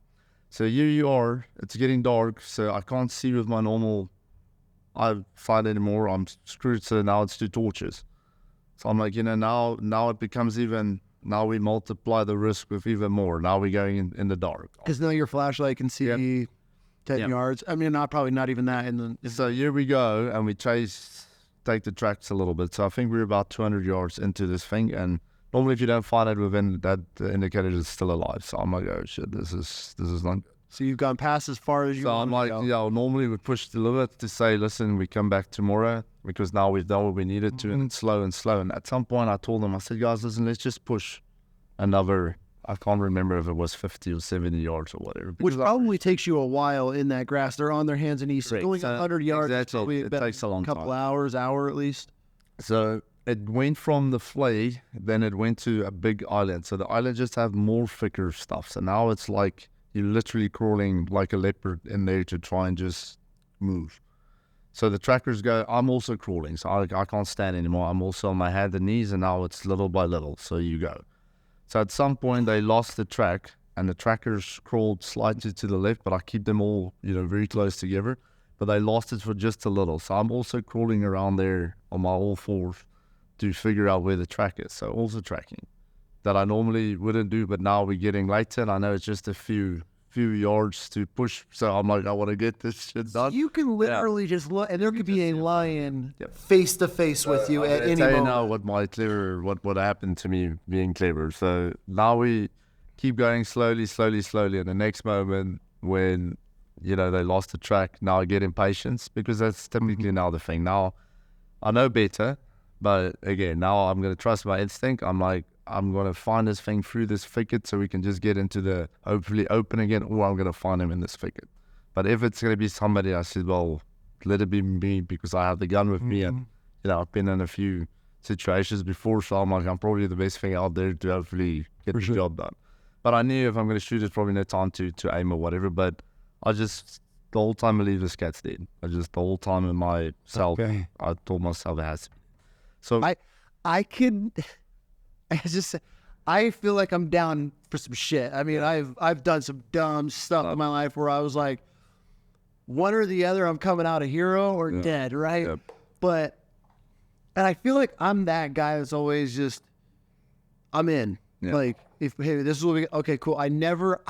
So here you are. It's getting dark, so I can't see with my normal eyesight anymore. I'm screwed. So now it's 2 torches. So I'm like, now it becomes even. Now we multiply the risk with even more. Now we're going in the dark. Because now your flashlight can see 10 yards. I mean, probably not even that. So here we go, and we take the tracks a little bit. So I think we're about 200 yards into this thing, and normally if you don't find it within that, the indicator is still alive. So I'm like, oh shit, this is not good. So you've gone past as far as you want. So I'm like, normally we push the limit to say, listen, we come back tomorrow, because now we've done what we needed to, and it's slow. And at some point I told them, I said, guys, listen, let's just push another, I can't remember if it was 50 or 70 yards or whatever. Which probably takes you a while in that grass. They're on their hands and knees. So going 100 yards, exactly. It takes a long time. Couple hour at least. So it went from the flay, then it went to a big island. So the island just have more thicker stuff. So now it's like you're literally crawling like a leopard in there to try and just move. So the trackers go, I'm also crawling. So I can't stand anymore. I'm also on my hands and knees, and now it's little by little. So you go. So at some point they lost the track, and the trackers crawled slightly to the left, but I keep them all, very close together. But they lost it for just a little. So I'm also crawling around there on my all fours to figure out where the track is. So also tracking that I normally wouldn't do, but now we're getting later, and I know it's just a few yards to push. So I'm like, I want to get this shit done. You can literally just look, and there could be a lion face to face with you at any moment. You know what happened to me being clever. So now we keep going slowly, and the next moment when they lost the track, now I get impatience, because that's typically now the thing. Now I know better, but again, now I'm going to trust my instinct. I'm like, I'm going to find this thing through this thicket so we can just get into the hopefully open again, or I'm going to find him in this thicket. But if it's going to be somebody, I said, well, let it be me, because I have the gun with me, and I've been in a few situations before, so I'm like, I'm probably the best thing out there to hopefully get the job done. But I knew if I'm going to shoot, it's probably no time to aim or whatever. But I just, the whole time I believe this cat's dead. The whole time in myself, I told myself it has to be. So I feel like I'm down for some shit. I mean, I've done some dumb stuff in my life where I was like, one or the other, I'm coming out a hero or dead, right? But, and I feel like I'm that guy that's always just, I'm in. Like, hey, this is what okay, cool. I never,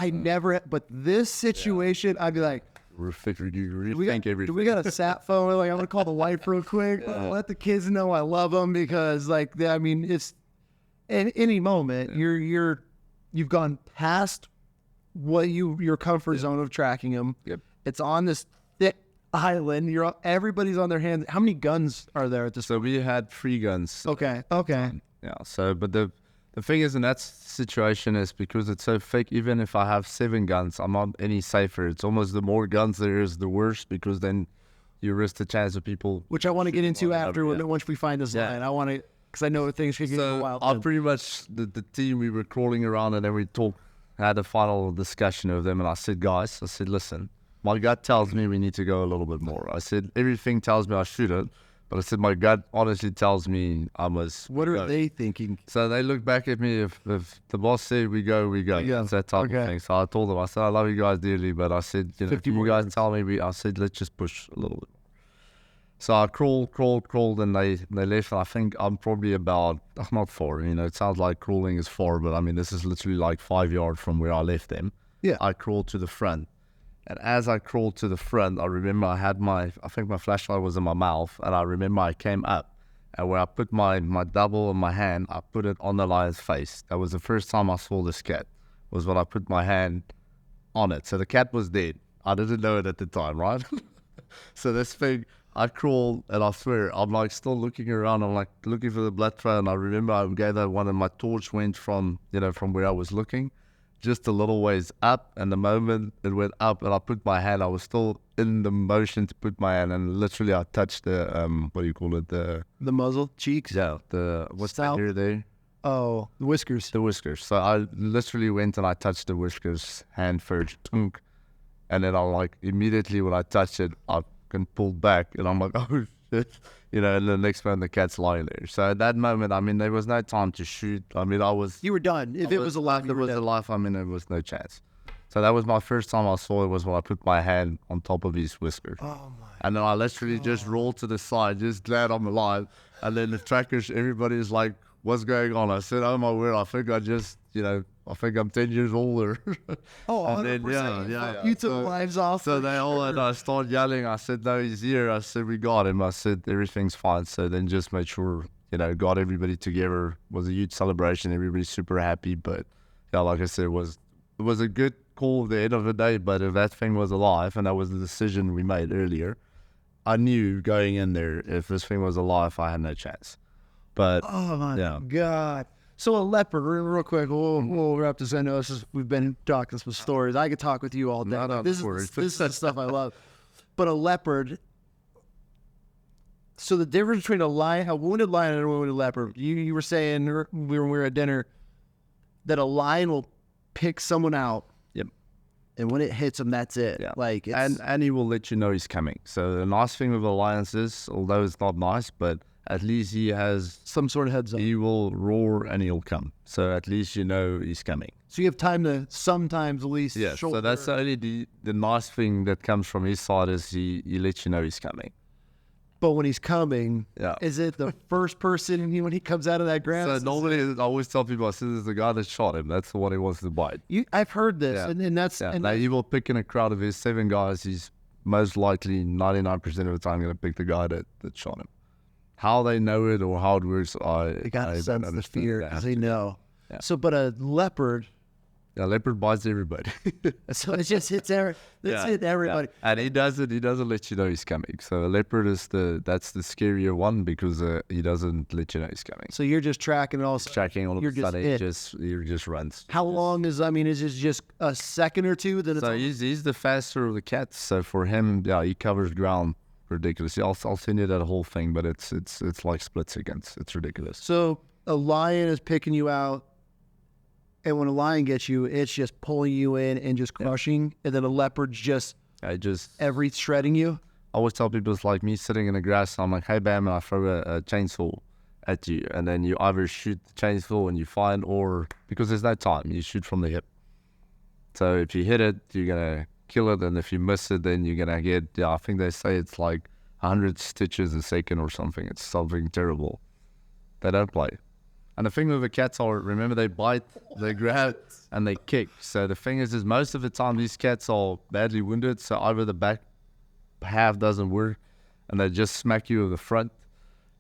but this situation, I'd be like, do we got a sat phone? Like, I'm gonna call the wife real quick. Let the kids know I love them, because, like, it's in any moment you've gone past what your comfort zone of tracking them. It's on this thick island. Everybody's on their hands. How many guns are there at this? So we had 3 guns. Okay. Yeah. So, but the thing is, in that situation, is because it's so thick, even if I have 7 guns, I'm not any safer. It's almost the more guns there is, the worse, because then you risk the chance of people. Which I want to get into after, once we find this line. I want to, because I know things could get wild. I pretty much, the team, we were crawling around, and then we had a final discussion with them, and I said, guys, listen, my gut tells me we need to go a little bit more. I said, everything tells me I shoot it. But I said, my gut honestly tells me I must What are they thinking? So they look back at me. If the boss said we go. Yeah. It's that type of thing. So I told them, I said, I love you guys dearly, but I said, if you guys tell me, I said, let's just push a little bit. So I crawled, and they left. I think I'm probably about, not far, it sounds like crawling is far, but I mean, this is literally like 5 yards from where I left them. Yeah. I crawled to the front. And as I crawled to the front, I remember I think my flashlight was in my mouth, and I remember I came up, and where I put my double in my hand, I put it on the lion's face. That was the first time I saw this cat, was when I put my hand on it. So the cat was dead. I didn't know it at the time, right? So this thing, I crawled, and I swear, I'm like still looking around. I'm like looking for the blood trail, and I remember I gave that one, and my torch went from where I was looking, just a little ways up. And the moment it went up, and I put my hand, I was still in the motion to put my hand, and literally I touched the what do you call it? The muzzle, cheeks. Yeah, what's that here there? Oh, the whiskers. The whiskers. So I literally went and I touched the whiskers hand first, and then I like immediately when I touched it, I can pull back, and I'm like, oh shit, and the next moment the cat's lying there. So at that moment, I mean, there was no time to shoot. I mean, you were done. If it was alive, there was alive. I mean, there was no chance. So that was my first time I saw it, was when I put my hand on top of his whiskers. Oh my! And then I literally just rolled to the side, just glad I'm alive. And then the trackers, everybody's like, what's going on? I said, oh my word, I think I think I'm 10 years older. Oh, and 100%. then, yeah. You took lives off. So they all, and I started yelling. I said, no, he's here. I said, we got him. I said, everything's fine. So then just made sure, got everybody together. It was a huge celebration. Everybody's super happy. But yeah, like I said, it was a good call at the end of the day. But if that thing was alive, and that was the decision we made earlier, I knew going in there, if this thing was alive, I had no chance. But oh my God. So a leopard, real quick, we'll wrap this. I know we've been talking some stories. I could talk with you all day. This is the stuff I love. But a leopard. So the difference between a wounded lion and a wounded leopard. You were saying when we were at dinner that a lion will pick someone out. Yep. And when it hits them, that's it. Yeah. Like and he will let you know he's coming. So the nice thing with the lions is, although it's not nice, but at least he has some sort of heads up. He will roar and he'll come. So at least he's coming. So you have time to sometimes at least. Yeah. So that's only the nice thing that comes from his side, is he lets you know he's coming. But when he's coming, is it the first person when he comes out of that grass? So normally I always tell people, I said, there's the guy that shot him. That's the one he wants to bite. I've heard this, and that's now he will pick in a crowd of his 7 guys. He's most likely 99% of the time going to pick the guy that shot him. How they know it or how it works, they got to sense the fear because they know. Yeah. So, but a leopard. A leopard bites everybody. So it just hits everybody. Yeah. And he doesn't let you know he's coming. So a leopard that's the scarier one, because he doesn't let you know he's coming. So you're just tracking it all. Tracking all of a sudden, he just runs. How long is? I mean, is it just a second or two? So he's the faster of the cats. So for him, he covers ground ridiculously. I'll send you that whole thing, but it's like split seconds. It's ridiculous. So a lion is picking you out, and when a lion gets you, it's just pulling you in and just crushing, and then a leopard's just every shredding you. I always tell people it's like me sitting in the grass. And I'm like, hey, bam, and I throw a chainsaw at you, and then you either shoot the chainsaw and you find, or because there's no time, you shoot from the hip. So if you hit it, you're gonna kill it, and if you miss it, then you're gonna get I think they say it's like 100 stitches a second or something. It's something terrible. They don't play. And the thing with the cats are, remember, they bite, they grab, and they kick. So the thing is most of the time these cats are badly wounded, so either the back half doesn't work and they just smack you with the front.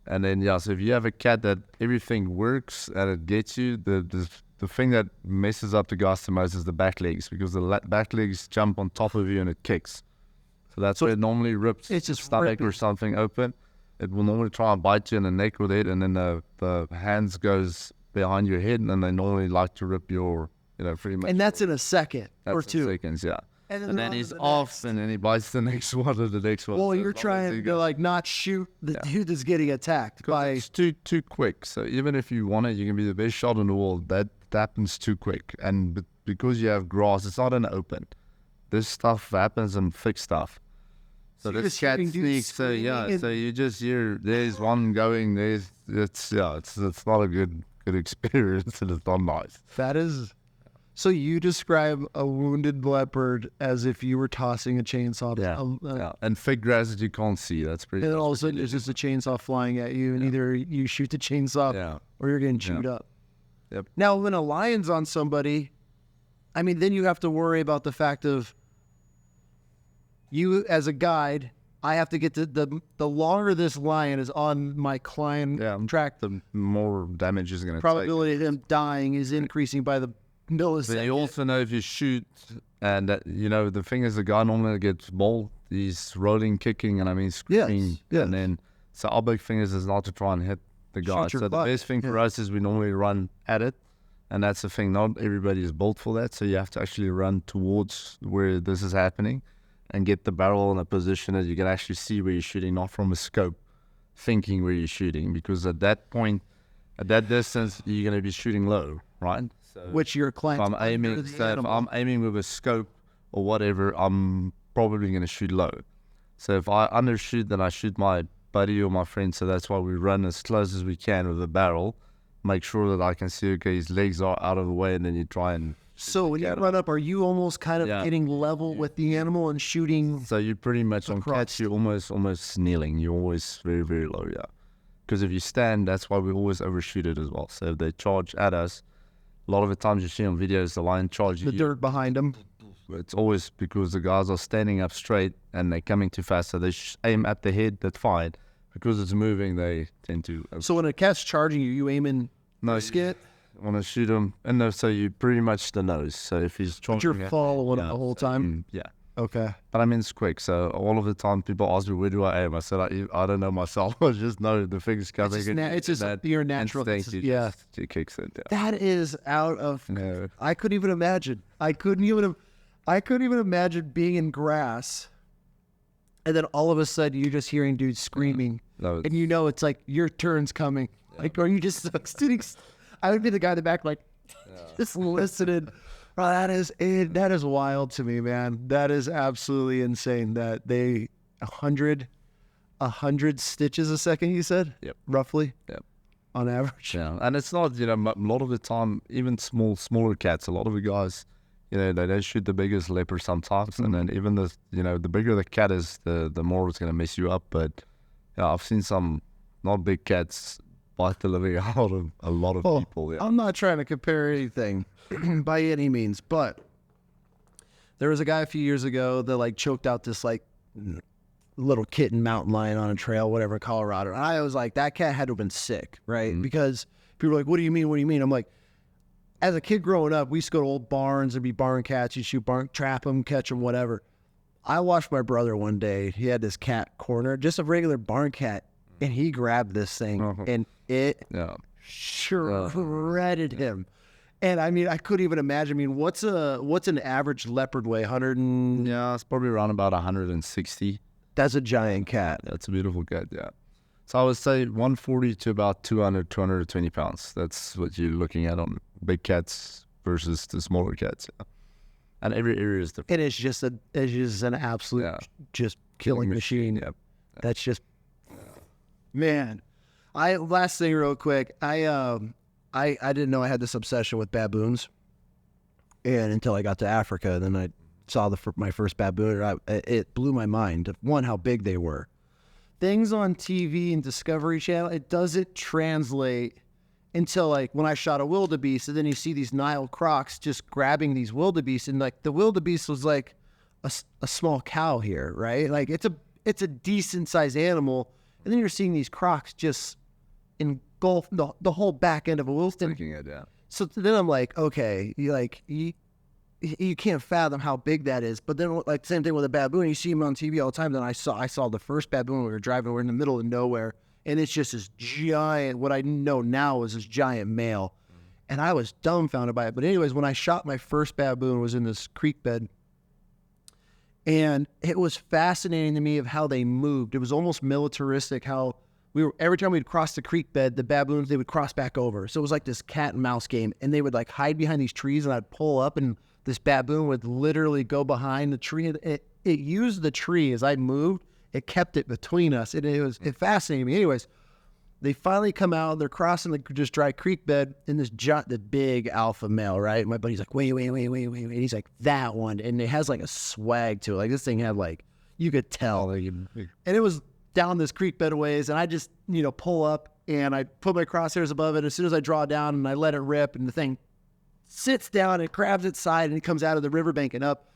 And then so if you have a cat that everything works and it gets you, the thing that messes up the guys the most is the back legs, because the back legs jump on top of you and it kicks. So that's where it normally rips it's just stomach or something open. It will normally try and bite you in the neck with it, and then the hands goes behind your head, and then they normally like to rip your, pretty much. And that's in a second or two. Seconds, yeah. And then he's off, and then he bites the next one or the next one. Well, you're trying to not shoot the dude that's getting attacked by. It's too quick. So even if you want it, you can be the best shot in the world. That happens too quick, and because you have grass, it's not an open. This stuff happens in thick stuff. So this cat sneaks. So you just hear there's one going. It's not a good experience, and it's not nice. That is. So you describe a wounded leopard as if you were tossing a chainsaw. Yeah. And fake grass that you can't see. That's pretty. And then all of a sudden there's just a chainsaw flying at you, and either you shoot the chainsaw or you're getting chewed up. Yep. Now, when a lion's on somebody, I mean, then you have to worry about the fact of you as a guide. I have to get to the longer this lion is on my client track, the more damage is going to probability of him dying is increasing by the millisecond. But you also know if you shoot, and that, the thing is, the guy normally gets mauled. He's rolling, kicking, and I mean screaming. Yes. And then, so our big thing is not to try and hit the guy. So the best thing for us is we normally run at it, and that's the thing. Not everybody is built for that, so you have to actually run towards where this is happening, and get the barrel in a position that you can actually see where you're shooting, not from a scope, thinking where you're shooting, because at that point, at that distance, you're going to be shooting low, right? So which your client. if I'm aiming with a scope or whatever, I'm probably going to shoot low. So if I undershoot, then I shoot my buddy or my friend. So that's why we run as close as we can with the barrel, make sure that I can see, okay, his legs are out of the way, and then you try and... So when you run up, are you almost kind of getting level with the animal and shooting? So you're pretty much on catch, you're almost kneeling. You're always very, very low, Because if you stand, that's why we always overshoot it as well. So if they charge at us, a lot of the times you see on videos, the lion charges the dirt behind them. It's always because the guys are standing up straight and they're coming too fast. So they aim at the head, that's fine. Because it's moving, they tend to... So when a cat's charging you, you aim in the skit? Want to shoot him, and no, so you pretty much the nose. So if he's trying, but you're following the whole time. Okay. But I mean, it's quick. So all of the time, people ask me, "Where do I aim?" I said, "I don't know myself. I just know the thing's coming." It's just your natural. It kicks in. Yeah. That is out of. No. I couldn't even imagine. I couldn't even imagine being in grass, and then all of a sudden you're just hearing dudes screaming, and it's like your turn's coming. Like, are you just sitting? I would be the guy in the back, like, just listening. Bro, that is wild to me, man. That is absolutely insane. That they 100 stitches a second. You said, roughly, on average. Yeah, and it's not, a lot of the time, even smaller cats. A lot of the guys, they don't shoot the biggest leopard sometimes, and then even the bigger the cat is, the more it's gonna mess you up. But I've seen some not big cats bite the living out of a lot of people. I'm not trying to compare anything by any means, but there was a guy a few years ago that choked out this little kitten mountain lion on a trail, whatever, in Colorado. And I was like, that cat had to have been sick, right? Mm-hmm. Because people were like, what do you mean? What do you mean? I'm like, as a kid growing up, we used to go to old barns. There'd be barn cats. You shoot trap them, catch them, whatever. I watched my brother one day. He had this cat cornered, just a regular barn cat, and he grabbed this thing, and it shredded him. And I mean, I couldn't even imagine. I mean, what's an average leopard weigh? 100? It's probably around about 160. That's a giant cat. That's a beautiful cat, yeah. So I would say 140 to about 220 pounds. That's what you're looking at on big cats versus the smaller cats. Yeah. And every area is different. And it's just an absolute just killing machine. Yeah. That's just man. Last thing real quick. I didn't know I had this obsession with baboons, and until I got to Africa, then I saw my first baboon. It blew my mind. One, how big they were. Things on TV and Discovery Channel, it doesn't translate until when I shot a wildebeest, and then you see these Nile crocs just grabbing these wildebeest, and the wildebeest was like a small cow here, right? Like it's a decent sized animal, and then you're seeing these crocs just engulf the whole back end of a wildebeest. So then I'm like, okay, you can't fathom how big that is. But then same thing with a baboon. You see them on TV all the time. Then I saw the first baboon. We were driving. We're in the middle of nowhere, and it's just this giant. What I know now is this giant male, and I was dumbfounded by it. But anyways, when I shot my first baboon, was in this creek bed, and it was fascinating to me of how they moved. It was almost militaristic. How every time we'd cross the creek bed, the baboons, they would cross back over. So it was like this cat and mouse game, and they would hide behind these trees, and I'd pull up, and this baboon would literally go behind the tree. It used the tree as I moved. It kept it between us, and it fascinated me. Anyways, They finally come out. They're crossing the just dry creek bed in the big alpha male, right? My buddy's like, wait. He's like, that one. And it has like a swag to it. Like this thing had like, you could tell. And it was down this creek bed a ways. And I just, pull up and I put my crosshairs above it. As soon as I draw down and I let it rip and the thing sits down and grabs its side and it comes out of the riverbank and up.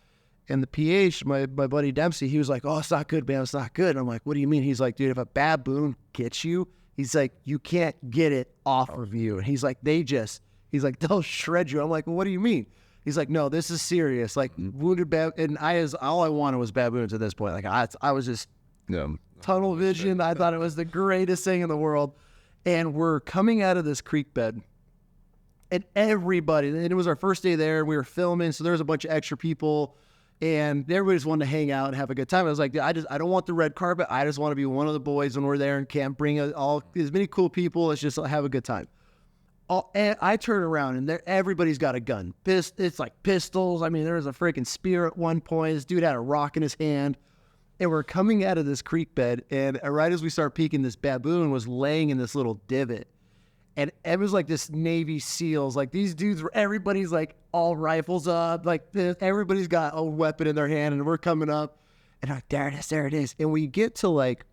And the PH, my buddy Dempsey, he was like, oh, it's not good, man. It's not good. And I'm like, what do you mean? He's like, dude, if a baboon gets you, he's like, you can't get it off of you. And he's like, they'll shred you. I'm like, well, what do you mean? He's like, no, this is serious. Like wounded baboon. And all I wanted was baboons at this point. Like I was just tunnel vision. I thought it was the greatest thing in the world. And we're coming out of this creek bed. And everybody, and it was our first day there. We were filming. So there was a bunch of extra people. And everybody just wanted to hang out and have a good time. I was like, I don't want the red carpet. I just want to be one of the boys when we're there and camp. Bring as many cool people. Let's just have a good time. And I turn around and everybody's got a gun. It's like pistols. I mean, there was a freaking spear at one point. This dude had a rock in his hand. And we're coming out of this creek bed. And right as we start peeking, this baboon was laying in this little divot. And it was like this Navy SEALs, like these dudes everybody's like all rifles up, like everybody's got a weapon in their hand and we're coming up and I'm like, there it is. And we get to like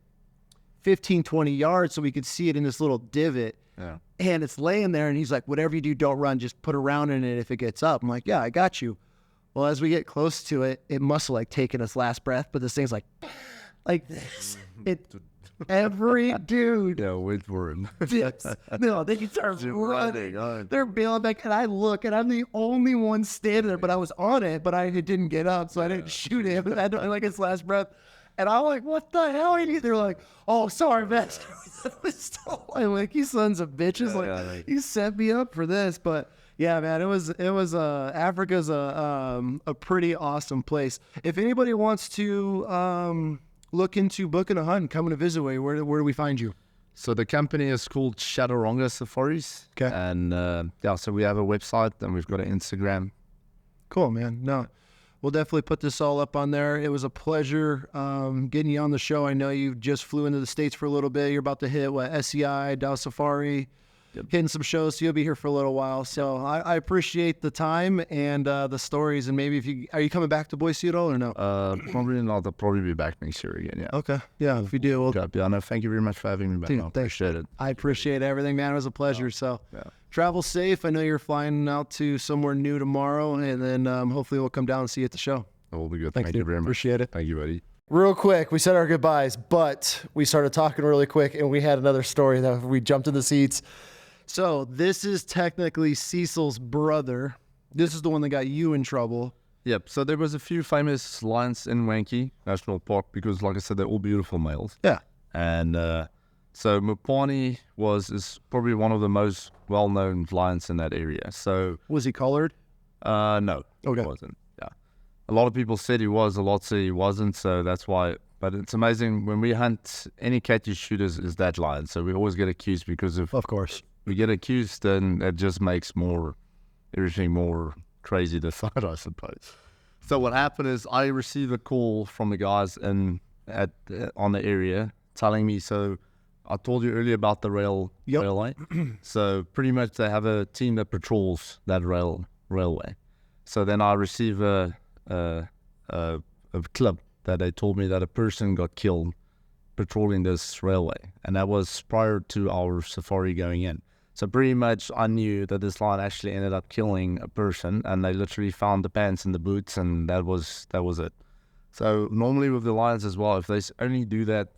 15, 20 yards so we could see it in this little divot. Yeah. And it's laying there and he's like, whatever you do, don't run, just put a round in it if it gets up. I'm like, yeah, I got you. Well, as we get close to it, it must have like taken its last breath, but this thing's like this. Every dude. Yeah, wait for him. No, they start running. They're bailing back, and I look, and I'm the only one standing there, but I was on it, but it didn't get up, so I didn't shoot him. I had like his last breath. And I'm like, what the hell? And they're like, oh, sorry, man. I'm like, you sons of bitches. You set me up for this. But yeah, man, it was Africa's a pretty awesome place. If anybody wants to look into booking a hunt, coming to visit, where do we find you? So the company is called Shadowronga Safaris. Okay. And so we have a website and we've got an Instagram. Cool, man. No, we'll definitely put this all up on there. It was a pleasure getting you on the show. I know you just flew into the States for a little bit. You're about to hit SEI, Dow Safari. Yep. Hitting some shows, so you'll be here for a little while. So I appreciate the time and the stories. And maybe are you coming back to Boise at all or no? Probably not. I'll probably be back next year again. Yeah. Okay. Yeah. If you do, no, thank you very much for having me back. Dude, I appreciate it. I appreciate everything, man. It was a pleasure. Travel safe. I know you're flying out to somewhere new tomorrow, and then hopefully we'll come down and see you at the show. That will be good. Thanks, thank you very much. Appreciate it. Thank you, buddy. Real quick, we said our goodbyes, but we started talking really quick, and we had another story that we jumped in the seats. So this is technically Cecil's brother. This is the one that got you in trouble. Yep. So there was a few famous lions in Wankie National Park because, like I said, they're all beautiful males. Yeah. And so Mupan is probably one of the most well-known lions in that area. So was he colored? No. Okay. He wasn't. Yeah. A lot of people said he was. A lot said he wasn't. So that's why. But it's amazing when we hunt any cat you shoot is that lion. So we always get accused because of course. We get accused, and it just makes everything more crazy to fight, I suppose. So what happened is I received a call from the guys on the area telling me, so I told you earlier about the railway. So pretty much they have a team that patrols that railway. So then I received a clip that they told me that a person got killed patrolling this railway, and that was prior to our safari going in. So pretty much I knew that this lion actually ended up killing a person, and they literally found the pants and the boots, and that was it. So normally with the lions as well, if they only do that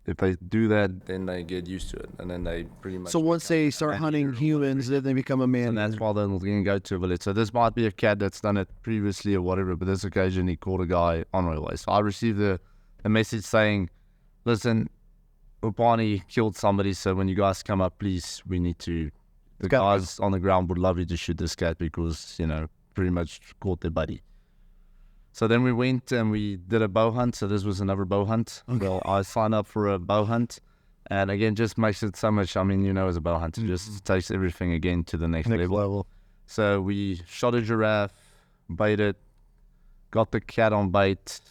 if they do that, then they get used to it, and then they pretty much... So once they start hunting humans, then they become a man. And that's why they're going to go to a village. So this might be a cat that's done it previously or whatever, but this occasion he caught a guy on railway. So I received a message saying, listen, Mupan killed somebody, so when you guys come up, please, we need to... The guys on the ground would love you to shoot this cat because, pretty much caught their buddy. So then we went and we did a bow hunt. So this was another bow hunt. Okay. Well, I signed up for a bow hunt. And again, just makes it so much, as a bow hunt, it just takes everything again to the next level. So we shot a giraffe, baited, got the cat on bait,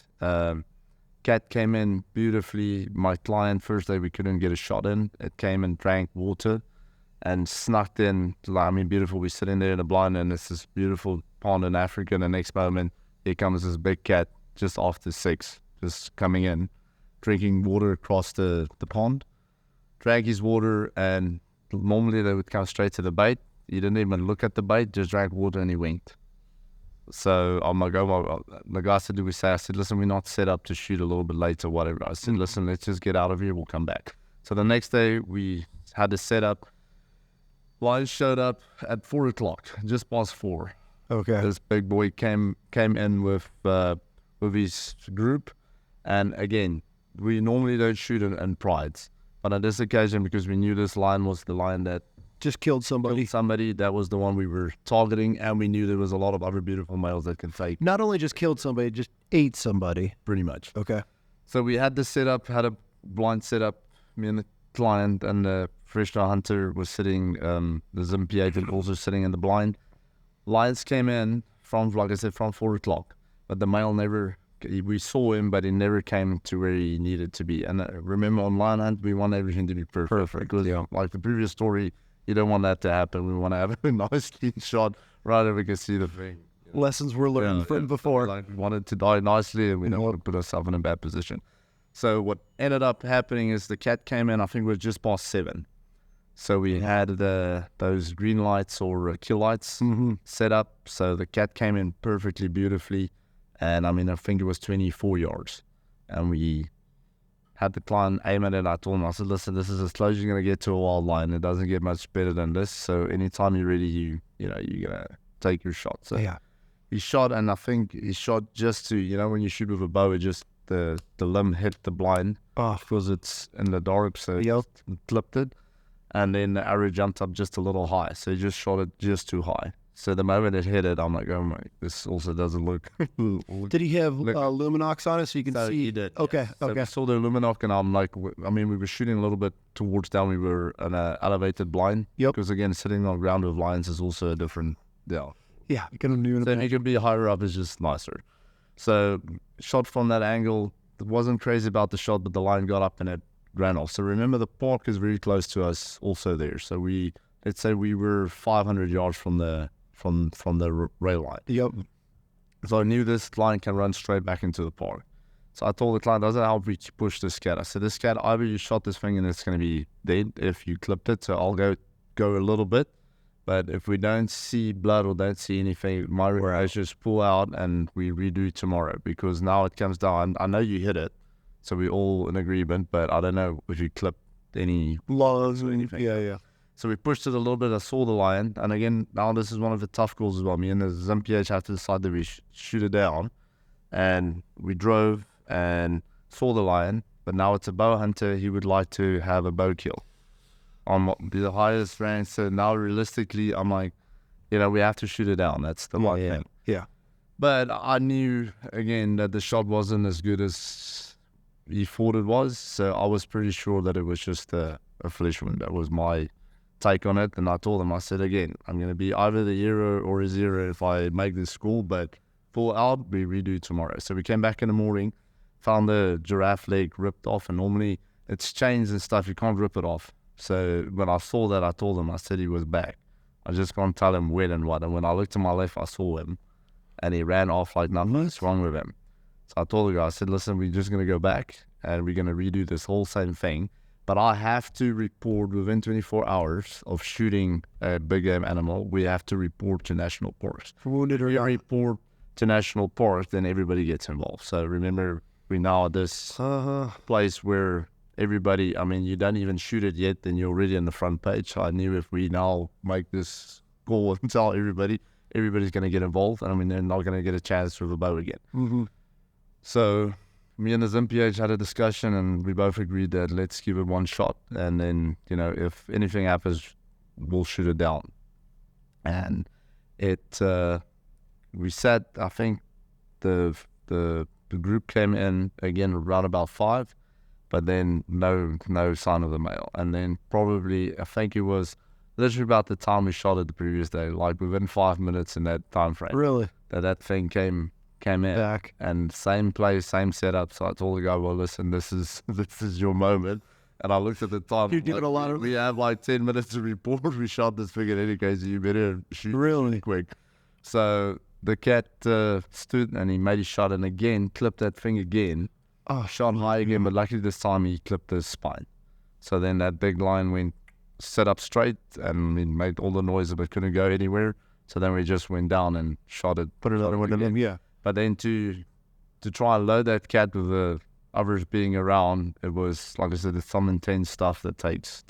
cat came in beautifully. My client, first day we couldn't get a shot in. It came and drank water and snuck in. I mean, beautiful. We're sitting there in the blind, and it's this beautiful pond in Africa. And the next moment, here comes this big cat just after 6, just coming in, drinking water across the pond. Drank his water, and normally they would come straight to the bait. He didn't even look at the bait, just drank water and he winked. So I'm like, the guy said, do we say? I said, listen, we're not set up to shoot a little bit later, whatever. I said, listen, let's just get out of here, we'll come back. So the next day we had the setup. Lion showed up at 4 o'clock, just past 4. Okay. This big boy came in with his group, and again, we normally don't shoot in prides, but on this occasion, because we knew this lion was the lion that Just killed somebody. that was the one we were targeting, and we knew there was a lot of other beautiful males that can take. Not only just killed somebody, just ate somebody. Pretty much. Okay. So we had the setup, had a blind setup. Me and the client and the professional hunter was sitting, the Zimpiate was also sitting in the blind. Lions came in from, like I said, from 4 o'clock, but the male never, we saw him, but he never came to where he needed to be. And remember, on lion hunt, we want everything to be perfect. Because, like the previous story, you don't want that to happen. We want to have a nice clean shot right where we can see the thing. Lessons were learned from before. Like we wanted to die nicely, and we don't want to put ourselves in a bad position. So what ended up happening is the cat came in, I think it was just past 7. So we had those green lights or kill lights set up. So the cat came in perfectly, beautifully. And I mean, I think it was 24 yards. And we had the client aim at it. I told him, I said, listen, this is as close as you're going to get to a wild lion. It doesn't get much better than this. So anytime you're ready, you're going to take your shot. So he shot, and I think he shot just to, when you shoot with a bow, it just, the limb hit the blind because it's in the dark. So it clipped it. And then the arrow jumped up just a little high. So he just shot it just too high. So the moment it hit it, I'm like, oh my, this also doesn't look. Did he have luminox on it so you can see? He did. Okay, So I saw the luminox, and I'm like, I mean, we were shooting a little bit towards down. We were an elevated blind. Because again, sitting on ground with lions is also a different, Yeah, you can do Then you can be higher up, is just nicer. So shot from that angle. It wasn't crazy about the shot, but the lion got up and it ran off. So remember, the park is very close to us also there. So let's say we were 500 yards from the rail line. So I knew this lion can run straight back into the park. So I told the client, doesn't help we push this cat. I said, this cat, either you shot this thing and it's going to be dead if you clipped it. So I'll go a little bit. But if we don't see blood or don't see anything, my recommendation is pull out and we redo tomorrow, because now it comes down. I know you hit it, so we're all in agreement, but I don't know if you clipped any laws or anything. Yeah. So we pushed it a little bit. I saw the lion, and again, now this is one of the tough calls as well. Me and the Zimpiate have to decide that we shoot it down, and we drove and saw the lion, but now it's a bow hunter. He would like to have a bow kill on the highest rank. So now realistically, I'm like, we have to shoot it down. That's the one thing. Yeah. But I knew, again, that the shot wasn't as good as he thought it was. So I was pretty sure that it was just a flesh wound. That was my take on it. And I told him, I said, again, I'm going to be either the hero or a 0 if I make this score, but full out, we redo tomorrow. So we came back in the morning, found the giraffe leg ripped off, and normally it's chains and stuff. You can't rip it off. So when I saw that, I told him, I said he was back. I just can't tell him when and what. And when I looked to my left, I saw him, and he ran off like nothing's wrong with him. So I told the guy, I said, listen, we're just going to go back and we're going to redo this whole same thing. But I have to report within 24 hours of shooting a big game animal. We have to report to national parks. Wounded or we not. report to national parks, then everybody gets involved. So remember, we're now at this place where everybody, I mean, you don't even shoot it yet, then you're already on the front page. So I knew if we now make this call and tell everybody, everybody's going to get involved. And I mean, they're not going to get a chance with a bow again. So me and the Zimpiate had a discussion, and we both agreed that let's give it one shot. And then, if anything happens, we'll shoot it down. And we sat, I think the group came in again around about 5. But then no sign of the male. And then probably, I think it was literally about the time we shot it the previous day, like within 5 minutes in that time frame. Really? That thing came came in. Back. And same place, same setup. So I told the guy, well, listen, this is your moment. And I looked at the time. You're doing a lot of... We have like 10 minutes to report. We shot this thing in any case. You better shoot Really? quick. So the cat stood and he made his shot and again clipped that thing again. Oh, Shot high again, but luckily this time he clipped the spine. So then that big lion went set up straight and it made all the noise but couldn't go anywhere. So then we just went down and shot it. put it on with him, yeah. But then to try and load that cat with the others being around, it was, like I said, it's some intense stuff that takes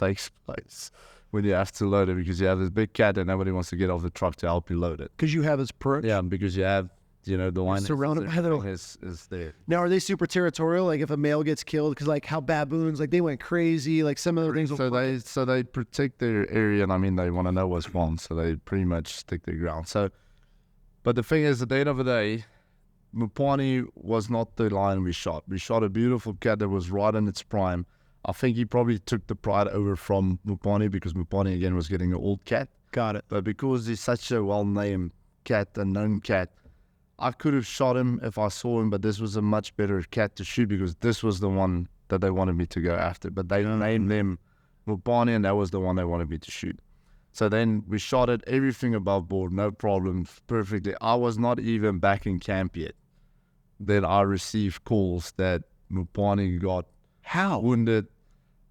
place when you have to load it, because you have this big cat and nobody wants to get off the truck to help you load it. Because you have his perch? Yeah, because you have, the line surrounded by their... is there. Now, are they super territorial? Like if a male gets killed, because like how baboons, like they went crazy, like some of the things... So they protect their area, and I mean, they want to know what's wrong, so they pretty much stick their ground. So, but the thing is, at the end of the day, Mupan was not the lion we shot. We shot a beautiful cat that was right in its prime. I think he probably took the pride over from Mupan because Mupan again was getting an old cat. Got it. But because he's such a well-named cat, a known cat, I could have shot him if I saw him, but this was a much better cat to shoot because this was the one that they wanted me to go after. But they named them Mupan, and that was the one they wanted me to shoot. So then we shot it, everything above board, no problems, perfectly. I was not even back in camp yet. Then I received calls that Mupan got wounded.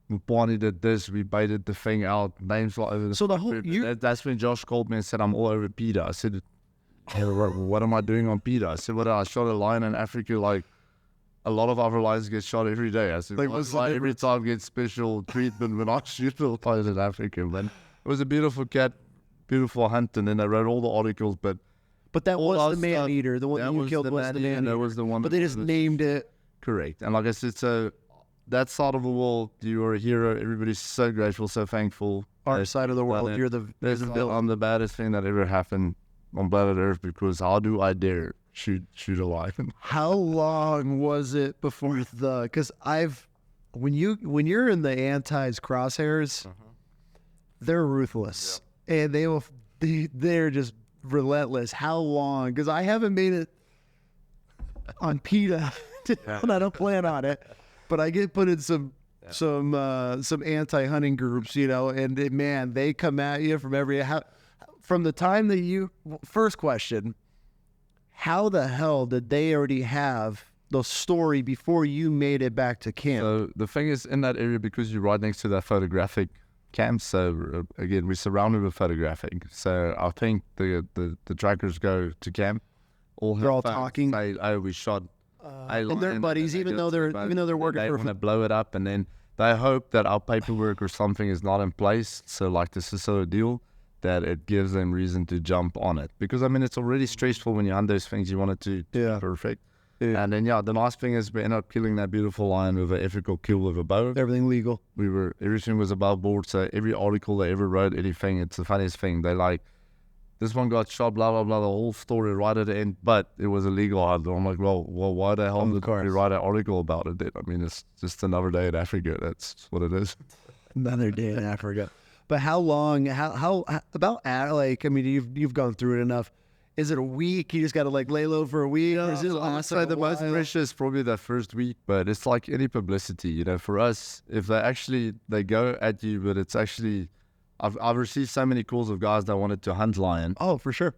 Mupan did this, we baited the thing out, names all over the... So the whole... That's when Josh called me and said, I'm all over PETA. I said, hey, what am I doing on PETA? I said, I shot a lion in Africa like a lot of other lions get shot every day. I said, like every time gets special treatment when I shoot a lion in Africa, man. It was a beautiful cat, beautiful hunt, and then I wrote all the articles, but that was the man-eater. The one that you killed was the man-eater. That was the one. But they just named it. Correct. And like I said, so that side of the world, you are a hero. Everybody's so grateful, so thankful. Our side of the world, you're the villain. I'm the baddest thing that ever happened on planet Earth, because how do I dare shoot a lion? How long was it before because when you're in the anti's crosshairs, they're ruthless, and they're just relentless. How long? Because I haven't made it on PETA, and I don't plan on it, but I get put in some anti-hunting groups, and man, they come at you from from the time that first question, how the hell did they already have the story before you made it back to camp? So the thing is, in that area, because you're right next to that photographic camp, so again, we're surrounded with photographing. So I think the trackers go to camp. They're all talking. Say, oh, we shot. And they're buddies, even though they're working they for... want to blow it up, and then they hope that our paperwork or something is not in place. So like the Cecil deal, that it gives them reason to jump on it. Because I mean, it's already stressful when you hunt those things. You want it to be perfect. Yeah. And then the nice thing is we ended up killing that beautiful lion with an ethical kill with a bow. Everything legal. Everything was above board. So every article they ever wrote, anything, it's the funniest thing. They like, this one got shot, blah, blah, blah, the whole story right at the end, but it was a legal hunt. I'm like, well, why the hell did we write an article about it then? I mean, it's just another day in Africa. That's what it is. Another day in Africa. But how long, how about, like, I mean, you've gone through it enough. Is it a week? You just got to like lay low for a week? Or is it honestly the most precious probably that first week, but it's like any publicity, for us, if they go at you, but it's actually, I've received so many calls of guys that wanted to hunt lion. Oh, for sure.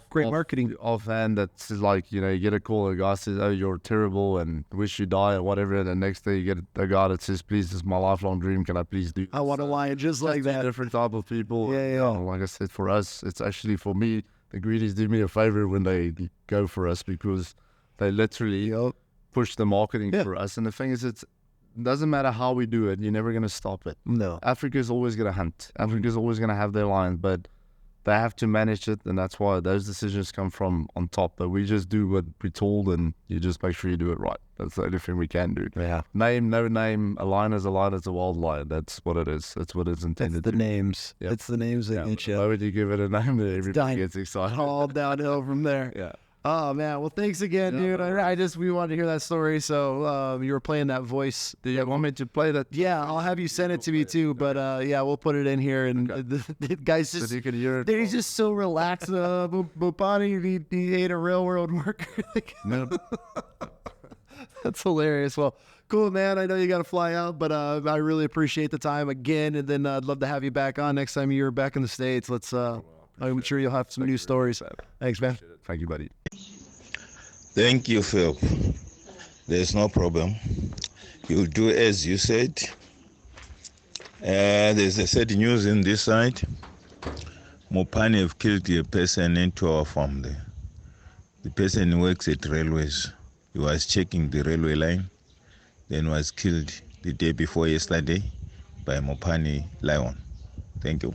Great marketing. Offhand, that's like, you get a call, a guy says, oh, you're terrible and wish you die or whatever. And the next day you get a guy that says, please, this is my lifelong dream. Can I please do this? I want a lion just like that. Different type of people. Yeah. Like I said, for us, it's actually, for me, the greedies do me a favor when they go for us, because they literally push the marketing for us. And the thing is, it doesn't matter how we do it, you're never going to stop it. No. Africa is always going to hunt. Africa is always going to have their lions, but they have to manage it, and that's why those decisions come from on top. But we just do what we're told, and you just make sure you do it right. That's the only thing we can do. Yeah. Name, no name. A lion is a lion, it's a wild lion. That's what it is. That's what it's intended to be. It's the names. It's the names that get you. Why would you give it a name that everybody gets excited? All downhill from there. Yeah. Oh man, well thanks again, dude. We wanted to hear that story, so you were playing that voice. Do you want me to play that? Yeah, I'll have you send it to me too. But yeah, we'll put it in here. And the guy's just you can hear it. he's just so relaxed. Mupan, he ate a railroad worker. That's hilarious. Well, cool, man. I know you got to fly out, but I really appreciate the time again. And then I'd love to have you back on next time you're back in the States. Let's. I'm sure you'll have some new stories. Thanks, man. Thank you, buddy. Thank you, Phil. There's no problem. You'll do as you said. There's a sad news in this side. Mupan have killed a person into our farm there. The person works at railways. He was checking the railway line, then was killed the day before yesterday by Mupan lion. Thank you.